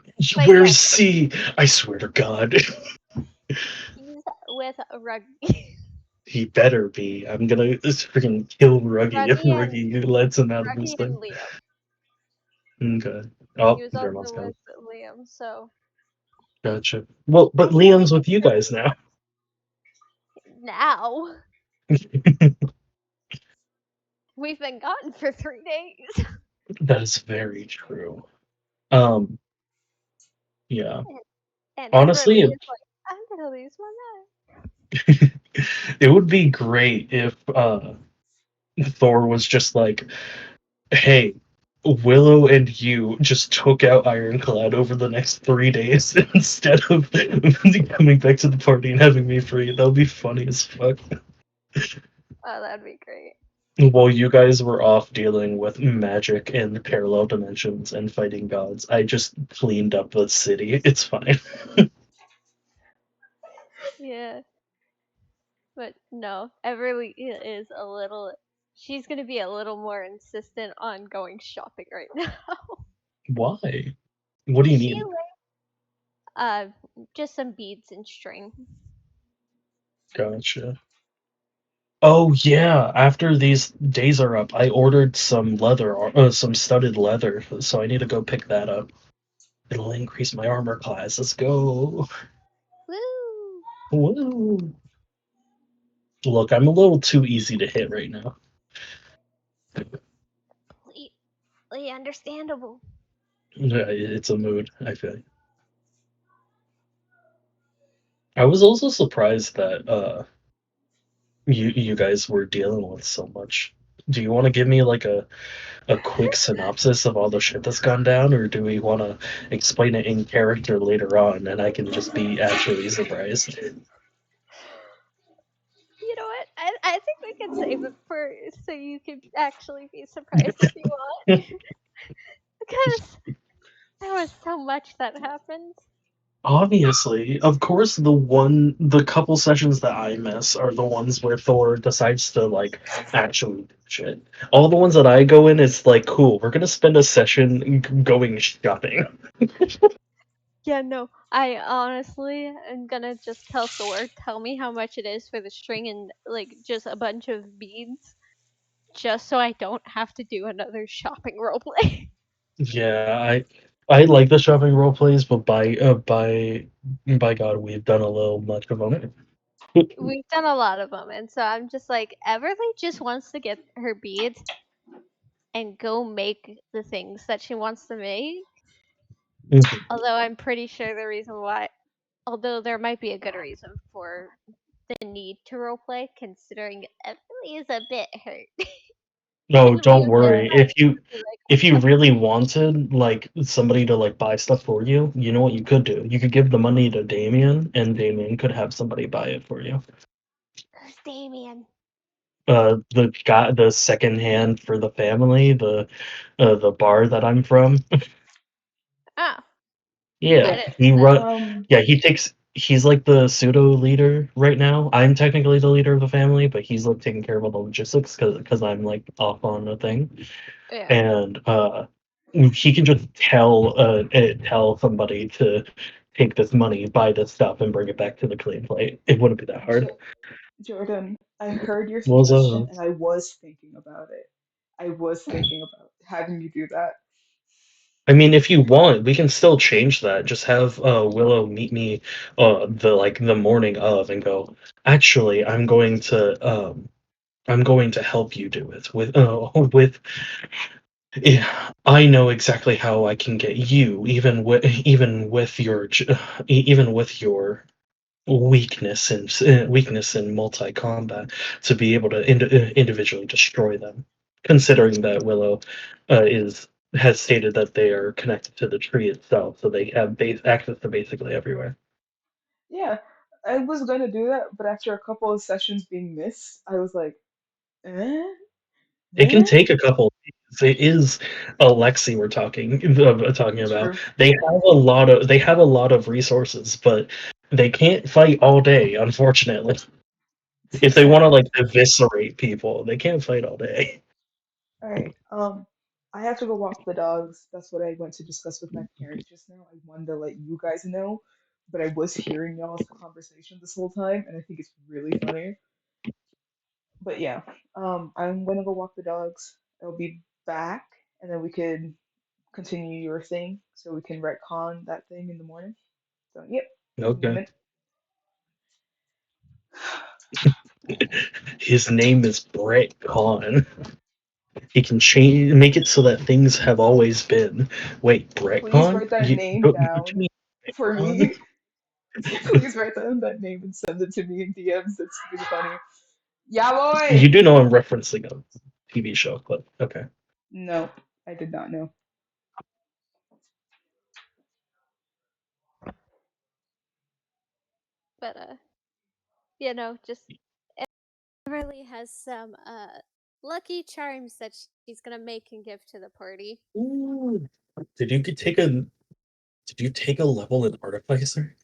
Where's C? I swear to God. he's with Ruggy. He better be. I'm gonna just freaking kill Ruggy if Ruggy and Ruggy lets him out of his Ruggy and thing. Liam. Okay. He Oh, was also Grandma's with gone. Liam, so Gotcha. Well, but I feel Liam's like with you guys now. now we've been gone for 3 days. That is very true. Um, yeah. And Honestly, Everly is like, I'm gonna lose my mind. it would be great if Thor was just like, "Hey, Willow and you just took out Ironclad over the next 3 days instead of coming back to the party and having me free." That would be funny as fuck. Oh, that'd be great. While you guys were off dealing with magic and parallel dimensions and fighting gods, I just cleaned up the city. It's fine. Yeah. But no, Everly is a little. She's gonna be a little more insistent on going shopping right now. Why? What do you She need? uh just some beads and string. Gotcha. Oh yeah, after these days are up, I ordered some some studded leather, so I need to go pick that up. It'll increase my armor class. Let's go. Woo! Woo. Look, I'm a little too easy to hit right now. Completely understandable. It's a mood, I feel. I was also surprised that you guys were dealing with so much. Do you want to give me like a quick synopsis of all the shit that's gone down, or do we want to explain it in character later on, and I can just be actually surprised? You know what? I think we can save it for so you can actually be surprised if you want. Because there was so much that happened. Obviously, of course, the couple sessions that I miss are the ones where Thor decides to like actually do shit. All the ones that I go in, it's like, cool, we're gonna spend a session going shopping. Yeah, no. I honestly am gonna just tell Thor, tell me how much it is for the string and like just a bunch of beads, just so I don't have to do another shopping roleplay. Yeah, I like the shopping role plays, but by God, we've done a little much of them. We've done a lot of them, and so I'm just like, Everly just wants to get her beads and go make the things that she wants to make. Although I'm pretty sure the reason why, although there might be a good reason for the need to roleplay, considering Everly is a bit hurt. No, And we don't would just worry. like be If you like, really wanted like somebody to like buy stuff for you, you know what you could do? You could give the money to Damien, and Damien could have somebody buy it for you. who's Damien? The guy, the second hand for the family, the bar that I'm from. Oh, I Yeah, didn't he know. run. Yeah, he's like the pseudo leader right now. I'm technically the leader of the family, but he's like taking care of all the logistics because I'm like off on a thing. Yeah. And he can just tell somebody to take this money, buy this stuff, and bring it back to the clean plate. It wouldn't be that hard. Jordan, I heard your What was suggestion that? and I was thinking about it. I was thinking about having you do that. I mean, if you want, we can still change that. Just have Willow meet me the morning of and go. Actually, I'm going to help you do it with. Yeah, I know exactly how I can get you, even with your weakness in multi combat, to be able to individually destroy them. Considering that Willow is has stated that they are connected to the tree itself, so they have access to basically everywhere. Yeah, I was gonna do that, but after a couple of sessions being missed, I was like, eh? It can Eh? take a couple of days. It is Alexi we're talking about. True. They have a lot of resources, but they can't fight all day, unfortunately. If they want to like Sad. eviscerate people, they can't fight all day. Alright, I have to go walk the dogs. That's what I went to discuss with my parents just now. I wanted to let you guys know, but I was hearing y'all's conversation this whole time, and I think it's really funny. But yeah, I'm gonna go walk the dogs. I'll be back, and then we could continue your thing, so we can retcon that thing in the morning. So yep, give me a Okay. minute. His name is Brett Kahn. He can make it so that things have always been. Wait, Brett Please Kahn? write that You name don't you down mean Brett for Kahn? me. Please write down that name and send it to me in DMs. That's really funny. Yeah, You boy. do know I'm referencing a TV show, but okay. No, I did not know. But you know, just Everly has some lucky charms that she's gonna make and give to the party. Ooh. Did you take a Did you take a level in Artificer?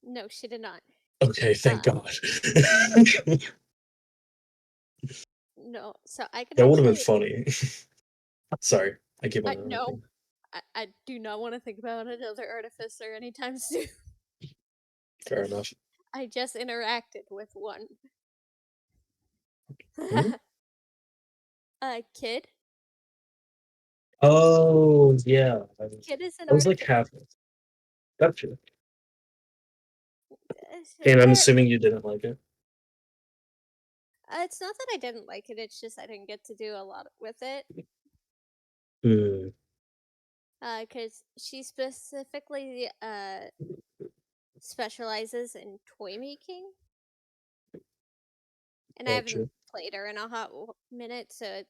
No, she did not. Okay, thank Uh, God. no. So I can That would have been actually. funny. Sorry, I keep on No. interrupting. I do not want to think about another artificer anytime soon. Fair enough. I just interacted with one. Hmm? Kid. Oh yeah, Kid is an I was like artificer. half. Gotcha. And I'm There. assuming you didn't like it. It's not that I didn't like it. It's just I didn't get to do a lot with it. Hmm. Because she specifically specializes in toy making, and I haven't Gotcha. played her in a minute, so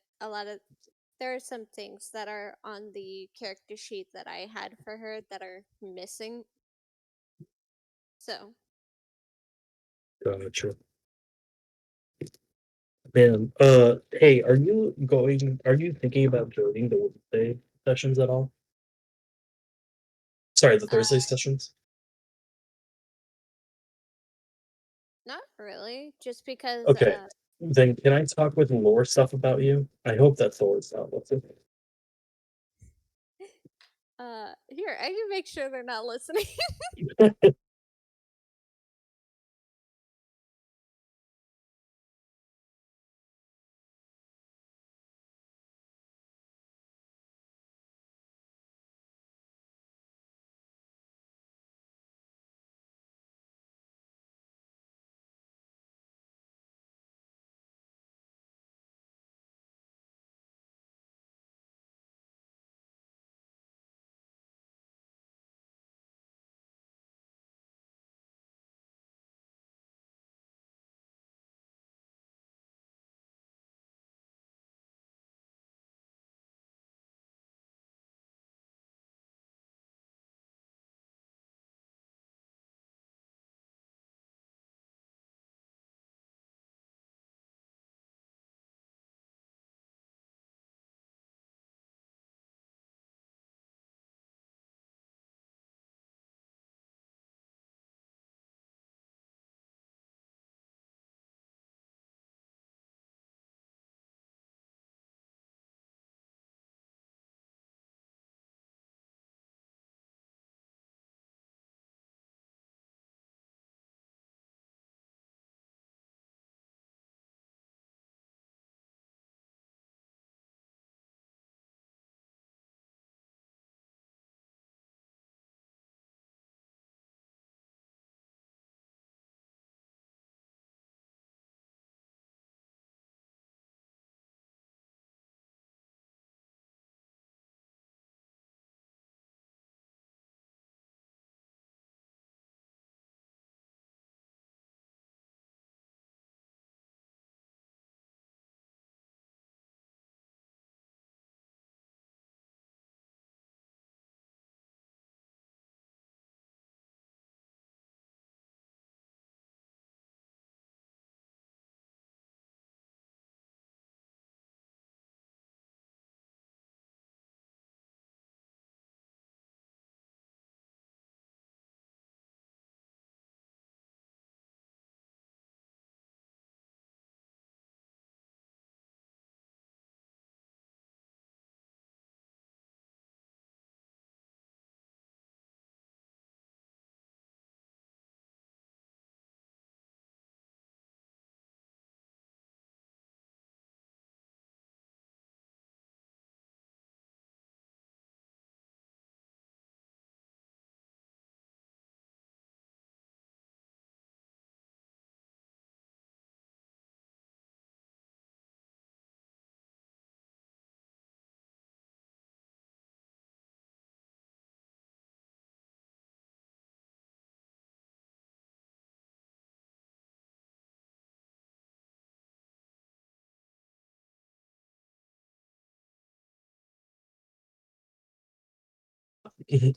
there are some things that are on the character sheet that I had for her that are missing. So Gotcha. Man, hey, are you thinking about joining the Wednesday sessions at all? Sorry, the Thursday sessions? not really, just because Okay. Then can I talk with lore stuff about you? I hope that Thor's not listening. here, I can make sure they're not listening.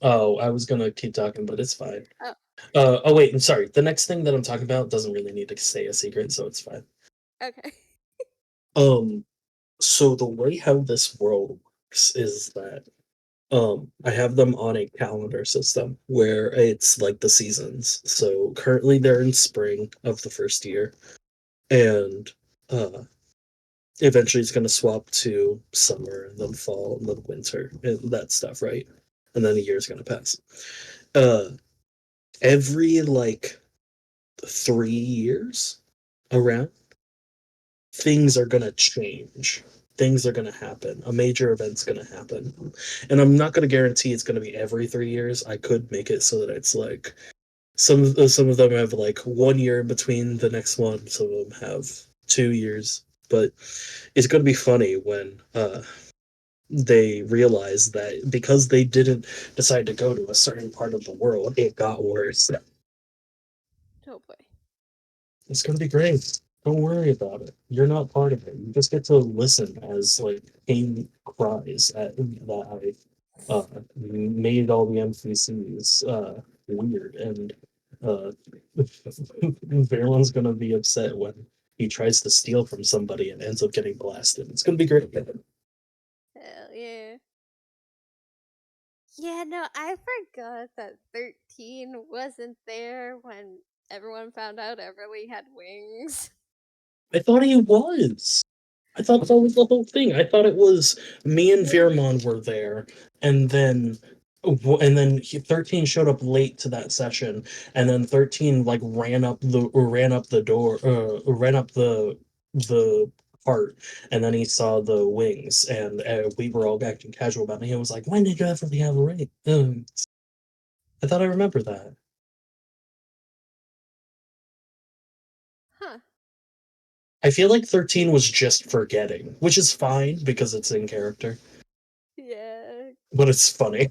Oh, I was gonna keep talking, but it's fine. Oh, Oh wait, I'm sorry. The next thing that I'm talking about doesn't really need to stay a secret, so it's fine. okay. Um, so the way how this world works is that I have them on a calendar system where it's like the seasons. So currently they're in spring of the first year, and uh eventually it's gonna swap to summer and then fall and then winter and that stuff, right? And then a year's gonna pass. Uh every like 3 years around, things are gonna change. Things are gonna happen. A major event's gonna happen. And I'm not gonna guarantee it's gonna be every 3 years. I could make it so that it's like some of them have like 1 year in between the next one, some of them have 2 years. But it's gonna be funny when they realize that because they didn't decide to go to a certain part of the world, it got worse. Oh boy. It's gonna be great. Don't worry about it. You're not part of it. You just get to listen as like Kane cries at that made all the NPCs weird, and uh, Verlon's gonna be upset when he tries to steal from somebody and ends up getting blasted. It's gonna be great. Hell yeah. Yeah, no, I forgot that 13 wasn't there when everyone found out Everly had wings. I thought he was. I thought that was the whole thing. I thought it was me and No. Veermon were there, and then 13 showed up late to that session, and then 13 like ran up the part, and then he saw the wings, and we were all acting casual about it. He was like, "When did you ever have a ring?" I thought I remember that. Huh. I feel like 13 was just forgetting, which is fine because it's in character, Yeah. but it's funny.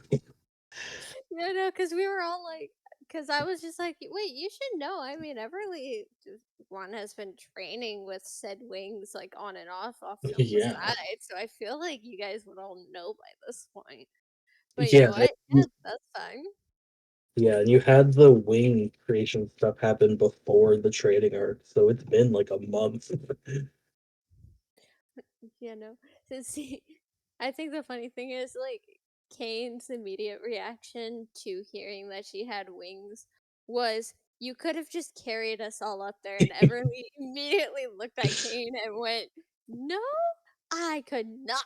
Yeah, no, because we were all like, because I was just like, wait, you should know. I mean, Everly one has been training with said wings like on and off the Yeah. side, so I feel like you guys would all know by this point. But you know Yeah, what? Yeah, that's fine. yeah, and you had the wing creation stuff happen before the trading arc, so it's been like a month. You know, to see, I think the funny thing is like Kane's immediate reaction to hearing that she had wings was, "You could have just carried us all up there," and Everly immediately looked at Kane and went, "No, I could not.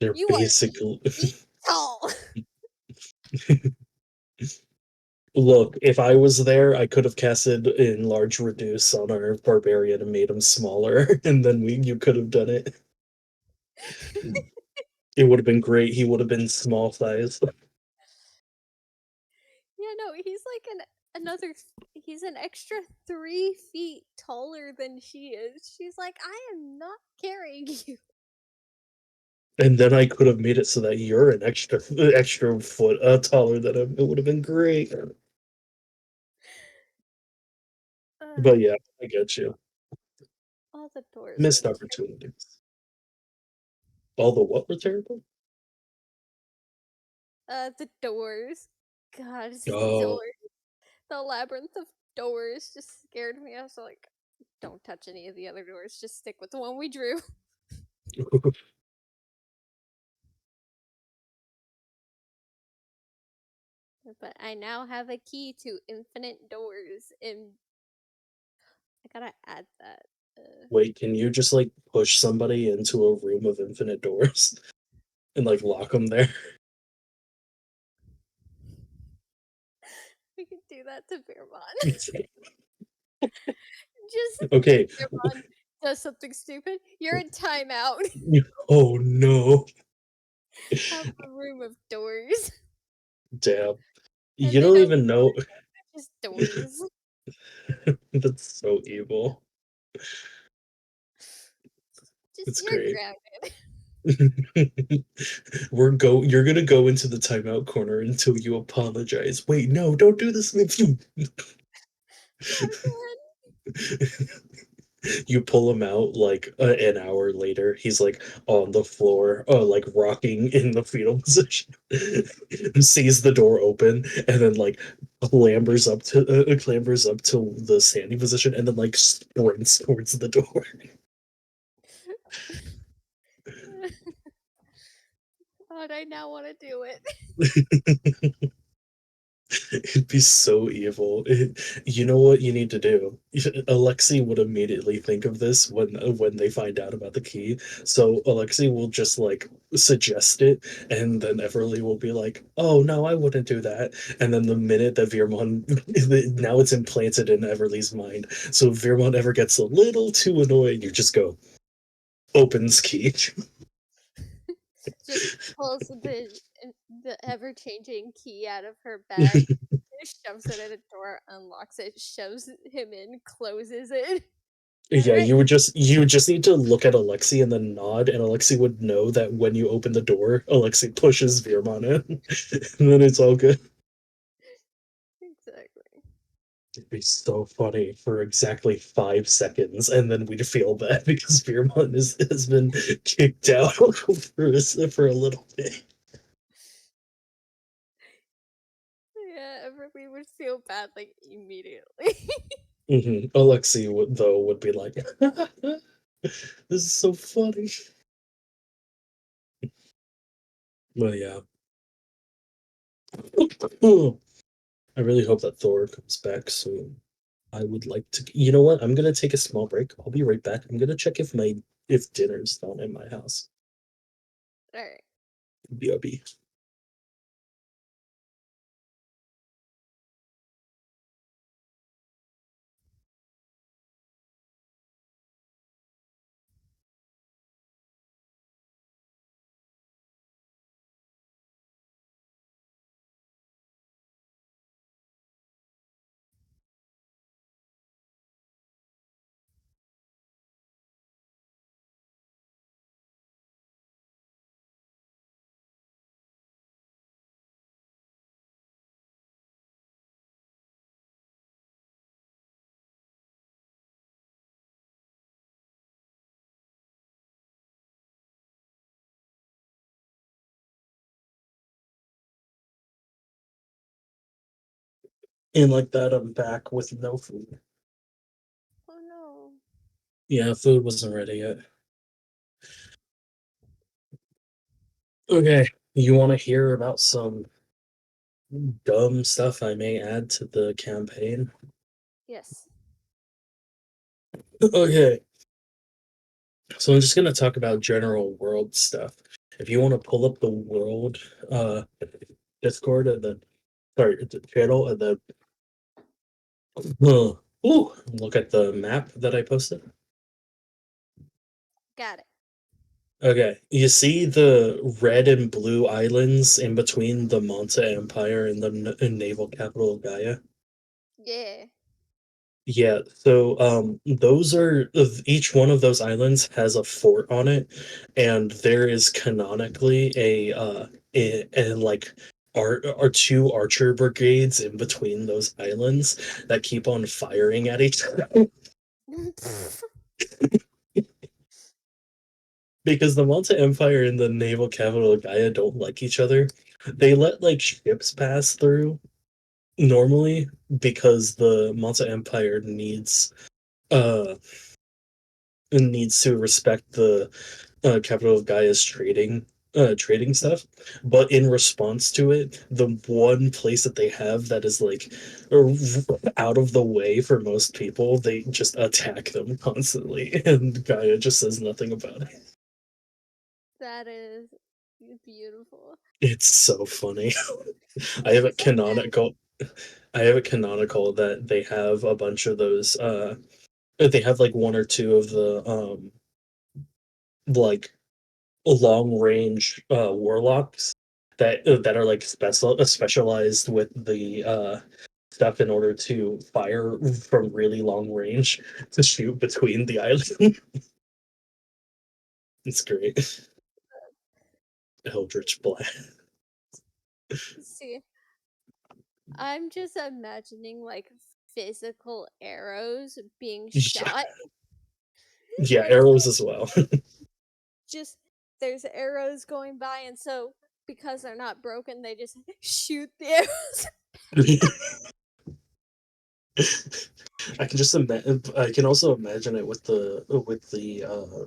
They're You are basically feet tall." look, if I was there, I could have casted enlarge reduce on our barbarian and made him smaller, and then you could have done it. It would have been great. He would have been small size. Yeah, no, he's like another. He's an extra 3 feet taller than she is. She's like, I am not carrying you. And then I could have made it so that you're an extra foot taller than him. It would have been great. But yeah, I get you. All the doors were Missed opportunities. All the what were terrible? the doors. God, it's Oh, doors. The labyrinth of doors just scared me. I was like, don't touch any of the other doors. Just stick with the one we drew. But I now have a key to infinite doors, and I gotta add that. wait, can you just like push somebody into a room of infinite doors and like lock them there? We could do that to Beermon. Just Okay. Beermon does something stupid. You're in timeout. Oh no. Have a room of doors. Damn. And You they don't don't even know. just doors. That's so evil. Just It's you're great. grounded. You're gonna go into the timeout corner until you apologize. Wait, no, don't do this with you. Not again. You pull him out like an hour later. He's like on the floor, like rocking in the fetal position. Sees the door open and then like clambers up to the standing position and then like sprints towards the door. God, I now want to do it. It'd be so evil. You know what you need to do? Alexi would immediately think of this when they find out about the key. So Alexi will just like suggest it, and then Everly will be like, "Oh no, I wouldn't do that." And then the minute that Veermon, now it's implanted in Everly's mind. So if Veermon ever gets a little too annoyed, you just go, "Opens key." Just pulls the ever changing key out of her bag, shoves it at a door, unlocks it, shoves him in, closes it. All Yeah, right. you would just need to look at Alexi and then nod, and Alexi would know that when you open the door, Alexi pushes Veermon in, and then it's all good. Exactly. It'd be so funny for exactly 5 seconds, and then we'd feel bad because Beermont has been kicked out for a little bit. Yeah, everybody would feel bad like immediately. Alexi would be like, "This is so funny." But yeah, I really hope that Thor comes back soon. I would like to. You know what? I'm gonna take a small break. I'll be right back. I'm gonna check if dinner's done in my house. All right. BRB. And like that, I'm back with no food. Oh no. Yeah, food wasn't ready yet. Okay, you want to hear about some dumb stuff I may add to the campaign? Yes. Okay, so I'm just gonna talk about general world stuff. If you want to pull up the world Discord and then sorry, the channel and then look at the map that I posted. Got it. Okay, you see the red and blue islands in between the Manta Empire and the naval capital of Gaia? Yeah. Yeah, so those are each one of those islands has a fort on it, and there is canonically a like are two archer brigades in between those islands that keep on firing at each other because the Malta Empire and the naval capital of Gaia don't like each other. They let like ships pass through normally because the Malta Empire uh needs to respect the capital of Gaia's trading stuff. But in response to it, the one place that they have that is like out of the way for most people, they just attack them constantly, and Gaia just says nothing about it. That is beautiful. It's so funny. I have it It's like canonical. I have it canonical that they have a bunch of those. They have like one or two of the like long range warlocks that are like specialized with the stuff in order to fire from really long range to shoot between the island. It's great. Eldritch Blast. see, I'm just imagining like physical arrows being Yeah, shot yeah, and arrows so as well. just there's arrows going by and so because they're not broken they just shoot the arrows. I can also imagine it with the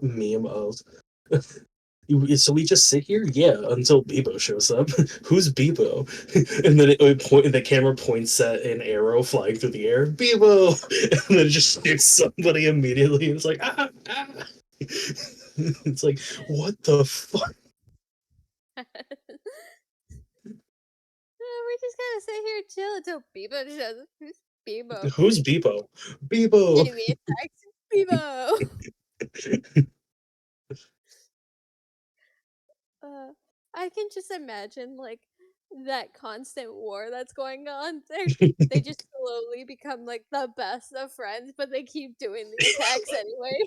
meme of so we just sit here, yeah, until Bebo shows up. Who's Bebo? And then the camera points at an arrow flying through the air. Bebo, and then it just shoots somebody immediately. And it's like ah, ah. It's like what the fuck? We're just gonna sit here and chill until Bebo shows up. Who's Bebo? Who's Bebo? Bebo. Enemy attacks Bebo. Uh, I can just imagine like that constant war that's going on. They just slowly become like the best of friends, but they keep doing the attacks anyway.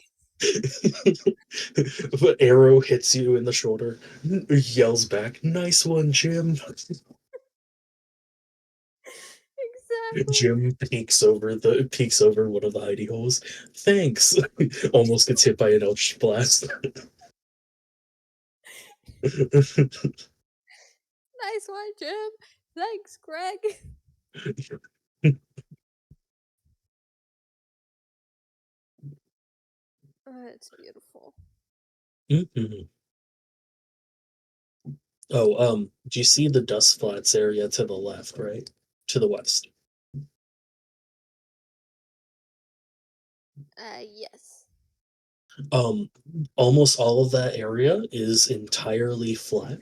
But arrow hits you in the shoulder, yells back, "Nice one, Jim." Exactly. Jim peeks over one of the hidey holes. Thanks. Almost gets hit by an Eldritch blast. Nice one, Jim. Thanks, Greg. Oh, it's beautiful. Mhm. Oh, do you see the dust flats area to the left, right? To the west. Yes. Um, almost all of that area is entirely flat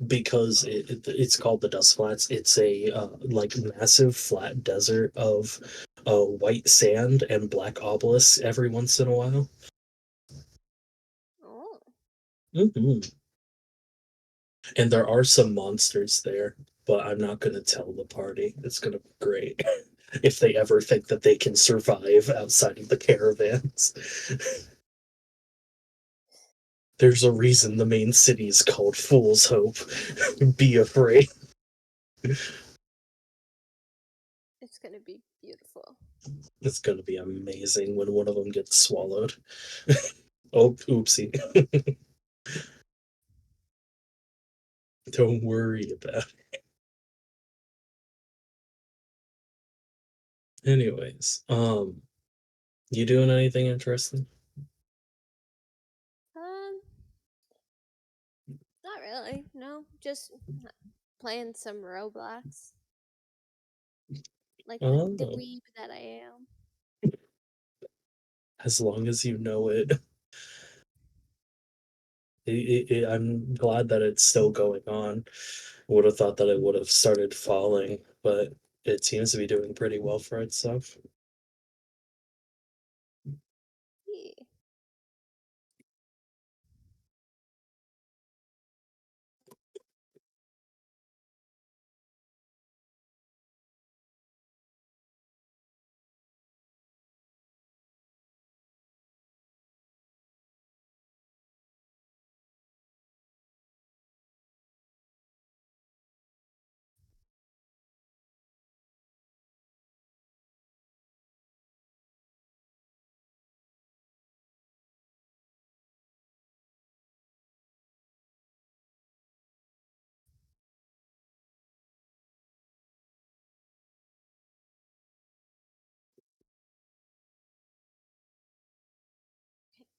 because it's called the dust flats. It's a like massive flat desert of white sand and black obelisks every once in a while. Oh. Hmm. And there are some monsters there, but I'm not going to tell the party. It's going to be great if they ever think that they can survive outside of the caravans. There's a reason the main city is called Fool's Hope. Be afraid. It's gonna be beautiful. It's going to be amazing when one of them gets swallowed. Oh, oopsie. Don't worry about it. Anyways, you doing anything interesting? Um, not really. No, just playing some Roblox, like the Oh, dweeb that I am. as long as you know it. I'm glad that it's still going on. Would have thought that it would have started falling, but it seems to be doing pretty well for itself. Yeah.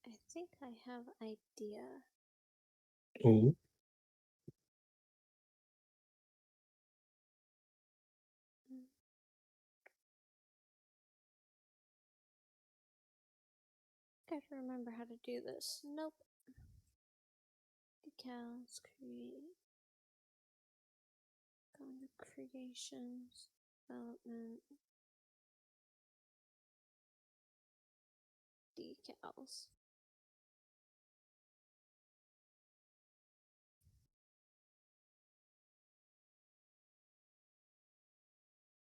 I think I have idea. Ooh. Mm, gotta remember how to do this. Nope. Decals, create, go into creations, development, decals.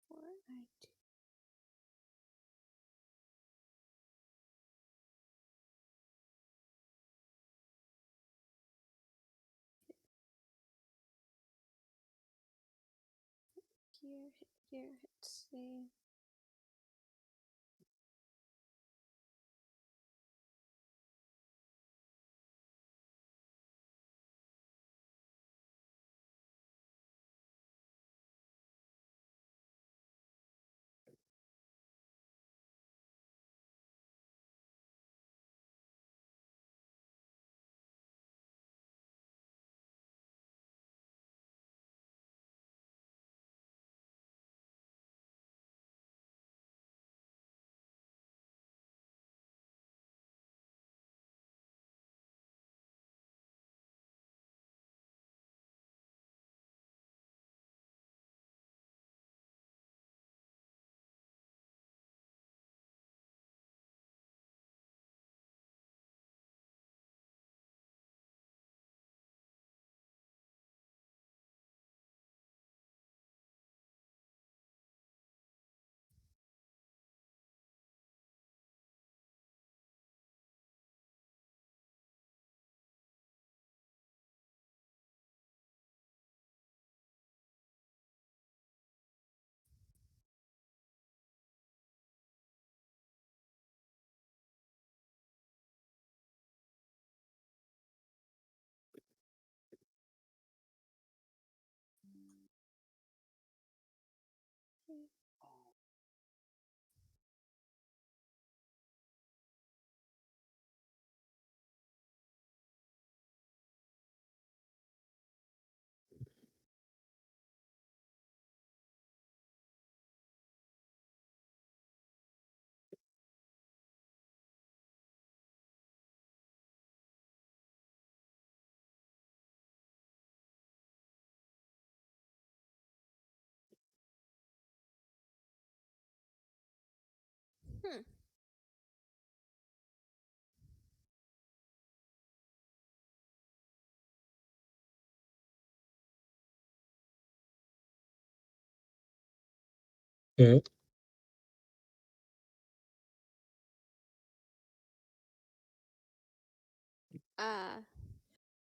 What I do. Here, hit save. Hmm. Hmm? Uh,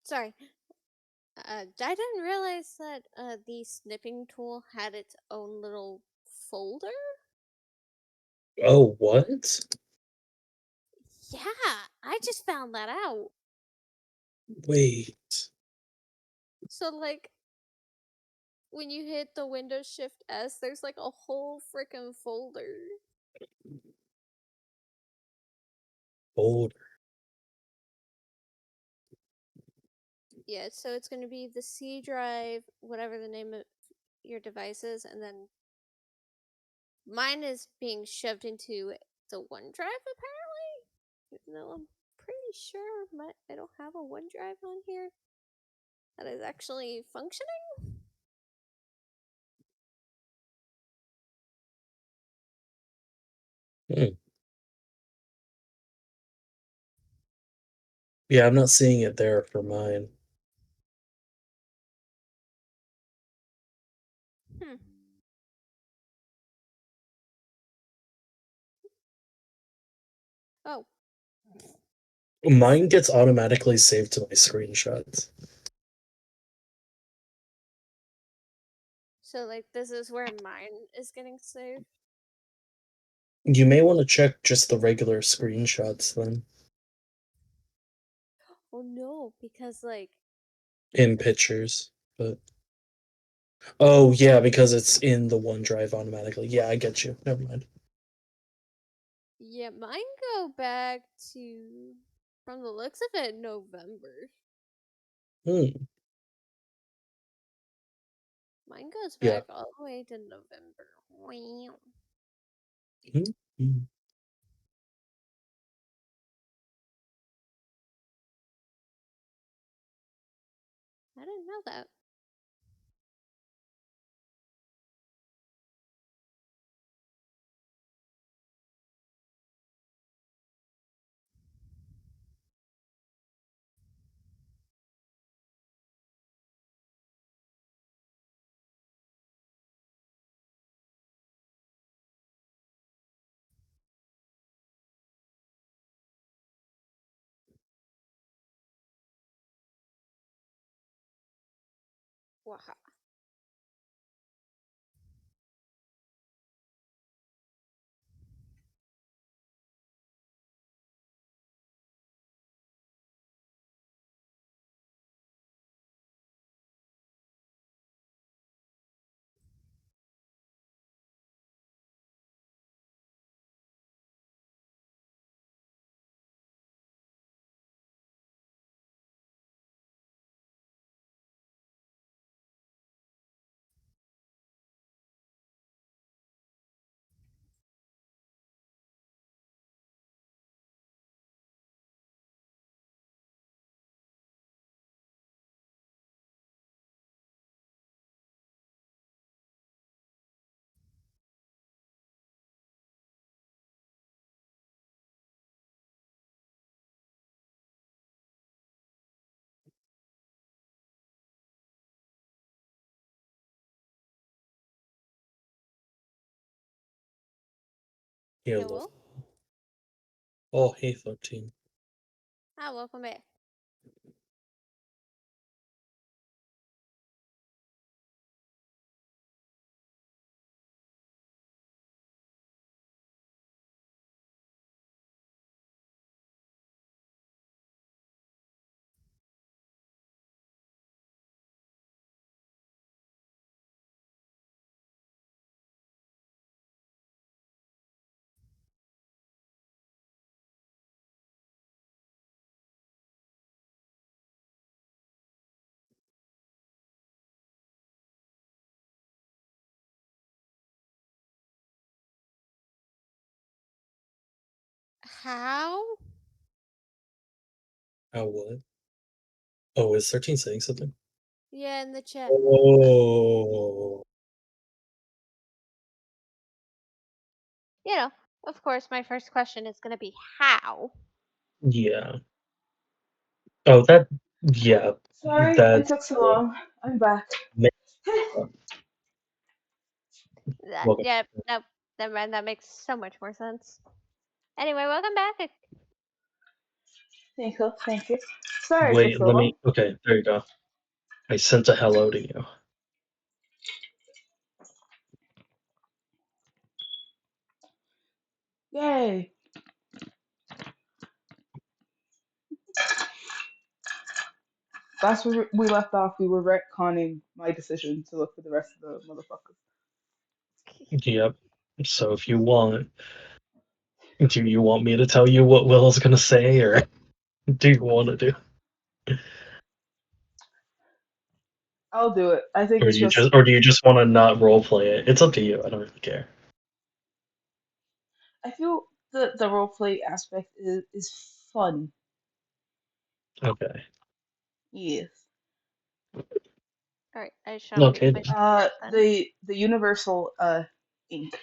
sorry. I didn't realize that the snipping tool had its own little folder. Oh, what? Yeah, I just found that out. Wait. So like when you hit the Windows Shift S, there's like a whole freaking folder. Folder. Yeah, so it's going to be the C drive, whatever the name of your device is, and then mine is being shoved into the OneDrive apparently. Even though I'm pretty sure I don't have a OneDrive on here that is actually functioning. Hmm. Yeah, I'm not seeing it there for mine. Hmm. Oh, Mine gets automatically saved to my screenshots. so like this is where mine is getting saved. You may want to check just the regular screenshots then. Oh no, because like In pictures. But oh yeah, because it's in the OneDrive automatically. Yeah, I get you. Never mind. yeah, mine go back to from the looks of it November. Hmm. Mine goes Yeah. back all the way to November. Wow. Hmm. Hmm. I didn't know that. Wow. Yeah, Yeah, love. well, Oh, hey, 13. welcome back. How? How what? Oh, is 13 saying something? Yeah, in the chat. Oh. You know, Of course, my first question is going to be how. Yeah. Oh, that. Yeah. Sorry, it That's took so long. I'm back. That, welcome. yeah, no, never mind. That makes so much more sense. Anyway, welcome back. Thank you, thank you. Sorry it took Wait, so let long. me. Okay, there you go. I sent a hello to you. Yay! Last we left off, we were retconning my decision to look for the rest of the motherfuckers. Yep. So if you want, do you want me to tell you what Will's gonna say, or do you want to do, I'll do it. I think or it's do you just. just, or do you just want to not role play it? It's up to you. I don't really care. I feel the roleplay aspect is fun. Okay. Yes. All right, I just want to Okay make my then. sure then. The universal ink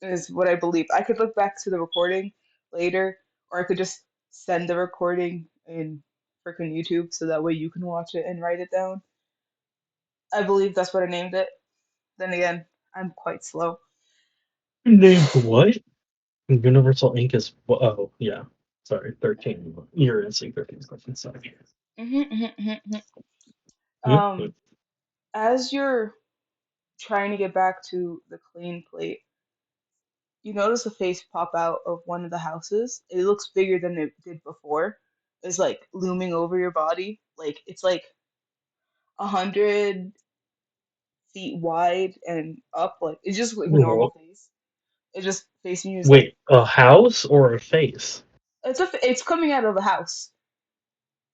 is what I believe. I could look back to the recording later, or I could just send the recording in freaking YouTube so that way you can watch it and write it down. I believe that's what I named it. Then again, I'm quite slow. Named what? Universal Ink is. Oh yeah. Sorry, 13. You're in sync 13 questions. Sorry. hmm hmm hmm hmm Mhm. as you're trying to get back to the clean plate, you notice a face pop out of one of the houses. It looks bigger than it did before. It's like looming over your body. Like it's like 100 feet wide and up. Like it's just like a normal Wha- face. It's just facing you. Is like Wait, a house or a face? it's coming out of the house,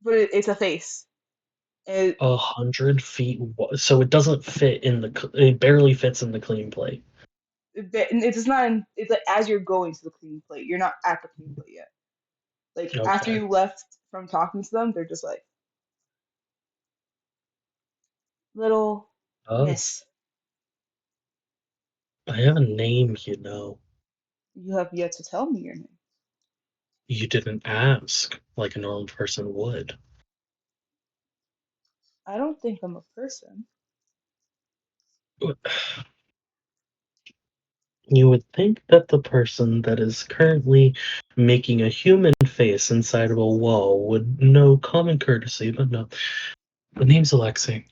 but it's a face. It, 100 feet. So it doesn't fit in the. It barely fits in the clean plate. it's not. It's like as you're going to the clean plate, you're not at the clean plate yet. Like after Okay. you left from talking to them, they're just like little Oh, miss. I have a name, you know. You have yet to tell me your name. You didn't ask, like a normal person would. I don't think I'm a person. You would think that the person that is currently making a human face inside of a wall would know common courtesy, but no. The name's Alexei.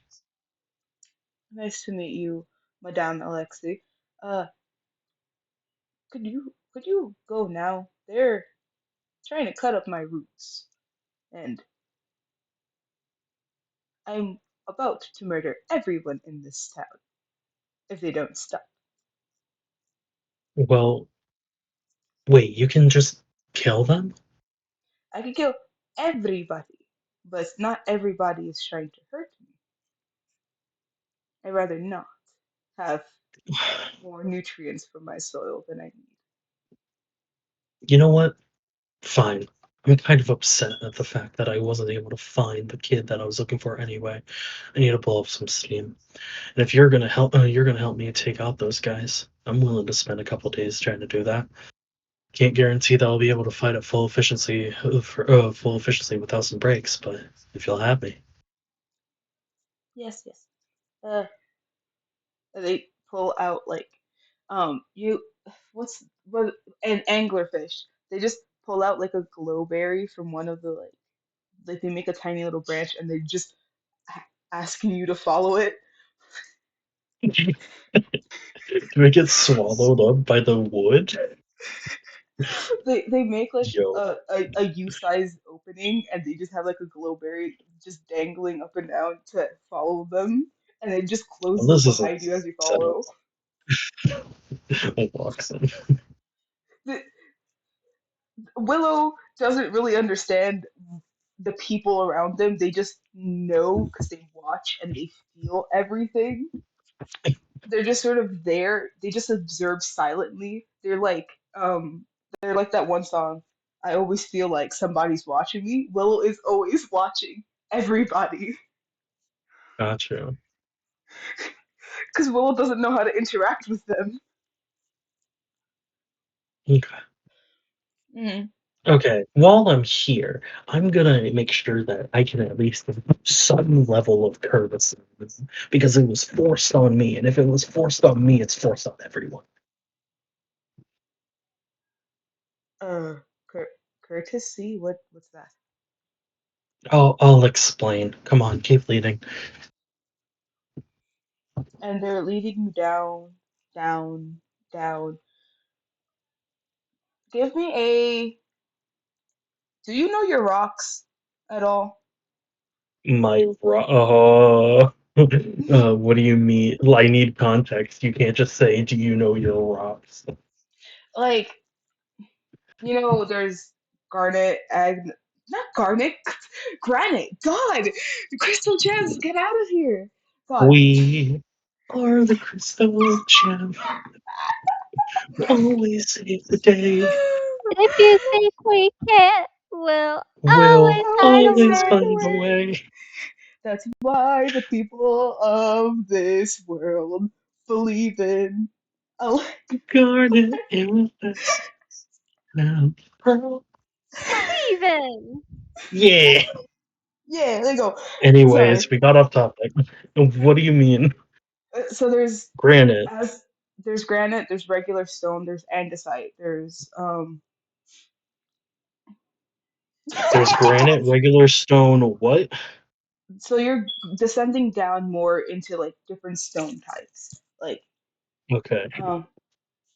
Nice to meet you, Madame Alexi. Uh, could you go now? They're trying to cut up my roots, and I'm about to murder everyone in this town if they don't stop. Well, wait, you can just kill them? I could kill everybody, but not everybody is trying to hurt me. I'd rather not have more nutrients from my soil than I need. You know what? Fine. I'm kind of upset at the fact that I wasn't able to find the kid that I was looking for anyway. I need to blow up some steam. And if you're gonna help me take out those guys. I'm willing to spend a couple days trying to do that. Can't guarantee that I'll be able to fight at full efficiency without some breaks, but if you'll have me. Yes, yes. Uh, they pull out like, you, what an anglerfish. They just pull out like a glowberry from one of the like they make a tiny little branch and they just asking you to follow it. Do I get swallowed up by the wood? They make like Yo, a U-sized opening and they just have like a glowberry just dangling up and down to follow them, and it just well, closes this up is a behind you as you setup. follow. Walks in. The, Willow doesn't really understand the people around them. They just know because they watch and they feel everything. They're just sort of there. They just observe silently. They're like that one song. I always feel like somebody's watching me. Willow is always watching everybody Gotcha. because Willow doesn't know how to interact with them. Okay. Mm. Okay, while I'm here, I'm gonna make sure that I can at least have some level of courtesy because it was forced on me, and if it was forced on me, it's forced on everyone. Uh, courtesy. What's that? I'll explain. Come on, keep leading. And they're leading you down, down, down. Give me a. Do you know your rocks at all? What do you mean? I need context. You can't just say, "Do you know your rocks?" Like, there's garnet, not garnet, granite. God, crystal gems. Get out of here. God. We are the crystal gem. Always save the day. If you think we can't, we'll We'll always find a always way. find a way. That's why the people of this world believe in. Oh, Garnet amethyst now pearl. Steven! Yeah. yeah, there you go. Sorry. Anyways, we got off topic. What do you mean? So Granite. as there's granite, there's regular stone, there's andesite, there's There's granite, regular stone. What? so you're descending down more into like different stone types. Like Okay. um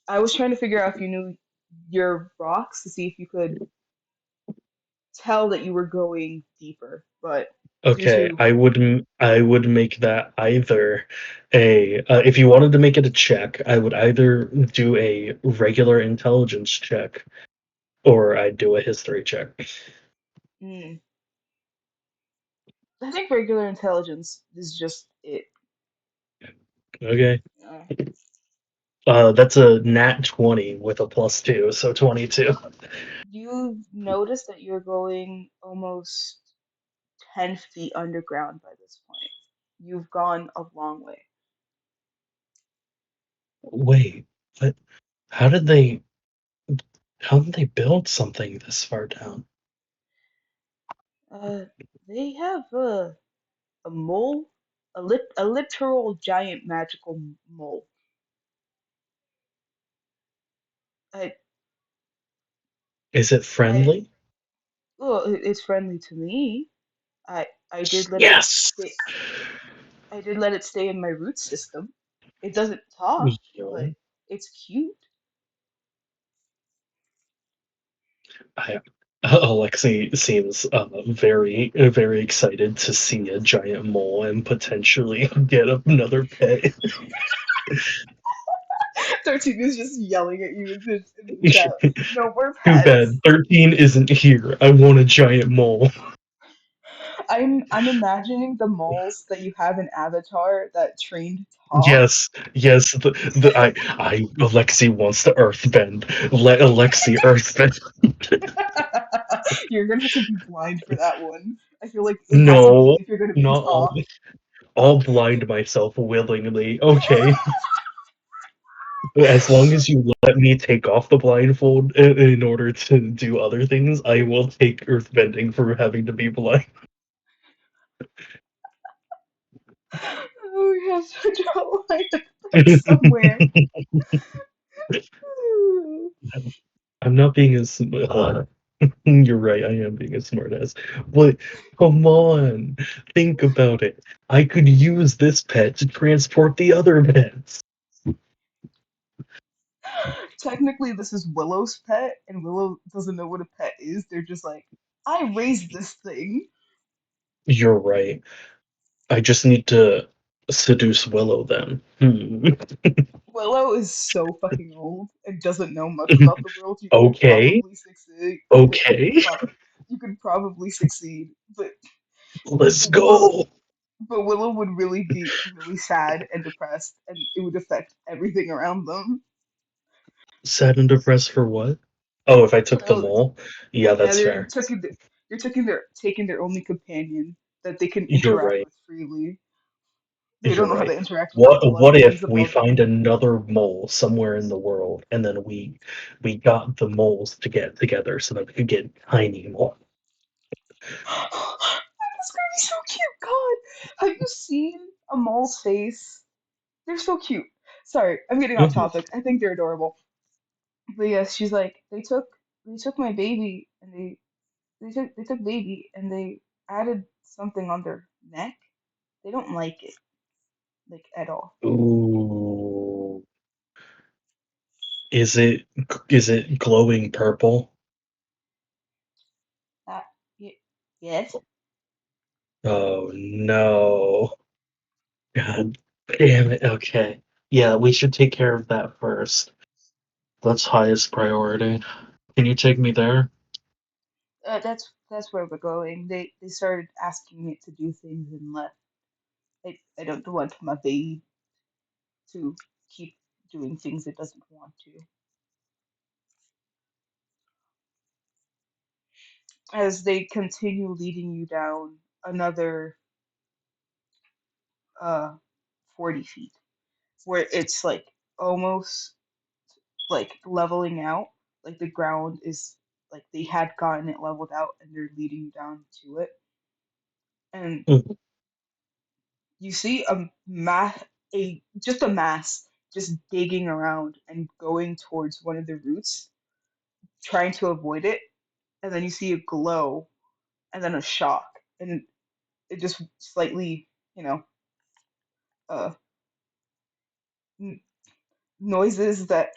I was trying to figure out if you knew your rocks to see if you could tell that you were going deeper, but due Okay, to I would make that either a if you wanted to make it a check, I would either do a regular intelligence check or I'd do a history check. mm, I think regular intelligence is just it. Okay. Uh, That's a nat 20 with a +2, so 22. you notice that you're going almost 10 feet underground by this point. You've gone a long way. Wait, what? How did they how did they build something this far down? Uh, they have a mole, a literal giant magical mole. I, Is it I, friendly? well, it's friendly to me. I did let it Yes. stay. I did let it stay in my root system. It doesn't talk, but Yo, it's cute. I, Alexei seems very excited to see a giant mole and potentially get another pet. 13 is just yelling at you in the chat. No more Too pets. bad 13 isn't here. I want a giant mole. I'm imagining the moles that you have in Avatar that trained to talk. Yes, yes. Alexei wants to earthbend. Let Alexei earthbend. You're gonna have to be blind for that one. I feel like it has to be No, if you're gonna be not all. talk. I'll blind myself willingly. Okay, as long as you let me take off the blindfold in order to do other things, I will take earthbending for having to be blind. Oh, we have to draw a line of pets somewhere. I'm not being as you're right, I am being a smartass. But come on, think about it. I could use this pet to transport the other pets. Technically, this is Willow's pet, and Willow doesn't know what a pet is. They're just like, I raised this thing. You're right. I just need to seduce Willow then. Willow is so fucking old and doesn't know much about the world. You could Okay, probably succeed. okay, You could probably succeed, but let's Willow, go. but Willow would really be really sad and depressed, and it would affect everything around them. Sad and depressed for what? Oh, if I took the Oh, mole? Yeah, yeah, that's fair. they're taking their only companion that they can You're interact right. with freely. They You're don't know how right. to interact with the blood What things if we above them. find another mole somewhere in the world, and then we got the moles to get together so that we could get tiny mole? That's gonna be so cute. God, have you seen a mole's face? They're so cute. Sorry, I'm getting off Mhm. topic. I think they're adorable. But yes, she's like, they took my baby and they took baby and they added something on their neck. They don't like it, like at all. Ooh, is it glowing purple? That yes. Oh no! God damn it! Okay, yeah, we should take care of that first. That's highest priority. Can you take me there? That's where we're going. They started asking it to do things and left. I don't want my baby to keep doing things it doesn't want to. As they continue leading you down another 40 feet, where it's like almost like leveling out, like the ground is like they had gotten it leveled out and they're leading you down to it. And Mhm. you see a mass just digging around and going towards one of the roots, trying to avoid it, and then you see a glow and then a shock, and it just slightly, uh, n- noises that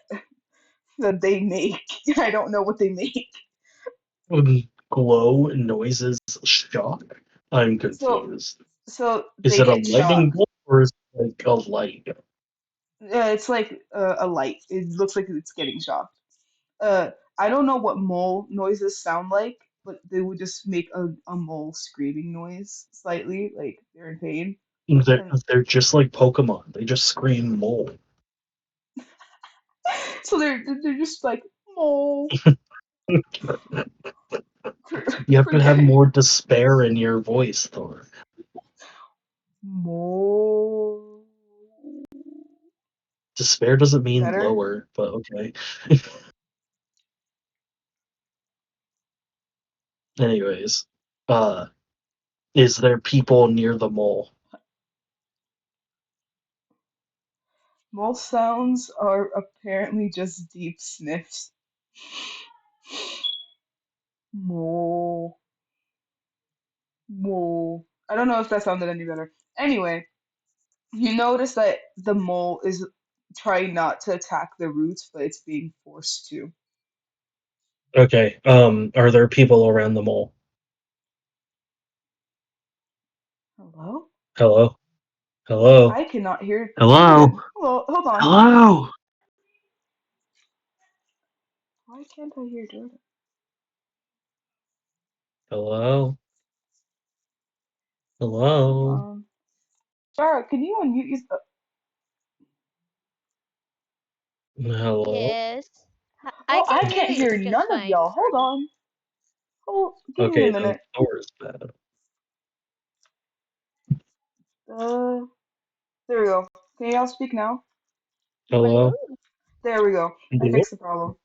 they make. I don't know what they make. Glow noises shock? I'm So, confused. so Is they it a get lightning shocked. bolt or is it like a light? It's like a light. It looks like it's getting shocked. Uh, I don't know what mole noises sound like, but they would just make a mole screaming noise slightly, like they're in pain. And They're just like Pokemon. They just scream mole. so they're just like mole. You have to Forget have it. more despair in your voice, Thor. Mole. Despair doesn't mean Better? lower, but okay. Anyways, uh, is there people near the mole? Mole sounds are apparently just deep sniffs. Mole. Mole. I don't know if that sounded any better. Anyway, you notice that the mole is trying not to attack the roots, but it's being forced to. Okay. Are there people around the mole? Hello? Hello? Hello? I cannot hear Hello? Jordan. Hello, hold on. Hello? Why can't I hear Jordan? Hello? Hold Hello? on. Sarah, can you unmute yourself? Hello? Yes. I Oh, can I hear can't you hear just none of fine, y'all. Hold Jordan. on. Hold, give me a Okay, then minute. Thor is bad. Uh, there we go. Can y'all speak now? Hello? Woohoo. There we go. I Hello? fixed the problem.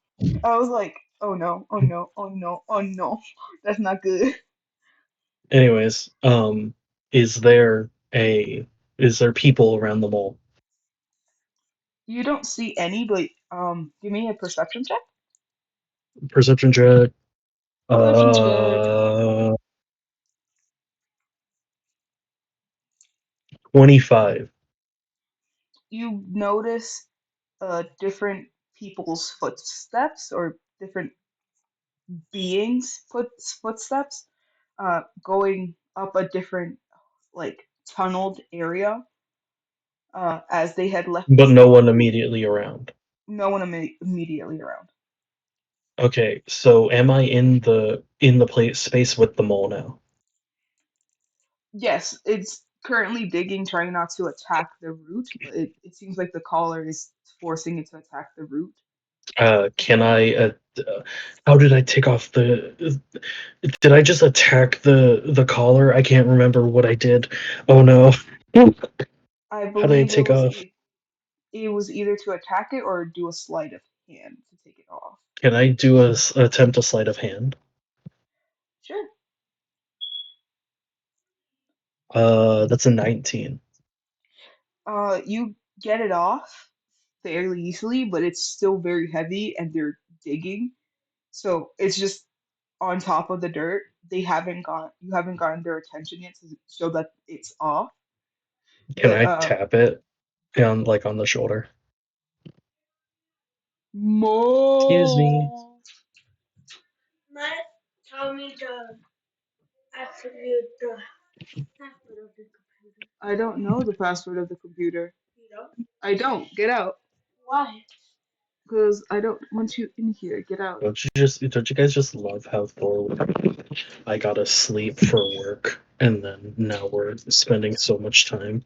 I was like, oh no, oh no, oh no, oh no. That's not good. Anyways, is there a is there people around the mall? You don't see any, but give me a perception check. Perception check. Perception check. 25. You notice different people's footsteps or different beings' footsteps going up a different like tunneled area as they had left the But no one city. immediately around. No one immediately around. Okay, so am I in the place space with the mole now? Yes, it's currently digging, trying not to attack the root, but it seems like the collar is forcing it to attack the root. As Can it, I how did I take off the did I just attack the collar? I can't remember what I did. Oh no. I How do I believe take off? it was either to attack it or do a sleight of hand to take it off. Can I do a attempt a sleight of hand? Sure. That's a 19. You get it off fairly easily, but it's still very heavy, and they're digging, so it's just on top of the dirt. You haven't gotten their attention yet to show that it's off. Can But I tap it on on the shoulder? Excuse me. more. Matt told me to attribute the password of the computer. I don't know the password of the computer. You know? I don't. Get out. Why? Because I don't want you in here. Get out. Don't you guys just love how Thor I gotta sleep for work and then now we're spending so much time.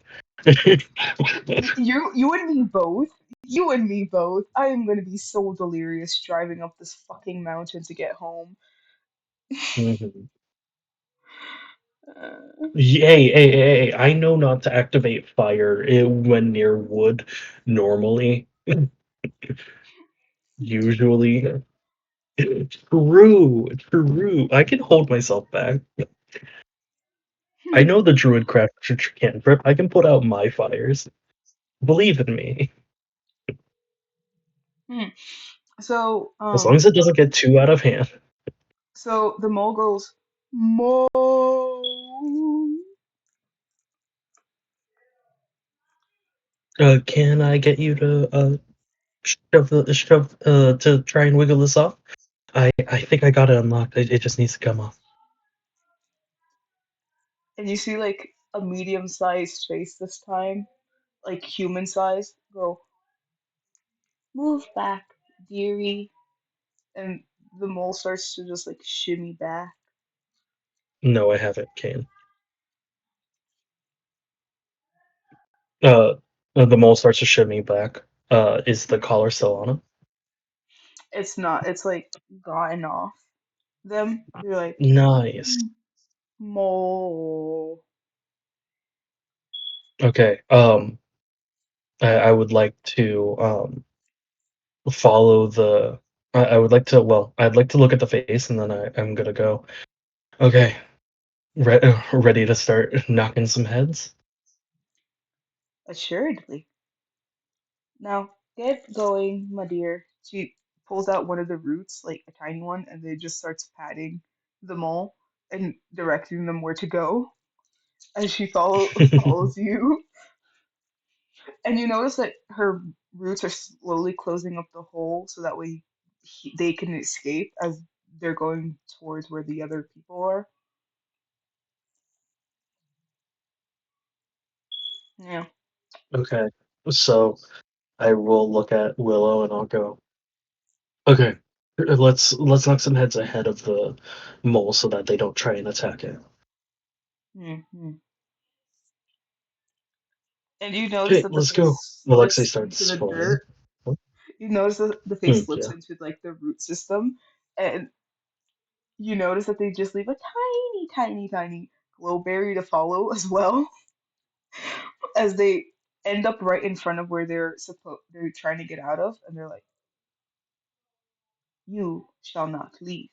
You and me both. You and me both. I am gonna be so delirious driving up this fucking mountain to get home. Mhm. Uh, Hey, I know not to activate fire when near wood normally. Usually. True. I can hold myself back. I hmm, know the druidcraft cantrip. I can put out my fires. Believe in me. hmm. So, As long as it doesn't get too out of hand. so the mole goes, Mo. Can I get you to shove to try and wiggle this off? I think I got it unlocked. It just needs to come off. And you see like a medium-sized face this time, like human size, go, move back, dearie. And the mole starts to just like shimmy back. No, I haven't, Kane. Uh, the mole starts to shimmy back. Is the collar still on it? It's not, it's like gotten off them. You're like, Nice. mole. Okay. I would like to follow the. I would like to. Well, I'd like to look at the face, and then I'm gonna go. Okay, ready to start knocking some heads. Assuredly. Now, get going, my dear. She pulls out one of the roots, like a tiny one, and then just starts patting the mole and directing them where to go. And she follows you. And you notice that her roots are slowly closing up the hole so that way they can escape as they're going towards where the other people are. Yeah. Okay, so I will look at Willow and I'll go. Okay, let's knock some heads ahead of the mole so that they don't try and attack it. Hmm. And you notice Okay, that the let's go. face Alexei slips into starts the flying. dirt. You notice that the face slips Yeah. into like the root system, and you notice that they just leave a tiny glowberry to follow as well, as they end up right in front of where they're trying to get out of, and they're like, "You shall not leave."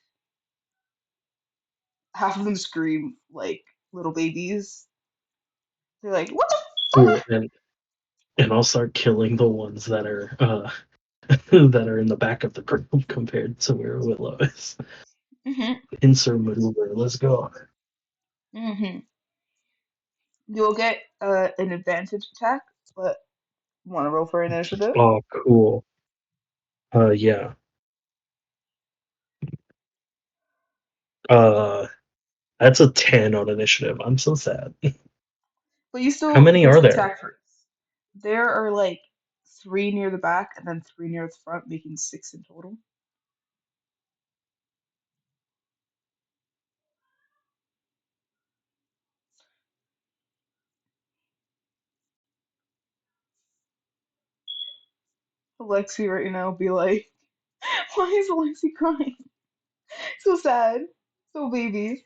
Half of them scream like little babies. They're like, "What the Cool. And I'll start killing the ones that are that are in the back of the group compared to where Willow is. fuck?" Pincer maneuver. Let's go. Hmm. You'll get an advantage attack, but want to roll for initiative? Oh, cool. Yeah. Uh, that's a 10 on initiative. I'm so sad. But you How still many get are to there? attack first. There are like three near the back and then three near the front, making six in total. Alexi right now be like, why is Alexi crying? So sad. So baby.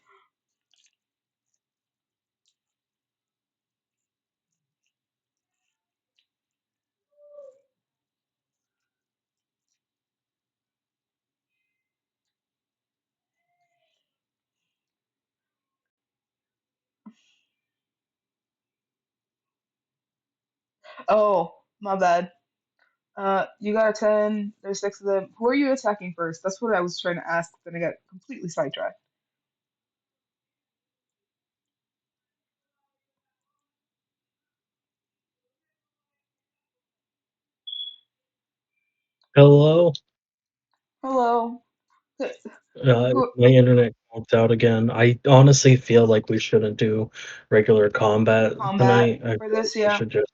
Oh, my bad. You got a 10. There's six of them. Who are you attacking first? That's what I was trying to ask. Then I got completely sidetracked. Hello. Hello. Who? My internet went out again. I honestly feel like we shouldn't do regular combat Combat tonight. I feel for like this? we Yeah. should just.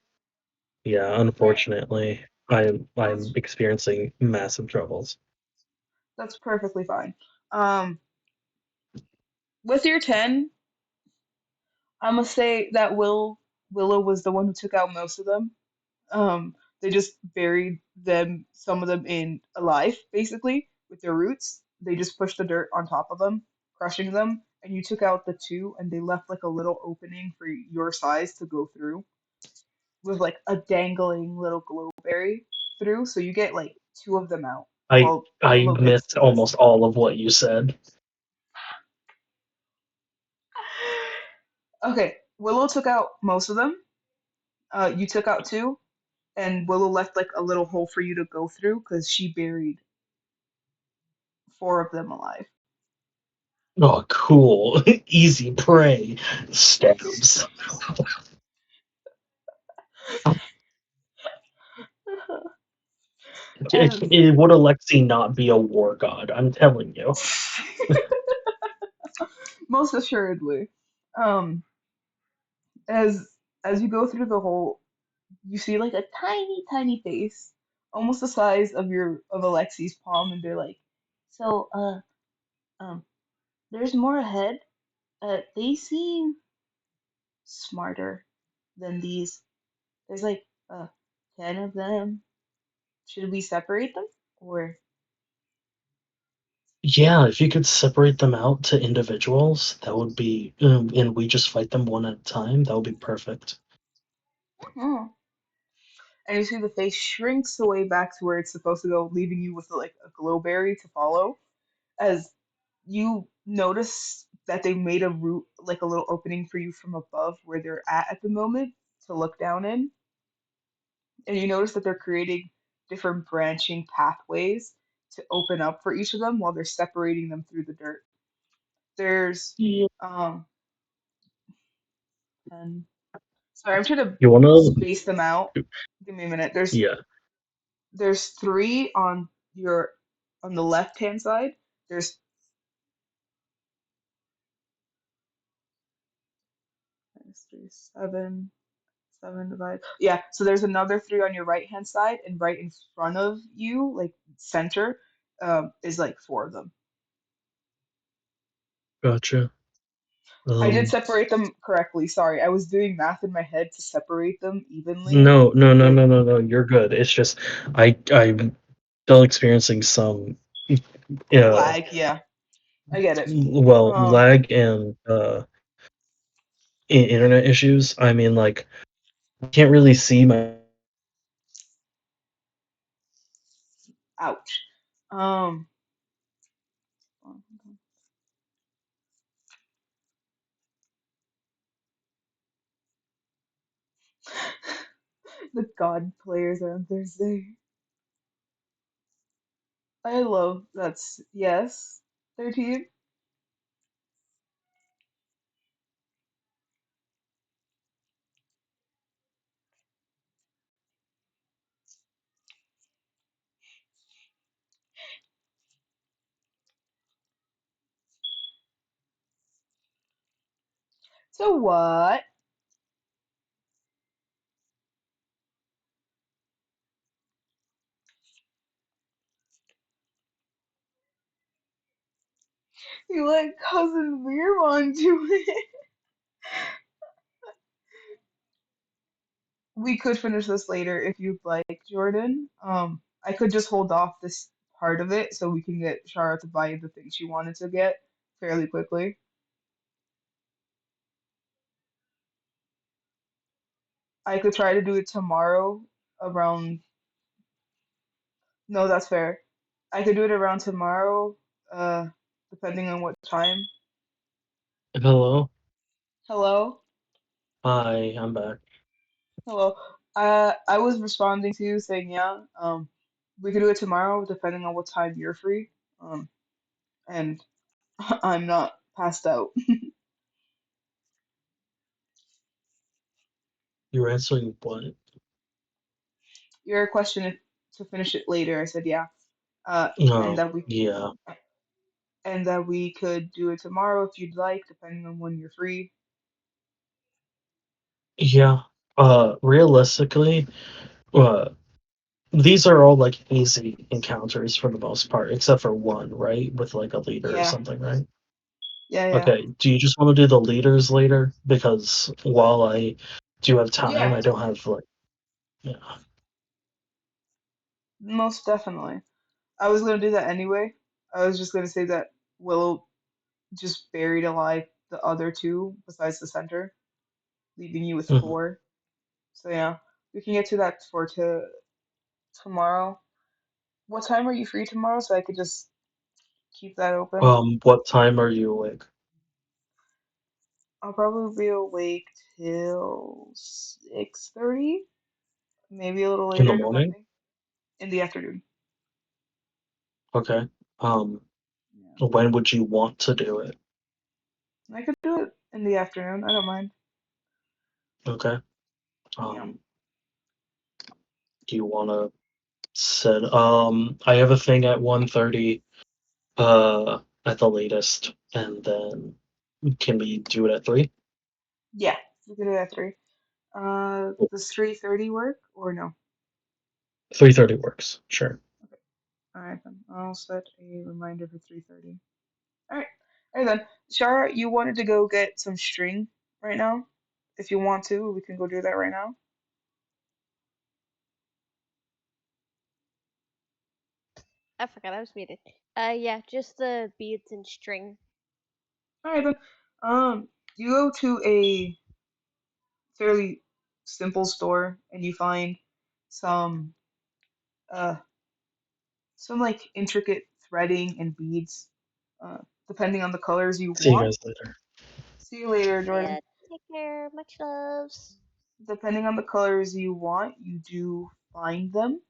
Yeah, Right. unfortunately, I'm That's experiencing massive troubles. that's perfectly fine. Um, with your 10, I'm gonna say that Willow was the one who took out most of them. They just buried them, some of them in alive, basically, with their roots. They just pushed the dirt on top of them, crushing them, and you took out the two, and they left like a little opening for your size to go through with like a dangling little glowberry through, so you get like two of them out I while I Willow gets missed the rest. almost all of what you said. Okay, Willow took out most of them. You took out two, and Willow left like a little hole for you to go through because she buried four of them alive. Oh, cool. Easy prey. Stabs. As Would Alexei not be a war god? I'm telling you. most assuredly, um, as as you go through the hole, you see like a tiny, tiny face, almost the size of Alexi's palm, and they're like, "So, um, there's more ahead. They seem smarter than these. There's like 10 of them. Should we separate them or Yeah, if you could separate them out to individuals, that would be, and we just fight them one at a time, that would be perfect. oh. And you see the face shrinks away back to where it's supposed to go, leaving you with like a glowberry to follow. As you notice that they made a root, like a little opening for you from above where they're at the moment to look down in. And you notice that they're creating different branching pathways to open up for each of them while they're separating them through the dirt. There's Yeah. um and sorry, I'm trying to You wanna? space them out. Give me a minute. Yeah, There's three on your on the left hand side. There's three, seven, seven divided. Yeah, so there's another three on your right hand side, and right in front of you, like center, is like four of them. gotcha. I did Um, separate them correctly. Sorry, I was doing math in my head to separate them evenly, no, no, no, but no, no, no, you're good. It's just, I'm still experiencing some, uh, lag. Yeah, I get it. well, Um, lag and, internet issues. I mean, like, I can't really see my. ouch. Um, the God players are on Thursday. I love that's yes. 13. So what? You let cousin Veermon do it. We could finish this later if you'd like, Jordan. I could just hold off this part of it so we can get Shara to buy the thing she wanted to get fairly quickly. I could try to do it tomorrow around. No, that's fair. I could do it around tomorrow, uh, depending on what time. Hello? Hello? Hi, I'm back. Hello. I was responding to you saying yeah. We could do it tomorrow, depending on what time you're free. And I'm not passed out. You're answering what? Your question if to finish it later. I said yeah. Uh, and No, that we yeah, and that we could do it tomorrow if you'd like, depending on when you're free. yeah. Realistically, uh, these are all like easy encounters for the most part, except for one, right? With like a leader or Yeah, something, right? yeah. Okay. Do you just want to do the leaders later? Because while I do have time, Yeah, I don't have like yeah. most definitely. I was gonna do that anyway. I was just gonna say that Willow just buried alive the other two besides the center, leaving you with Mhm. four. So yeah, we can get to that for tomorrow. What time are you free tomorrow so I could just keep that open? What time are you awake? I'll probably be awake till 6:30, maybe a little In the later morning? depending. In the afternoon. Okay. Um, Yeah. when would you want to do it? I could do it in the afternoon. I don't mind. Okay. Yeah. Um, do you want to set? I have a thing at 1:30. At the latest, and then can we do it at 3? Yeah. We could do it at 3. Does 3:30 work or no? 3:30 works. Sure. Okay. Alright then. I'll set a reminder for 3:30. Alright. Alright then. Shara, you wanted to go get some string right now? If you want to, we can go do that right now. I forgot I was muted. Yeah, just the beads and string. Alright then. You go to a fairly simple store and you find some uh some like intricate threading and beads, uh, depending on the colors you See you want. guys later. See you later, Yeah, Jordan. take care. Much loves. Depending on the colors you want, you do find them.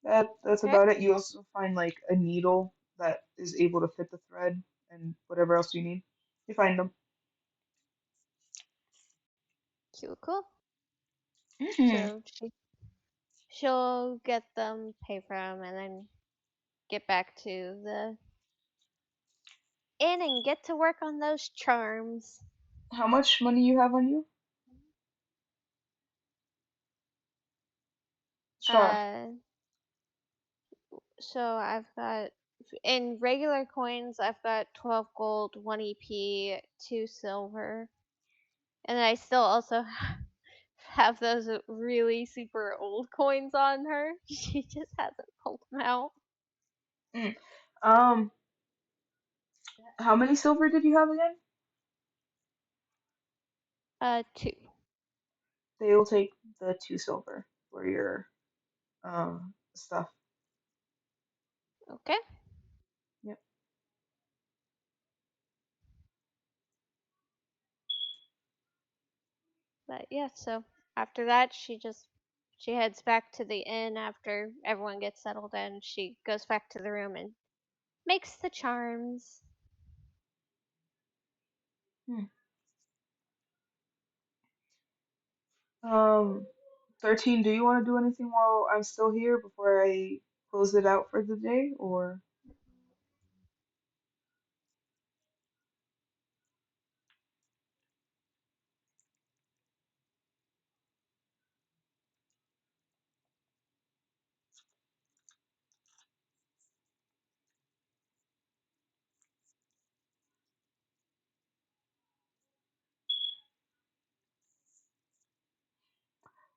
That's Okay, about it. You also find like a needle that is able to fit the thread and whatever else you need. You find them. cool. Hmm. So she'll get them, pay for them, and then get back to the inn and get to work on those charms. How much money you have on you? Shar. Uh, so I've got in regular coins, I've got 12 gold, 1 EP, 2 silver, and then I still also have those really super old coins on her. She just hasn't pulled them out. Mm. Um, how many silver did you have again? 2. They will take the 2 silver for your stuff. Okay. Yep. But yeah, so after that, she heads back to the inn after everyone gets settled in. She goes back to the room and makes the charms. Hmm. Um, 13, do you want to do anything while I'm still here before I close it out for the day, or?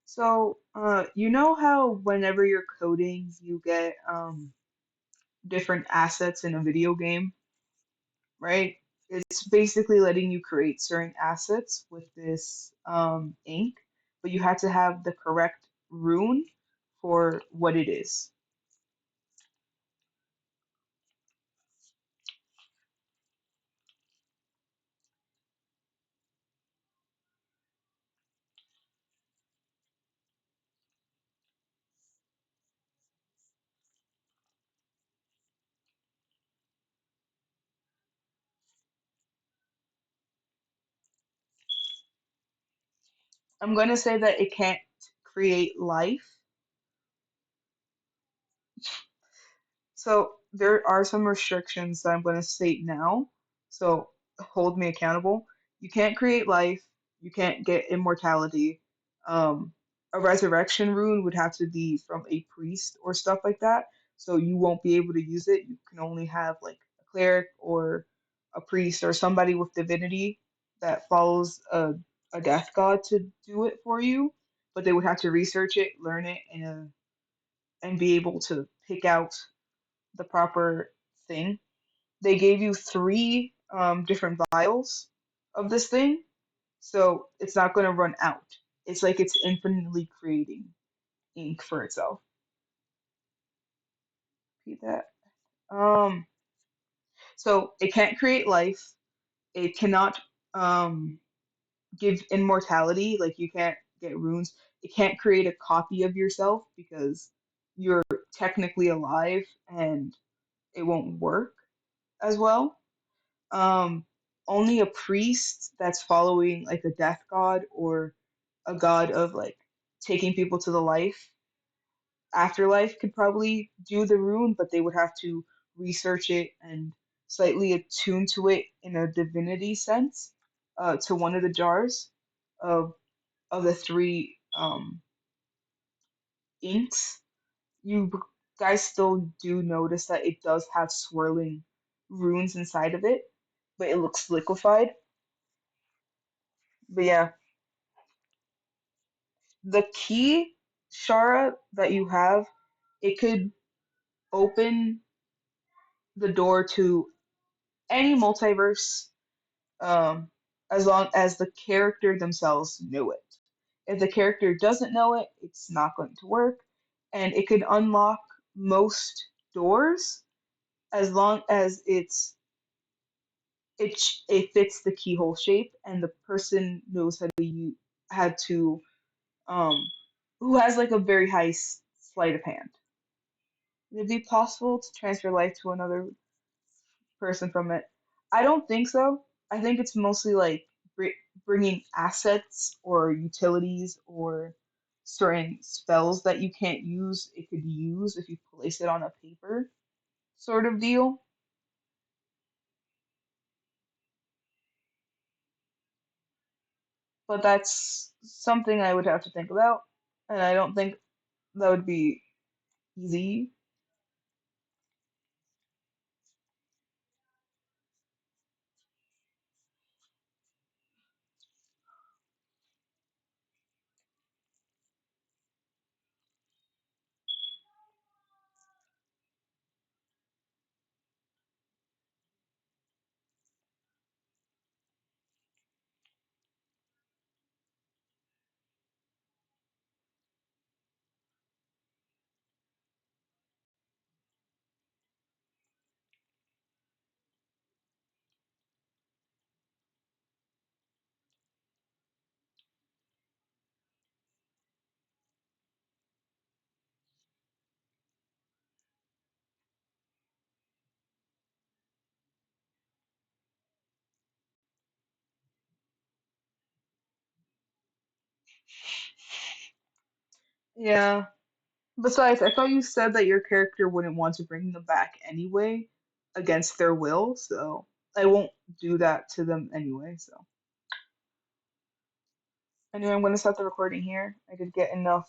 So, you know how whenever you're coding, you get different assets in a video game, right? It's basically letting you create certain assets with this ink, but you have to have the correct rune for what it is. I'm going to say that it can't create life. So there are some restrictions that I'm going to state now. So hold me accountable. You can't create life. You can't get immortality. Um, a resurrection rune would have to be from a priest or stuff like that. So you won't be able to use it. You can only have like a cleric or a priest or somebody with divinity that follows a death god to do it for you. But they would have to research it, learn it, and be able to pick out the proper thing. They gave you three different vials of this thing, so it's not going to run out. It's like it's infinitely creating ink for itself. Repeat that. Um, so it can't create life. It cannot um, give immortality. Like you can't get runes. It can't create a copy of yourself because you're technically alive and it won't work as well. um Only a priest that's following like a death god or a god of like taking people to the life afterlife could probably do the rune, but they would have to research it and slightly attune to it in a divinity sense, to one of the jars of the three inks. You guys still do notice that it does have swirling runes inside of it, but it looks liquefied. But yeah, the key, Shara, that you have, it could open the door to any multiverse, um, as long as the character themselves know it. If the character doesn't know it, it's not going to work. And it could unlock most doors as long as it fits the keyhole shape and the person knows how to had to um who has like a very high sleight of hand. Would it be possible to transfer life to another person from it? I don't think so. I think it's mostly like bringing assets or utilities or certain spells that you can't use. It could use if you place it on a paper, sort of deal. But that's something I would have to think about, and I don't think that would be easy. Yeah. Besides, I thought you said that your character wouldn't want to bring them back anyway, against their will, so I won't do that to them anyway, so. Anyway, I'm gonna stop the recording here. I did get enough